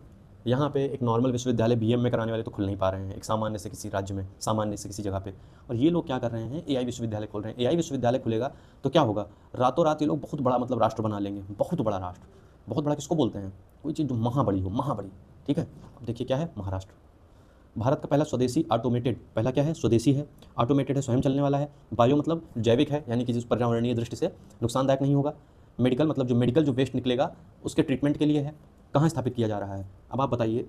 यहाँ पे एक नॉर्मल विश्वविद्यालय बीएम में कराने वाले तो खुल नहीं पा रहे हैं, एक सामान्य से किसी राज्य में, सामान्य से किसी जगह पे, और ये लोग क्या कर रहे हैं? एआई विश्वविद्यालय खोल रहे हैं। एआई विश्वविद्यालय खुलेगा तो क्या होगा? रातों रात ये लोग बहुत बड़ा मतलब राष्ट्र बना लेंगे, बहुत बड़ा राष्ट्र। बहुत बड़ा किसको बोलते हैं? कोई चीज़ जो महाबड़ी हो, महाबड़ी, ठीक है। अब देखिए क्या है? महाराष्ट्र। भारत का पहला स्वदेशी ऑटोमेटेड, पहला क्या है? स्वदेशी है, ऑटोमेटेड है, स्वयं चलने वाला है। बायो मतलब जैविक है, यानी कि जिस पर्यावरणीय दृष्टि से नुकसानदायक नहीं होगा। मेडिकल मतलब जो मेडिकल जो वेस्ट निकलेगा उसके ट्रीटमेंट के लिए है। कहाँ स्थापित किया जा रहा है? अब आप बताइए,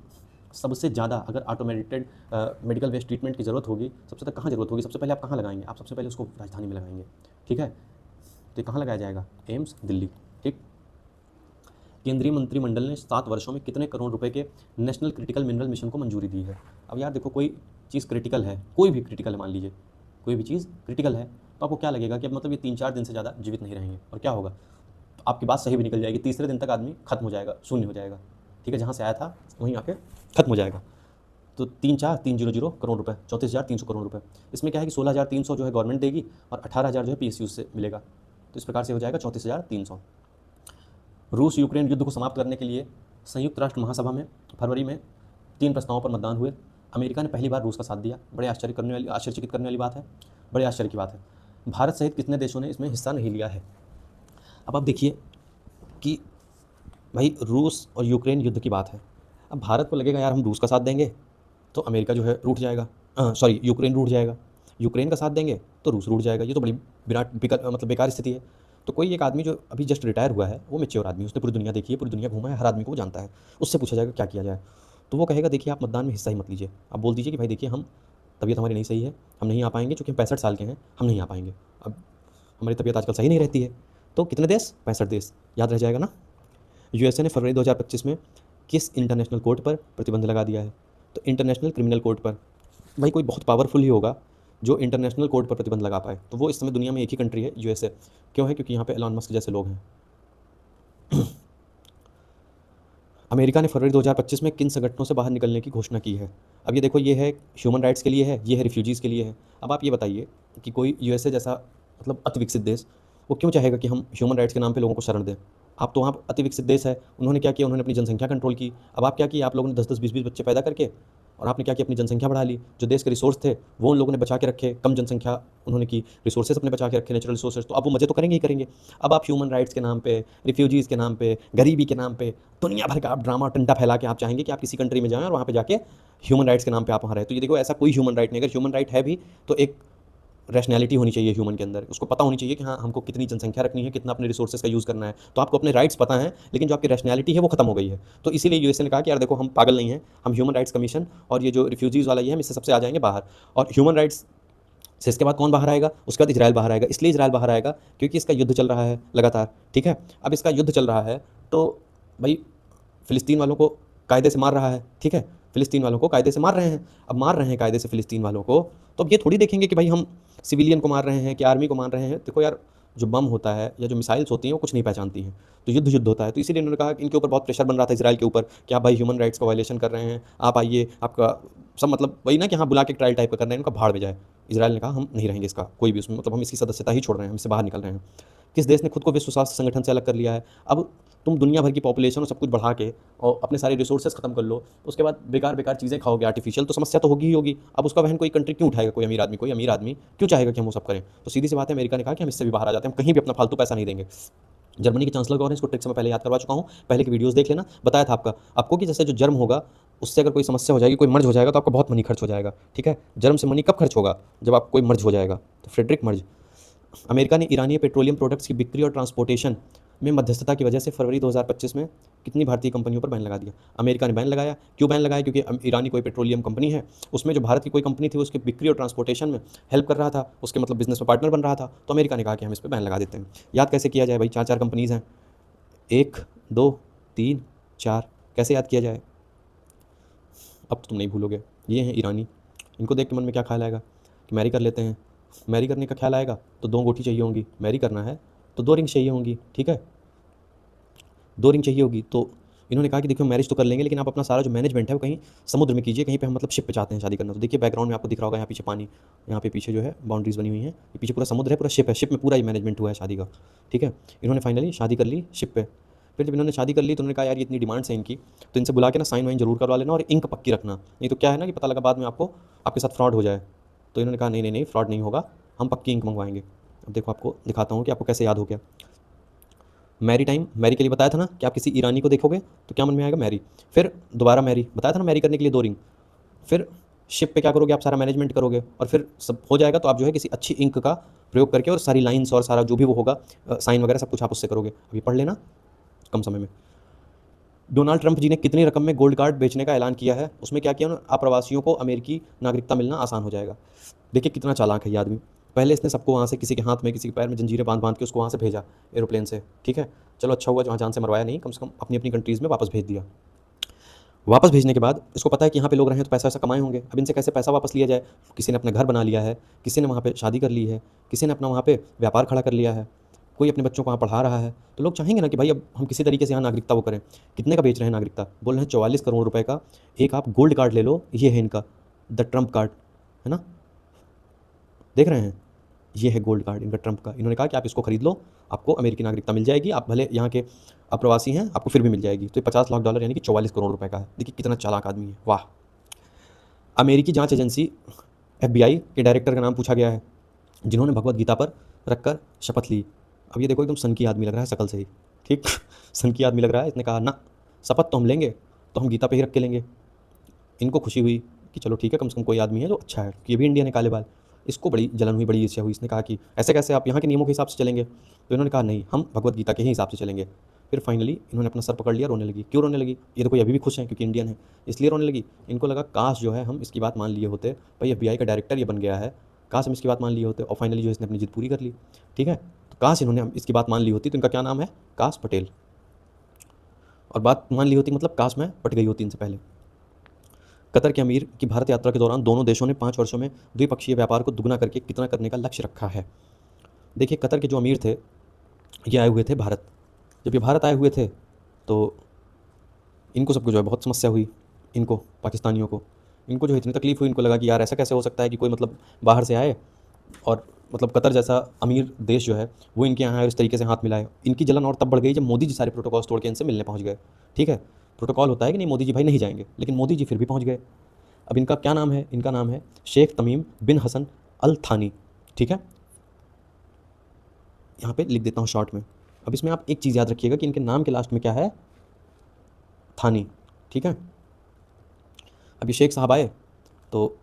सबसे ज़्यादा अगर ऑटोमेटेड मेडिकल वेस्ट ट्रीटमेंट की ज़रूरत होगी, सबसे तक कहाँ ज़रूरत होगी? सबसे पहले आप कहाँ लगाएंगे? आप सबसे पहले उसको राजधानी में लगाएंगे, ठीक है। तो कहाँ लगाया जाएगा? एम्स दिल्ली, ठीक। केंद्रीय मंत्रिमंडल ने 7 वर्षों में कितने करोड़ रुपए के नेशनल क्रिटिकल मिनरल मिशन को मंजूरी दी है? अब यार देखो कोई चीज़ क्रिटिकल है, कोई भी क्रिटिकल है, मान लीजिए कोई भी चीज़ क्रिटिकल है, तो आपको क्या लगेगा कि अब मतलब ये 3-4 दिन से ज़्यादा जीवित नहीं रहेंगे, और क्या होगा? तो आपकी बात सही भी निकल जाएगी, तीसरे दिन तक आदमी खत्म हो जाएगा, शून्य हो जाएगा, ठीक है। जहाँ से आया था वहीं आके खत्म हो जाएगा। तो 3,4,300 करोड़ रुपए, 34,300 करोड़ रुपए। इसमें क्या है कि 16,300 जो है गवर्नमेंट देगी और 18,000 जो है पीएसयू से मिलेगा। तो इस प्रकार से हो जाएगा 34,300। रूस यूक्रेन युद्ध को समाप्त करने के लिए संयुक्त राष्ट्र महासभा में फरवरी में 3 प्रस्तावों पर मतदान हुए। अमेरिका ने पहली बार रूस का साथ दिया। बड़े आश्चर्यचकित करने वाली बात है, बड़े आश्चर्य की बात है। भारत सहित कितने देशों ने इसमें हिस्सा नहीं लिया है? अब आप देखिए कि भाई रूस और यूक्रेन युद्ध की बात है। अब भारत को लगेगा यार हम रूस का साथ देंगे तो अमेरिका जो है रूठ जाएगा, सॉरी यूक्रेन रूठ जाएगा, यूक्रेन का साथ देंगे तो रूस रूठ जाएगा। ये तो बड़ी मतलब बेकार स्थिति है। तो कोई एक आदमी जो अभी जस्ट रिटायर हुआ है, वो मैच्योर आदमी, उसने पूरी दुनिया देखी है, पूरी दुनिया घूमा है, हर आदमी को वो जानता है, उससे पूछा जाएगा क्या किया जाए, तो वो कहेगा देखिए आप मतदान में हिस्सा ही मत लीजिए, आप बोल दीजिए कि भाई देखिए हम तबीयत हमारी नहीं सही है, हम नहीं आ पाएंगे, चूँकि हम 65 साल के हैं, हम नहीं आ पाएंगे। अब हमारी तबीयत आजकल सही नहीं रहती है, तो कितने देश, 65 देश, याद रह जाएगा ना। यूएसए ने फरवरी 2025 में किस इंटरनेशनल कोर्ट पर प्रतिबंध लगा दिया है? तो इंटरनेशनल क्रिमिनल कोर्ट पर। भाई कोई बहुत पावरफुल ही होगा जो इंटरनेशनल कोर्ट पर प्रतिबंध लगा पाए, तो वो इस समय दुनिया में एक ही कंट्री है, यूएसए। क्यों है? क्योंकि यहाँ पे एलॉन मस्क जैसे लोग हैं। अमेरिका ने फरवरी 2025 में किन संगठनों से बाहर निकलने की घोषणा की है? अब ये देखो, ये है ह्यूमन राइट्स के लिए है, ये है रिफ्यूजीज़ के लिए है। अब आप ये बताइए कि कोई यूएसए जैसा मतलब अति विकसित देश, वो क्यों चाहेगा कि हम ह्यूमन राइट्स के नाम पे लोगों को शरण दें? आप तो वहाँ अति विकसित देश है, उन्होंने क्या किया, उन्होंने अपनी जनसंख्या कंट्रोल की। अब आप क्या किया, आप लोगों ने 10-10, 20-20 बच्चे पैदा करके, और आपने क्या किया, अपनी जनसंख्या बढ़ा ली। जो देश के रिसोर्स थे वो उन लोगों ने बचा के रखे, कम जनसंख्या उन्होंने की, रिसोर्सेज अपने बचा के रखे, नेचुरल रिसोर्सेज, तो अब वो मजे तो करेंगे ही करेंगे। अब आप ह्यूमन राइट्स के नाम पे, रिफ्यूजीज़ के नाम पे, गरीबी के नाम पे दुनिया भर का आप ड्रामा टंटा फैला के आप चाहेंगे कि आप किसी कंट्री में जाएं और वहाँ पे जाके ह्यूमन राइट्स के नाम पे आप वहाँ रहें। तो ये देखो, ऐसा कोई ह्यूमन राइट नहीं। अगर ह्यूमन राइट है भी तो एक रैशनैलिटी होनी चाहिए ह्यूमन के अंदर, उसको पता होनी चाहिए कि हाँ हमको कितनी जनसंख्या रखनी है, कितना अपने रिसोर्सेज का यूज़ करना है। तो आपको अपने राइट्स पता हैं, लेकिन जो आपकी रैशनैलिटी है वो खत्म हो गई है। तो इसीलिए यूएसए ने कहा कि यार देखो हम पागल नहीं हैं, हम ह्यूमन राइट्स कमीशन और ये जो रिफ्यूजीज़ वाला ये है, हम इससे सबसे आ जाएंगे बाहर। और ह्यूमन राइट्स से इसके बाद कौन बाहर आएगा? उसके बाद इजराइल बाहर आएगा। इसलिए इजराइल बाहर आएगा क्योंकि इसका युद्ध चल रहा है लगातार, ठीक है। अब इसका युद्ध चल रहा है तो भाई फ़िलिस्तीन वालों को कायदे से मार रहा है, ठीक है, फ़िलिस्तीन वालों को कायदे से मार रहे हैं। अब मार रहे हैं कायदे से फ़िलिस्तीन वालों को, तो अब ये थोड़ी देखेंगे कि भाई हम सिविलियन को मार रहे हैं कि आर्मी को मार रहे हैं। देखो यार, जो बम होता है या जो मिसाइल्स होती हैं वो कुछ नहीं पहचानती हैं, तो युद्ध युद्ध होता है। तो इसीलिए उन्होंने कहा कि इनके ऊपर बहुत प्रेशर बन रहा था इजराइल के ऊपर कि आप भाई ह्यूमन राइट्स का वायलेशन कर रहे हैं, आप आइए, आपका सब मतलब वही ना कि हाँ बुला के ट्रायल टाइप का करना है, इनका भाड़ में जाए। इजराइल ने कहा हम नहीं रहेंगे इसका कोई भी उसमें, मतलब हम इसकी सदस्यता ही छोड़ रहे हैं, हम इससे बाहर निकल रहे हैं। किस देश ने खुद को विश्व स्वास्थ्य संगठन से अलग कर लिया है? अब तुम दुनिया भर की पॉपुलेशन और सब कुछ बढ़ा के और अपने सारे रिसोर्सेज खत्म कर लो, उसके बाद बेकार बेकार चीज़ें खाओगे आर्टिफिशियल, तो समस्या तो होगी ही होगी। अब उसका वहन कोई कंट्री क्यों उठाएगा? कोई अमीर आदमी क्यों चाहेगा कि हम वो सब करें? तो सीधी सी बात है, अमेरिका ने कहा कि हम इससे भी बाहर आ जाते हैं, हम कहीं भी अपना फालतू पैसा नहीं देंगे। जर्मनी के चांसलर कौन है? इसको ट्रिक से मैं पहले याद करवा चुका हूँ, पहले की वीडियोस देख लेना, बताया था आपको कि जैसे जो जर्म होगा उससे अगर कोई समस्या हो जाएगी, कोई मर्ज हो जाएगा तो आपका बहुत मनी खर्च हो जाएगा, ठीक है। जर्म से मनी कब खर्च होगा? जब आप कोई मर्ज हो जाएगा। तो फ्रेडरिक मर्ज। अमेरिका ने ईरानी पेट्रोलियम प्रोडक्ट्स की बिक्री और ट्रांसपोर्टेशन में मध्यस्थता की वजह से फरवरी 2025 में कितनी भारतीय कंपनियों पर बैन लगा दिया? अमेरिका ने बैन लगाया। क्यों बैन लगाया? क्योंकि ईरानी कोई पेट्रोलियम कंपनी है, उसमें जो भारत की कोई कंपनी थी उसकी बिक्री और ट्रांसपोर्टेशन में हेल्प कर रहा था, उसके मतलब बिजनेस में पार्टनर बन रहा था, तो अमेरिका ने कहा कि हम इस पर बैन लगा देते हैं। याद कैसे किया जाए भाई? 4 कंपनीज़ हैं, 1 2 3 4, कैसे याद किया जाए? अब तो तुम नहीं भूलोगे। ये हैं ईरानी, इनको देख के मन में क्या ख्याल आएगा कि मैरी कर लेते हैं। मैरी करने का ख्याल आएगा तो 2 अंगूठी चाहिए होंगी, मैरी करना है तो 2 रिंग चाहिए होंगी, ठीक है, 2 रिंग चाहिए होगी। तो इन्होंने कहा कि देखिए मैरिज तो कर लेंगे, लेकिन आप अपना सारा जो मैनेजमेंट है वो कहीं समुद्र में कीजिए, कहीं पे हम मतलब शिप पे चाहते हैं शादी करना। तो देखिए बैकग्राउंड में आपको दिख रहा होगा, यहाँ पीछे पानी, यहाँ पे पीछे जो है बाउंड्रीज बनी हुई हैं, ये पीछे पूरा समुद्र है, पूरा शिप है, शिप में पूरा ये मैनेजमेंट हुआ है शादी का, ठीक है। इन्होंने फाइनली शादी कर ली शिप पे। फिर जब इन्होंने शादी कर ली तो उन्होंने कहा यार ये इतनी डिमांड्स है इनकी, तो इनसे बुला के ना साइन वाइन जरूर करवा लेना और इंक पक्की रखना, नहीं तो क्या है ना कि पता लगा बाद में आपको आपके साथ फ्रॉड हो जाए। तो इन्होंने कहा नहीं नहीं नहीं, फ्रॉड नहीं होगा, हम पक्की इंक मंगवाएंगे। अब देखो आपको दिखाता हूँ कि आपको कैसे याद हो गया। मैरी टाइम, मैरी के लिए बताया था ना कि आप किसी ईरानी को देखोगे तो क्या मन में आएगा? मैरी। फिर दोबारा मैरी, बताया था ना मैरी करने के लिए 2 रिंग। फिर शिप पे क्या करोगे आप? सारा मैनेजमेंट करोगे और फिर सब हो जाएगा तो आप जो है किसी अच्छी इंक का प्रयोग करके और सारी लाइन्स और सारा जो भी वो होगा साइन वगैरह सब कुछ आप उससे करोगे। अभी पढ़ लेना कम समय में। डोनाल्ड ट्रंप जी ने कितनी रकम में गोल्ड कार्ड बेचने का ऐलान किया है? उसमें क्या किया उन्होंने? अप्रवासियों को अमेरिकी नागरिकता मिलना आसान हो जाएगा। देखिए कितना चालाक है ये आदमी। पहले इसने सबको वहाँ से किसी के हाथ में किसी के पैर में जंजीरें बांध बांध के उसको वहाँ से भेजा एरोप्लेन से, ठीक है। चलो अच्छा हुआ जहाँ जान से मरवाया नहीं, कम से कम अपनी अपनी कंट्रीज़ में वापस भेज दिया। वापस भेजने के बाद इसको पता है कि यहाँ पे लोग रहे हैं तो पैसा वैसा कमाए होंगे। अब इनसे कैसे पैसा वापस लिया जाए? किसी ने अपना घर बना लिया है, किसी ने वहाँ पे शादी कर ली है, किसी ने अपना वहाँ पे व्यापार खड़ा कर लिया है, कोई अपने बच्चों को वहाँ पढ़ा रहा है, तो लोग चाहेंगे ना कि भाई अब हम किसी तरीके से यहाँ नागरिकता वो करें। कितने का बेच रहे हैं नागरिकता? बोल रहे हैं 44 करोड़ रुपए का एक आप गोल्ड कार्ड ले लो, ये है इनका द ट्रंप कार्ड, है ना, देख रहे हैं, ये है गोल्ड कार्ड इनका ट्रंप का। इन्होंने कहा कि आप इसको खरीद लो, आपको अमेरिकी नागरिकता मिल जाएगी, आप भले यहाँ के अप्रवासी हैं आपको फिर भी मिल जाएगी। तो ये $50 लाख यानी कि 44 करोड़ रुपए का है। देखिए कितना चालाक आदमी है, वाह। अमेरिकी जांच एजेंसी FBI के डायरेक्टर का नाम पूछा गया है जिन्होंने भगवत गीता पर रखकर शपथ ली। अब ये देखो एकदम सन की आदमी लग रहा है शकल से ही, ठीक सन की आदमी लग रहा है। इसने कहा ना, शपथ तो हम लेंगे तो हम गीता पे ही रख के लेंगे। इनको खुशी हुई कि चलो ठीक है, कम से कम कोई आदमी है जो अच्छा है, कि ये भी इंडियन है, काले बाल। इसको बड़ी जलन हुई, बड़ी ईर्ष्या हुई। इसने कहा कि ऐसे कैसे आप यहाँ के नियमों के हिसाब से चलेंगे? तो इन्होंने कहा नहीं, हम भगवत गीता के ही हिसाब से चलेंगे। फिर फाइनली इन्होंने अपना सर पकड़ लिया, रोने लगी। क्यों रोने लगी? ये तो कोई अभी भी खुश हैं क्योंकि इंडियन है, इसलिए रोने लगी। इनको लगा काश जो है हम इसकी बात मान लिए होते, भाई FBI का डायरेक्टर ये बन गया है, काश हम इसकी बात मान लिए होते। और फाइनली जो इसने अपनी जिद पूरी कर ली। ठीक है, तो काश इन्होंने इसकी बात मान ली होती। तो इनका क्या नाम है? काश पटेल। और बात मान ली होती मतलब काश में पट गई होती इनसे पहले। कतर के अमीर की भारत यात्रा के दौरान दोनों देशों ने 5 वर्षों में द्विपक्षीय व्यापार को दुगना करके कितना करने का लक्ष्य रखा है? देखिए, कतर के जो अमीर थे ये आए हुए थे भारत। जब ये भारत आए हुए थे तो इनको सबको जो है बहुत समस्या हुई। इनको पाकिस्तानियों को, इनको जो इतनी तकलीफ़ हुई, इनको लगा कि यार ऐसा कैसे हो सकता है कि कोई मतलब बाहर से आए और मतलब कतर जैसा अमीर देश जो है वो इनके यहाँ आए और इस तरीके से हाथ मिलाए। इनकी जलन और तब बढ़ गई जब मोदी जी सारे प्रोटोकॉल्स तोड़ के इनसे मिलने पहुँच गए। ठीक है, प्रोटोकॉल होता है कि नहीं, मोदी जी भाई नहीं जाएंगे, लेकिन मोदी जी फिर भी पहुँच गए। अब इनका क्या नाम है? इनका नाम है शेख तमीम बिन हसन अल थानी। ठीक है, यहाँ पे लिख देता हूँ शॉर्ट में। अब इसमें आप एक चीज़ याद रखिएगा कि इनके नाम के लास्ट में क्या है? थानी। ठीक है, अब ये शेख साहब आए तो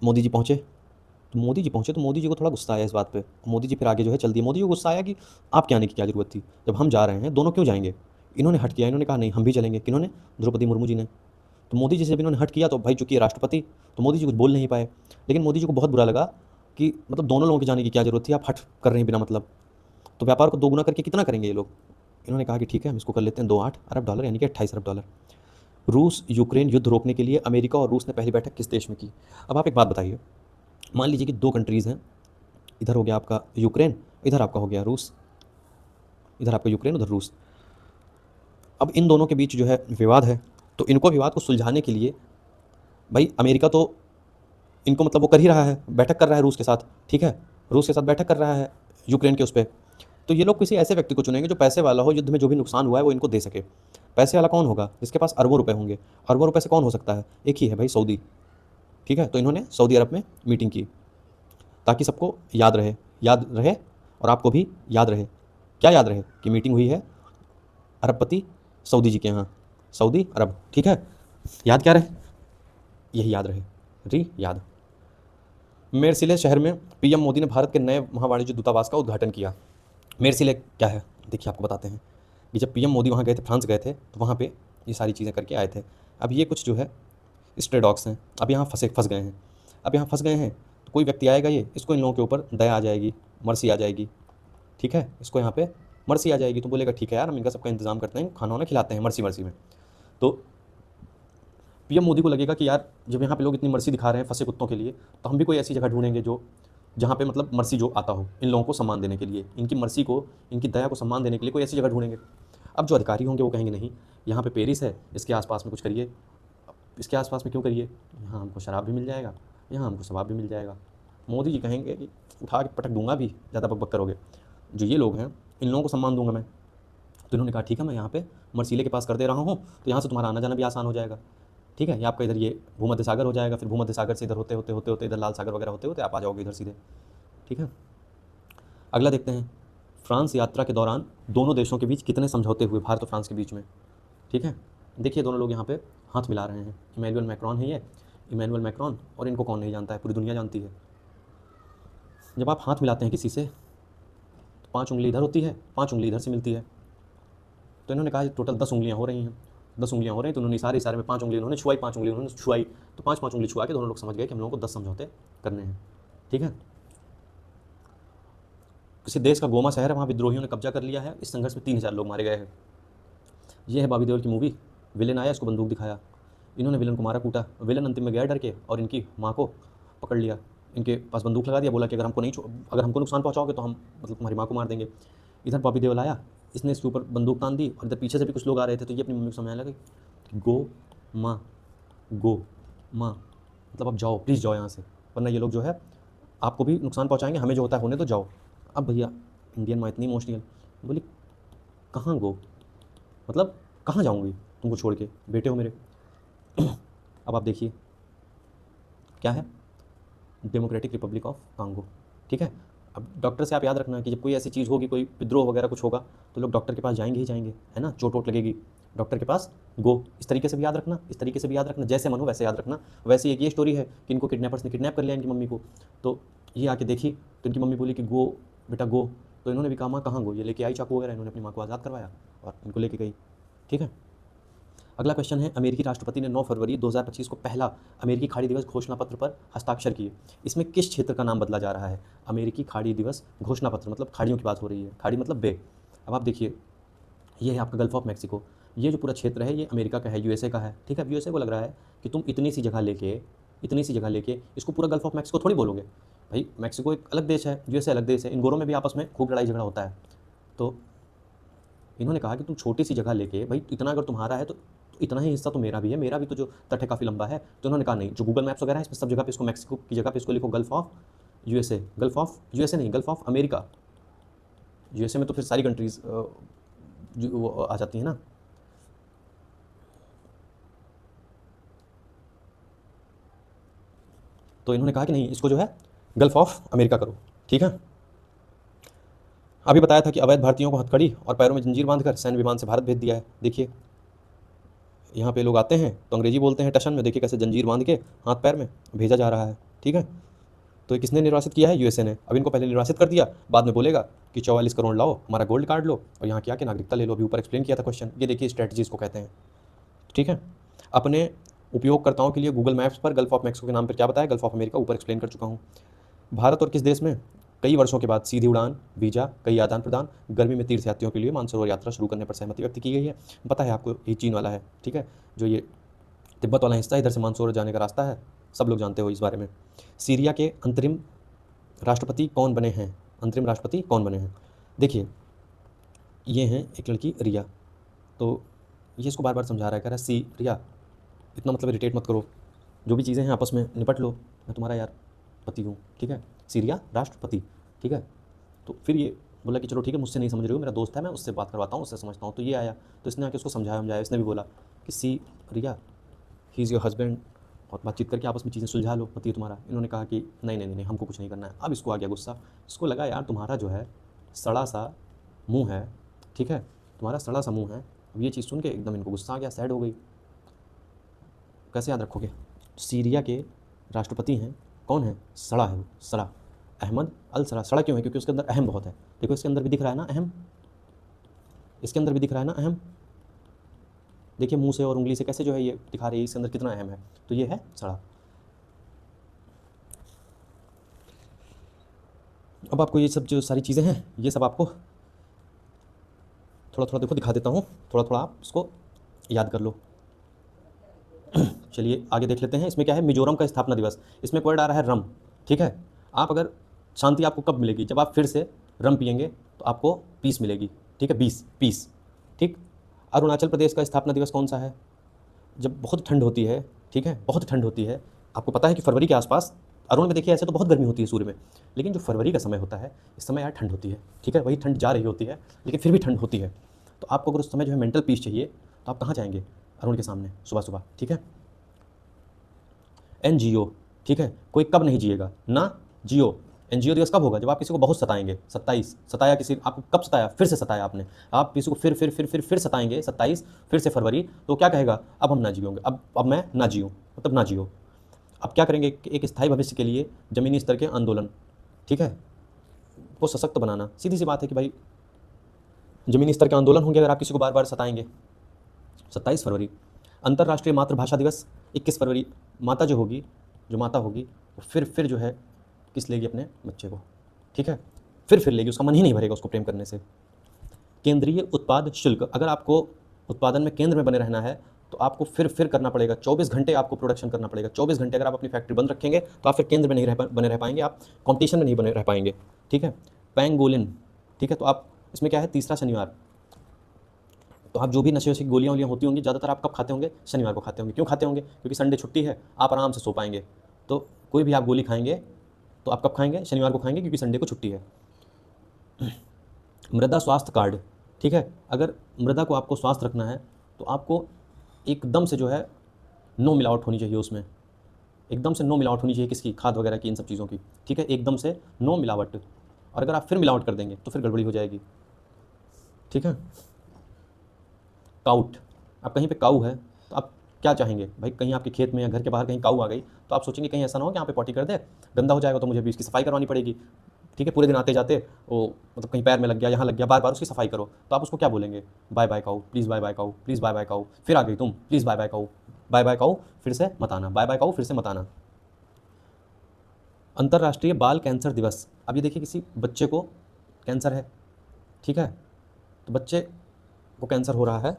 मोदी जी पहुँचे। तो मोदी जी को थोड़ा गुस्सा आया इस बात पे। मोदी जी फिर आगे जो है चल दिए। मोदी जी को गुस्सा आया कि आपके आने की क्या ज़रूरत थी, जब हम जा रहे हैं दोनों क्यों जाएंगे? इन्होंने हट किया, इन्होंने कहा नहीं हम भी चलेंगे। किन्होंने? द्रौपदी मुर्मू जी ने। तो मोदी जी से जब इन्होंने हट किया तो भाई चूंकि राष्ट्रपति, तो मोदी जी कुछ बोल नहीं पाए। लेकिन मोदी जी को बहुत बुरा लगा कि मतलब दोनों लोगों के जाने की क्या ज़रूरत थी, आप हट कर रहे हैं बिना मतलब। तो व्यापार को दोगुना करके कितना करेंगे ये लोग? इन्होंने कहा कि ठीक है हम इसको कर लेते हैं 2.8 अरब डॉलर, यानी कि 28 अरब डॉलर। रूस यूक्रेन युद्ध रोकने के लिए अमेरिका और रूस ने पहली बैठक किस देश में की? अब आप एक बात बताइए, मान लीजिए कि 2 कंट्रीज़ हैं, इधर हो गया आपका यूक्रेन, इधर आपका हो गया रूस, इधर आपका यूक्रेन, उधर रूस। अब इन दोनों के बीच जो है विवाद है, तो इनको विवाद को सुलझाने के लिए भाई अमेरिका तो इनको मतलब वो कर ही रहा है, बैठक कर रहा है रूस के साथ। ठीक है, रूस के साथ बैठक कर रहा है यूक्रेन के उस पर। तो ये लोग किसी ऐसे व्यक्ति को चुनेंगे जो पैसे वाला हो, युद्ध में जो भी नुकसान हुआ है वो इनको दे सके। पैसे वाला कौन होगा? जिसके पास अरबों रुपए होंगे। अरबों रुपए से कौन हो सकता है? एक ही है भाई, सऊदी। ठीक है, तो इन्होंने सऊदी अरब में मीटिंग की ताकि सबको याद रहे और आपको भी याद रहे। क्या याद रहे? कि मीटिंग हुई है अरबपति सऊदी जी के यहाँ, सऊदी अरब। ठीक है, याद क्या रहे? यही याद रहे, याद। मेरसिले शहर में PM मोदी ने भारत के नए महावाणिज्य दूतावास का उद्घाटन किया। मेरसिले क्या है? देखिए आपको बताते हैं कि जब PM मोदी वहाँ गए थे, फ्रांस गए थे, तो वहाँ पे ये सारी चीज़ें करके आए थे। अब ये कुछ जो है स्ट्रे डॉग्स हैं, अब यहाँ फंस गए हैं। अब यहाँ फंस गए हैं तो कोई व्यक्ति आएगा, ये इसको इन लोगों के ऊपर दया आ जाएगी, मर्सी आ जाएगी। ठीक है, इसको यहाँ पे मर्सी आ जाएगी, तो बोलेगा ठीक है यार हम इनका सबका इंतज़ाम करते हैं, खाना वाना खिलाते हैं मर्सी में। तो PM मोदी को लगेगा कि यार जब यहाँ पे लोग इतनी मर्सी दिखा रहे हैं फंसे कुत्तों के लिए, तो हम भी कोई ऐसी जगह ढूंढेंगे जो जहाँ पे मतलब मर्सी जो आता हो, इन लोगों को सम्मान देने के लिए, इनकी मर्सी को, इनकी दया को सम्मान देने के लिए कोई ऐसी जगह ढूंढेंगे। अब जो अधिकारी होंगे वो कहेंगे नहीं, यहाँ पे पेरिस है, इसके आसपास में कुछ करिए। इसके आसपास में क्यों करिए? यहाँ हमको शराब भी मिल जाएगा, यहाँ हमको शबाब भी मिल जाएगा। मोदी जी कहेंगे कि उठा के पटक दूंगा भी, ज़्यादा बक करोगे। जो ये लोग हैं इन लोगों को सम्मान दूंगा मैं। तो इन्होंने कहा ठीक है मैं यहाँ पे मर्सीले के पास कर दे रहा हूँ, तो यहाँ से तुम्हारा आना जाना भी आसान हो जाएगा। ठीक है, ये आपका इधर ये भूमध्य सागर हो जाएगा, फिर भूमध्य सागर से इधर होते होते इधर लाल सागर वगैरह होते आप आ जाओगे इधर सीधे। ठीक है, अगला देखते हैं, फ्रांस यात्रा के दौरान दोनों देशों के बीच कितने समझौते हुए भारत और फ्रांस के बीच में? ठीक है, देखिए दोनों लोग यहाँ पे हाथ मिला रहे हैं। इमैनुअल मैक्रोन है ये, इमैनुअल मैक्रोन, और इनको कौन नहीं जानता है, पूरी दुनिया जानती है। जब आप हाथ मिलाते हैं किसी से तो 5 उंगली इधर होती है, 5 उंगली इधर से मिलती है। तो इन्होंने कहा टोटल 10 उंगलियाँ हो रही हैं, 10 उंगलियाँ हो रही हैं, तो उन्होंने इशारे में 5 उंगली उन्होंने छुआई, 5 उंगली उन्होंने छुआई, तो 5 उंगली छुआ के दोनों लोग समझ गए कि हम लोगों को 10 समझौते करने हैं। ठीक है, किसी देश का गोमा शहर है, वहाँ विद्रोहियों ने कब्जा कर लिया है, इस संघर्ष में 3000 लोग मारे गए हैं। ये है बॉबी देओल की मूवी। विलेन आया, इसको बंदूक दिखाया, इन्होंने विलन को मारा कूटा, विलन अंतिम में गया डर के और इनकी माँ को पकड़ लिया, इनके पास बंदूक लगा दिया, बोला कि अगर हमको नुकसान पहुँचाओगे तो हम मतलब तुम्हारी माँ को मार देंगे। इधर बॉबी देओल आया, इसने इसके ऊपर बंदूक तान दी, और इधर पीछे से भी कुछ लोग आ रहे थे, तो ये अपनी मम्मी को समझाने लगे कि गो माँ मतलब अब जाओ, प्लीज़ जाओ यहाँ से, वरना ये लोग जो है आपको भी नुकसान पहुँचाएंगे, हमें जो होता है होने तो जाओ। अब भैया इंडियन माँ इतनी इमोशनल, बोली कहाँ गो, मतलब कहाँ जाऊँगी तुमको छोड़ के, बेटे हो मेरे। अब आप देखिए क्या है, डेमोक्रेटिक रिपब्लिक ऑफ कांगो। ठीक है, अब डॉक्टर से आप याद रखना कि जब कोई ऐसी चीज़ होगी, कोई विद्रोह वगैरह कुछ होगा, तो लोग डॉक्टर के पास जाएंगे ही जाएंगे, है ना, चोट वोट लगेगी, डॉक्टर के पास गो। इस तरीके से भी याद रखना, इस तरीके से भी याद रखना, जैसे मन हो वैसे याद रखना। वैसे एक ये स्टोरी है कि इनको किडनैपर्स ने किडनैप कर लिया इनकी मम्मी को, तो ये आके देखी तो इनकी मम्मी बोली कि गो बेटा गो, तो इन्होंने भी कहा माँ कहाँ गो, ये लेके आई चाकू वगैरह, इन्होंने अपनी माँ को आज़ाद करवाया और इनको लेके गई। ठीक है, अगला क्वेश्चन है, अमेरिकी राष्ट्रपति ने 9 फरवरी 2025 को पहला अमेरिकी खाड़ी दिवस घोषणा पत्र पर हस्ताक्षर किए। इसमें किस क्षेत्र का नाम बदला जा रहा है? अमेरिकी खाड़ी दिवस घोषणा पत्र, मतलब खाड़ियों की बात हो रही है, खाड़ी मतलब बे। अब आप देखिए, ये है आपका गल्फ ऑफ मैक्सिको, ये जो पूरा क्षेत्र है ये अमेरिका का है, यूएसए का है। ठीक है, अब यूएसए को लग रहा है कि तुम इतनी सी जगह लेके इसको पूरा गल्फ ऑफ मैक्सिको थोड़ी बोलोगे। भाई मैक्सिको एक अलग देश है, यूएसए अलग देश है, इन गोरों में भी आपस में खूब लड़ाई झगड़ा होता है। तो इन्होंने कहा कि तुम छोटी सी जगह लेके, भाई इतना अगर तुम्हारा है तो इतना ही हिस्सा तो मेरा भी है, मेरा भी तो जो तट है काफ़ी लंबा है। तो उन्होंने कहा नहीं, जो गूगल मैप्स वगैरह है इसमें सब जगह पे इसको मैक्सिको की जगह पे इसको लिखो gulf of USA, gulf of USA नहीं, गल्फ ऑफ अमेरिका। यूएसए में तो फिर सारी कंट्रीज़ वो आ जाती हैं ना। तो इन्होंने कहा कि नहीं, इसको जो है गल्फ ऑफ अमेरिका करो। ठीक है, अभी बताया था कि अवैध भारतीयों को हथकड़ी और पैरों में जंजीर बांधकर सैन्य विमान से भारत भेज दिया है। देखिए यहाँ पे लोग आते हैं तो अंग्रेजी बोलते हैं टशन में, देखिए कैसे जंजीर बांध के हाथ पैर में भेजा जा रहा है। ठीक है, तो ये किसने निर्वासित किया है? यूएसए ने। अब इनको पहले निर्वासित कर दिया, बाद में बोलेगा कि 44 करोड़ लाओ, हमारा गोल्ड कार्ड लो और यहाँ क्या कि नागरिकता ले लो। अभी ऊपर एक्सप्लेन किया था क्वेश्चन, ये देखिए स्ट्रेटजीज को कहते हैं। ठीक है, अपने उपयोगकर्ताओं के लिए गूगल मैप्स पर गल्फ ऑफ मैक्सिको के नाम पर क्या बताया, गल्फ ऑफ अमेरिका, ऊपर एक्सप्लेन कर चुका हूँ। भारत और किस देश में कई वर्षों के बाद सीधी उड़ान, वीजा, कई आदान प्रदान, गर्मी में तीर्थयात्रियों के लिए मानसरोवर यात्रा शुरू करने पर सहमति व्यक्त की गई है? पता है आपको, ये चीन वाला है। ठीक है, जो ये तिब्बत वाला हिस्सा, इधर से मानसरोवर जाने का रास्ता है, सब लोग जानते हो इस बारे में। सीरिया के अंतरिम राष्ट्रपति कौन बने हैं? अंतरिम राष्ट्रपति कौन बने हैं? देखिए ये हैं एक लड़की रिया, तो ये इसको बार बार समझा रहा है, कह रहा है सी रिया इतना मतलब इरिटेट मत करो, जो भी चीज़ें हैं आपस में निपट लो, मैं तुम्हारा यार पति हूँ। ठीक है, सीरिया राष्ट्रपति। ठीक है, तो फिर ये बोला कि चलो ठीक है, मुझसे नहीं समझ रहे हो, मेरा दोस्त है, मैं उससे बात करवाता हूँ, उससे समझता हूँ। तो ये आया, तो इसने आके उसको समझाया, इसने भी बोला कि सी रिया ही इज़ योर हस्बैंड, और बातचीत करके आपस में चीज़ें सुलझा लो, पति है तुम्हारा। इन्होंने कहा कि नहीं नहीं नहीं, हमको कुछ नहीं करना है। अब इसको आ गया गुस्सा, इसको लगा यार तुम्हारा जो है सड़ा सा मुँह है। ठीक है, तुम्हारा सड़ा सा मुँह है। अब ये चीज़ सुन के एकदम इनको गुस्सा आ गया, सैड हो गई। कैसे याद रखोगे? सीरिया के राष्ट्रपति हैं, कौन है? सड़ा है वो, सड़ा, अहमद अल सड़ा। सड़ा क्यों है? क्योंकि उसके अंदर अहम बहुत है। देखो इसके अंदर भी दिख रहा है ना अहम, इसके अंदर भी दिख रहा है ना अहम। देखिए मुंह से और उंगली से कैसे जो है ये दिखा रही है इसके अंदर कितना अहम है। तो ये है सड़ा। अब आपको ये सब जो सारी चीज़ें हैं, ये सब आपको थोड़ा थोड़ा देखो दिखा देता हूँ, थोड़ा थोड़ा आप इसको याद कर लो। चलिए आगे देख लेते हैं। इसमें क्या है? मिजोरम का स्थापना दिवस। इसमें वर्ड आ रहा है रम। ठीक है, आप अगर शांति आपको कब मिलेगी? जब आप फिर से रम पियेंगे तो आपको पीस मिलेगी। ठीक है, पीस। ठीक, अरुणाचल प्रदेश का स्थापना दिवस कौन सा है? जब बहुत ठंड होती है। ठीक है, बहुत ठंड होती है। आपको पता है कि फरवरी के आसपास अरुण में देखिए ऐसे तो बहुत गर्मी होती है सूर्य में, लेकिन जो फरवरी का समय होता है इस समय यार ठंड होती है। ठीक है, वही ठंड जा रही होती है लेकिन फिर भी ठंड होती है। तो आपको अगर उस समय जो है मेंटल पीस चाहिए तो आप कहाँ जाएंगे? अरुण के सामने सुबह सुबह। ठीक है, NGO। ठीक है, कोई कब नहीं जिएगा ना जियो। NGO दिवस कब होगा? जब आप किसी को बहुत सताएंगे। 27 सताया किसी, आपको कब सताया? फिर से सताया आपने, आप किसी को फिर सताएंगे। 27 फिर से फरवरी, तो क्या कहेगा? अब हम ना जियोगे, अब मैं ना जियूँ, मतलब ना जियो। अब क्या करेंगे? एक स्थायी भविष्य के लिए ज़मीनी स्तर के आंदोलन। ठीक है, वो सशक्त बनाना। सीधी सी बात है कि भाई ज़मीनी स्तर के आंदोलन होंगे अगर आप किसी को बार बार सताएंगे। 27 फरवरी। अंतर्राष्ट्रीय मातृभाषा दिवस 21 फरवरी। माता जो होगी, जो माता होगी वो फिर जो है किस लेगी? अपने बच्चे को। ठीक है, फिर लेगी, उसका मन ही नहीं भरेगा उसको प्रेम करने से। केंद्रीय उत्पाद शुल्क। अगर आपको उत्पादन में केंद्र में बने रहना है तो आपको फिर करना पड़ेगा। 24 घंटे आपको प्रोडक्शन करना पड़ेगा। 24 घंटे अगर आप अपनी फैक्ट्री बंद रखेंगे तो आप फिर केंद्र में नहीं बने रह पाएंगे, आप कॉम्पिटिशन में नहीं बने रह पाएंगे। ठीक है, पैंगोलिन। ठीक है, तो आप इसमें क्या है? तीसरा शनिवार। तो आप जो भी नशे की गोलियाँ होती होंगी ज़्यादातर आप कब खाते होंगे? शनिवार को खाते होंगे। क्यों खाते होंगे? क्योंकि संडे छुट्टी है, आप आराम से सो पाएंगे। तो कोई भी आप गोली खाएंगे तो आप कब खाएंगे? शनिवार को खाएंगे, क्योंकि संडे को छुट्टी है। मृदा स्वास्थ्य कार्ड। ठीक है, अगर मृदा को आपको स्वास्थ्य रखना है तो आपको एकदम से जो है नो मिलावट होनी चाहिए उसमें, एकदम से नो मिलावट होनी चाहिए। किसकी? खाद वगैरह की, इन सब चीज़ों की। ठीक है, एकदम से नो मिलावट। और अगर आप फिर मिलावट कर देंगे तो फिर गड़बड़ी हो जाएगी। ठीक है, काउट। अब कहीं पे काऊ है तो आप क्या चाहेंगे भाई, कहीं आपके खेत में या घर के बाहर कहीं काऊ आ गई तो आप सोचेंगे कहीं ऐसा ना हो कि यहाँ पे पॉटी कर दे, गंदा हो जाएगा तो मुझे भी इसकी सफाई करवानी पड़ेगी। ठीक है, पूरे दिन आते जाते वो मतलब कहीं पैर में लग गया, यहाँ लग गया, बार बार उसकी सफाई करो, तो आप उसको क्या बोलेंगे? Bye bye cow, please bye bye cow, please bye bye cow, फिर आ गई तुम, please bye bye cow, bye bye cow, फिर से मत आना, बाय बाय काऊ, फिर से मत आना। अंतर्राष्ट्रीय बाल कैंसर दिवस। अब ये देखिए किसी बच्चे को कैंसर है, ठीक है, तो बच्चे को कैंसर हो रहा है।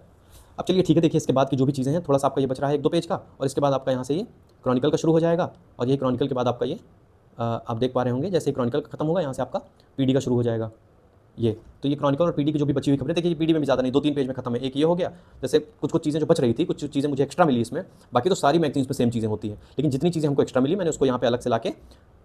अब चलिए ठीक है, देखिए इसके बाद की जो भी चीज़ें हैं, थोड़ा सा आपका ये बच रहा है 1-2 पेज का, और इसके बाद आपका यहाँ से ये क्रॉनिकल का शुरू हो जाएगा, और ये क्रॉनिकल के बाद आपका ये आप देख पा रहे होंगे जैसे ही क्रॉनिकल खत्म होगा यहाँ से आपका पीडी का शुरू हो जाएगा। ये तो ये क्रॉनिकल और पीडी की जो भी बची हुई खबरें, देखिए पीडी में भी ज़्यादा नहीं, 2-3 पेज में खत्म है। एक ये हो गया, जैसे कुछ चीज़ें जो बच रही थी, कुछ चीज़ें मुझे एक्स्ट्रा मिली इसमें, बाकी तो सारी मैगजीन्स में सेम चीज़ें होती हैं, लेकिन जितनी चीज़ें हमको एक्स्ट्रा मिली मैंने उसको यहाँ पे अलग से लाके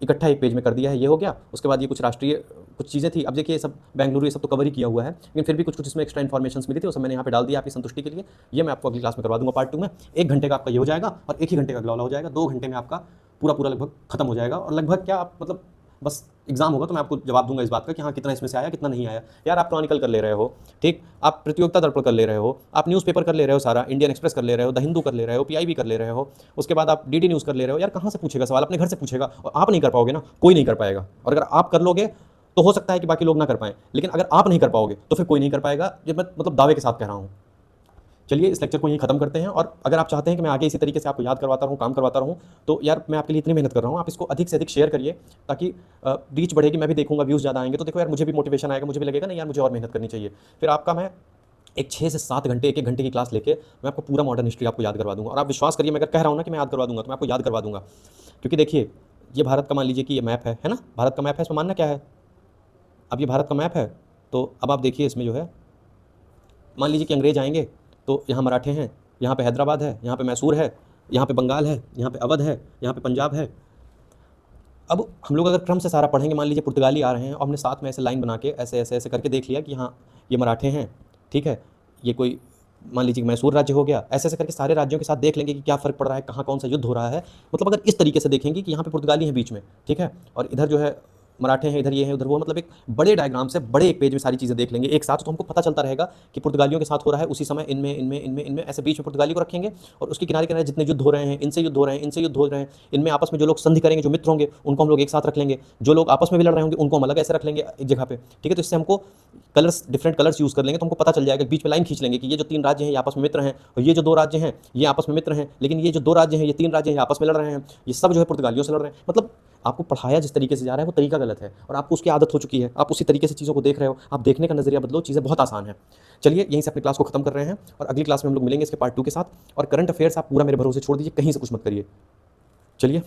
इकट्ठा एक पेज में कर दिया है। ये हो गया, उसके बाद ये कुछ राष्ट्रीय कुछ चीज़ें थी, अब देखिए सब बेंगलुरु ये सब तो कवर ही किया हुआ है, लेकिन फिर भी कुछ इसमें एक्स्ट्रा इन्फॉर्मेशन मिली थी, वो सब मैंने यहाँ पे डाल दिया आपकी संतुष्टि के लिए। ये मैं आपको अगली क्लास में करवा दूंगा पार्ट 2 में। 1 घंटे का आपका ये हो जाएगा और 1 ही घंटे का अगला वाला हो जाएगा। 2 घंटे में आपका पूरा लगभग खत्म हो जाएगा, और लगभग क्या आप मतलब बस एग्जाम होगा तो मैं आपको जवाब दूंगा इस बात का कि हाँ कितना इसमें से आया कितना नहीं आया। यार आप क्रॉनिकल कर ले रहे हो, ठीक, आप प्रतियोगिता दर्पण कर ले रहे हो, आप न्यूज़पेपर कर ले रहे हो, सारा इंडियन एक्सप्रेस कर ले रहे हो, द हिंदू कर ले रहे हो, पीआईबी कर ले रहे हो, उसके बाद आप डीडी न्यूज़ कर ले रहे हो। यार कहाँ से पूछेगा सवाल? अपने घर से पूछेगा, और आप नहीं कर पाओगे ना, कोई नहीं कर पाएगा। और अगर आप कर लोगे तो हो सकता है कि बाकी लोग ना कर पाएं, लेकिन अगर आप नहीं कर पाओगे तो फिर कोई नहीं कर पाएगा। ये मैं मतलब दावे के साथ कह रहा हूँ। चलिए इस लेक्चर को यहीं खत्म करते हैं, और अगर आप चाहते हैं कि मैं आगे इसी तरीके से आपको याद करवाता रहूँ, काम करवाता रहूँ, तो यार मैं आपके लिए इतनी मेहनत कर रहा हूँ, आप इसको अधिक से अधिक शेयर करिए ताकि रीच बढ़ेगी, मैं भी देखूंगा, व्यूज़ ज़्यादा आएंगे तो देखो यार मुझे भी मोटिवेशन आएगा, मुझे भी लगेगा नहीं यार मुझे और मेहनत करनी चाहिए। फिर आपका मैं एक 6 से 7 घंटे, 1-1 घंटे की क्लास लेके मैं आपको पूरा मॉडर्न हिस्ट्री आपको याद करवा दूंगा। और आप विश्वास करिए, मैं अगर कह रहा हूँ ना कि मैं याद करवा दूंगा तो मैं आपको याद करवा दूंगा, क्योंकि देखिए ये भारत का मान लीजिए कि ये मैप है ना, भारत का मैप है, इसमें मानना क्या है, अब ये भारत का मैप है, तो अब आप देखिए इसमें जो है मान लीजिए कि अंग्रेज आएंगे तो यहाँ मराठे हैं, यहाँ पे हैदराबाद है, यहाँ पे मैसूर है, यहाँ पे बंगाल है, यहाँ पे अवध है, यहाँ पे पंजाब है। अब हम लोग अगर क्रम से सारा पढ़ेंगे, मान लीजिए पुर्तगाली आ रहे हैं और हमने साथ में ऐसे लाइन बना के ऐसे ऐसे ऐसे करके देख लिया कि हाँ ये मराठे हैं, ठीक है, ये कोई मान लीजिए मैसूर राज्य हो गया, ऐसे ऐसे करके सारे राज्यों के साथ देख लेंगे कि क्या फ़र्क पड़ रहा है, कहाँ कौन सा युद्ध हो रहा है। मतलब अगर इस तरीके से देखेंगे कि यहाँ पे पुर्तगाली है बीच में, ठीक है, और इधर जो है मराठे हैं, इधर ये है उधर वो, मतलब एक बड़े डायग्राम से बड़े एक पेज में सारी चीज़ें देख लेंगे एक साथ, तो हमको पता चलता रहेगा कि पुर्तगालियों के साथ हो रहा है उसी समय इनमें इनमें इनमें इनमें, ऐसे बीच में पुर्तगाली को रखेंगे, और उसके किनारे किनारे जितने युद्ध हो रहे हैं, इनसे युद्ध हो रहे हैं, इनसे युद्ध हो रहे हैं, इनमें आपस में जो लोग संधि करेंगे, जो मित्र होंगे उनको हम लोग एक साथ रख लेंगे, जो लोग आपस में भी लड़ रहे होंगे उनको हम अलग ऐसे रख लेंगे एक जगह पे, ठीक है। तो इससे हमको कलर्स, डिफरेंट कलर्स यूज़ कर लेंगे तो हमको पता चल जाएगा, बीच में लाइन खींच लेंगे कि ये जो 3 राज्य हैं ये आपस में मित्र हैं, और ये जो 2 राज्य हैं ये आपस में मित्र हैं, लेकिन ये जो 2 राज्य हैं, ये 3 राज्य हैं, ये आपस में लड़ रहे हैं, ये सब जो है पुर्तगालियों से लड़ रहे हैं। मतलब आपको पढ़ाया जिस तरीके से जा रहा है वो तरीका गलत है, और आपको उसकी आदत हो चुकी है, आप उसी तरीके से चीज़ों को देख रहे हो। आप देखने का नज़रिया बदलो, चीज़ें बहुत आसान है। चलिए यहीं से अपनी क्लास को खत्म कर रहे हैं, और अगली क्लास में हम लोग मिलेंगे इसके पार्ट 2 के साथ। और करंट अफेयर्स आप पूरा मेरे भरोसे छोड़ दीजिए, कहीं से कुछ मत करिए। चलिए।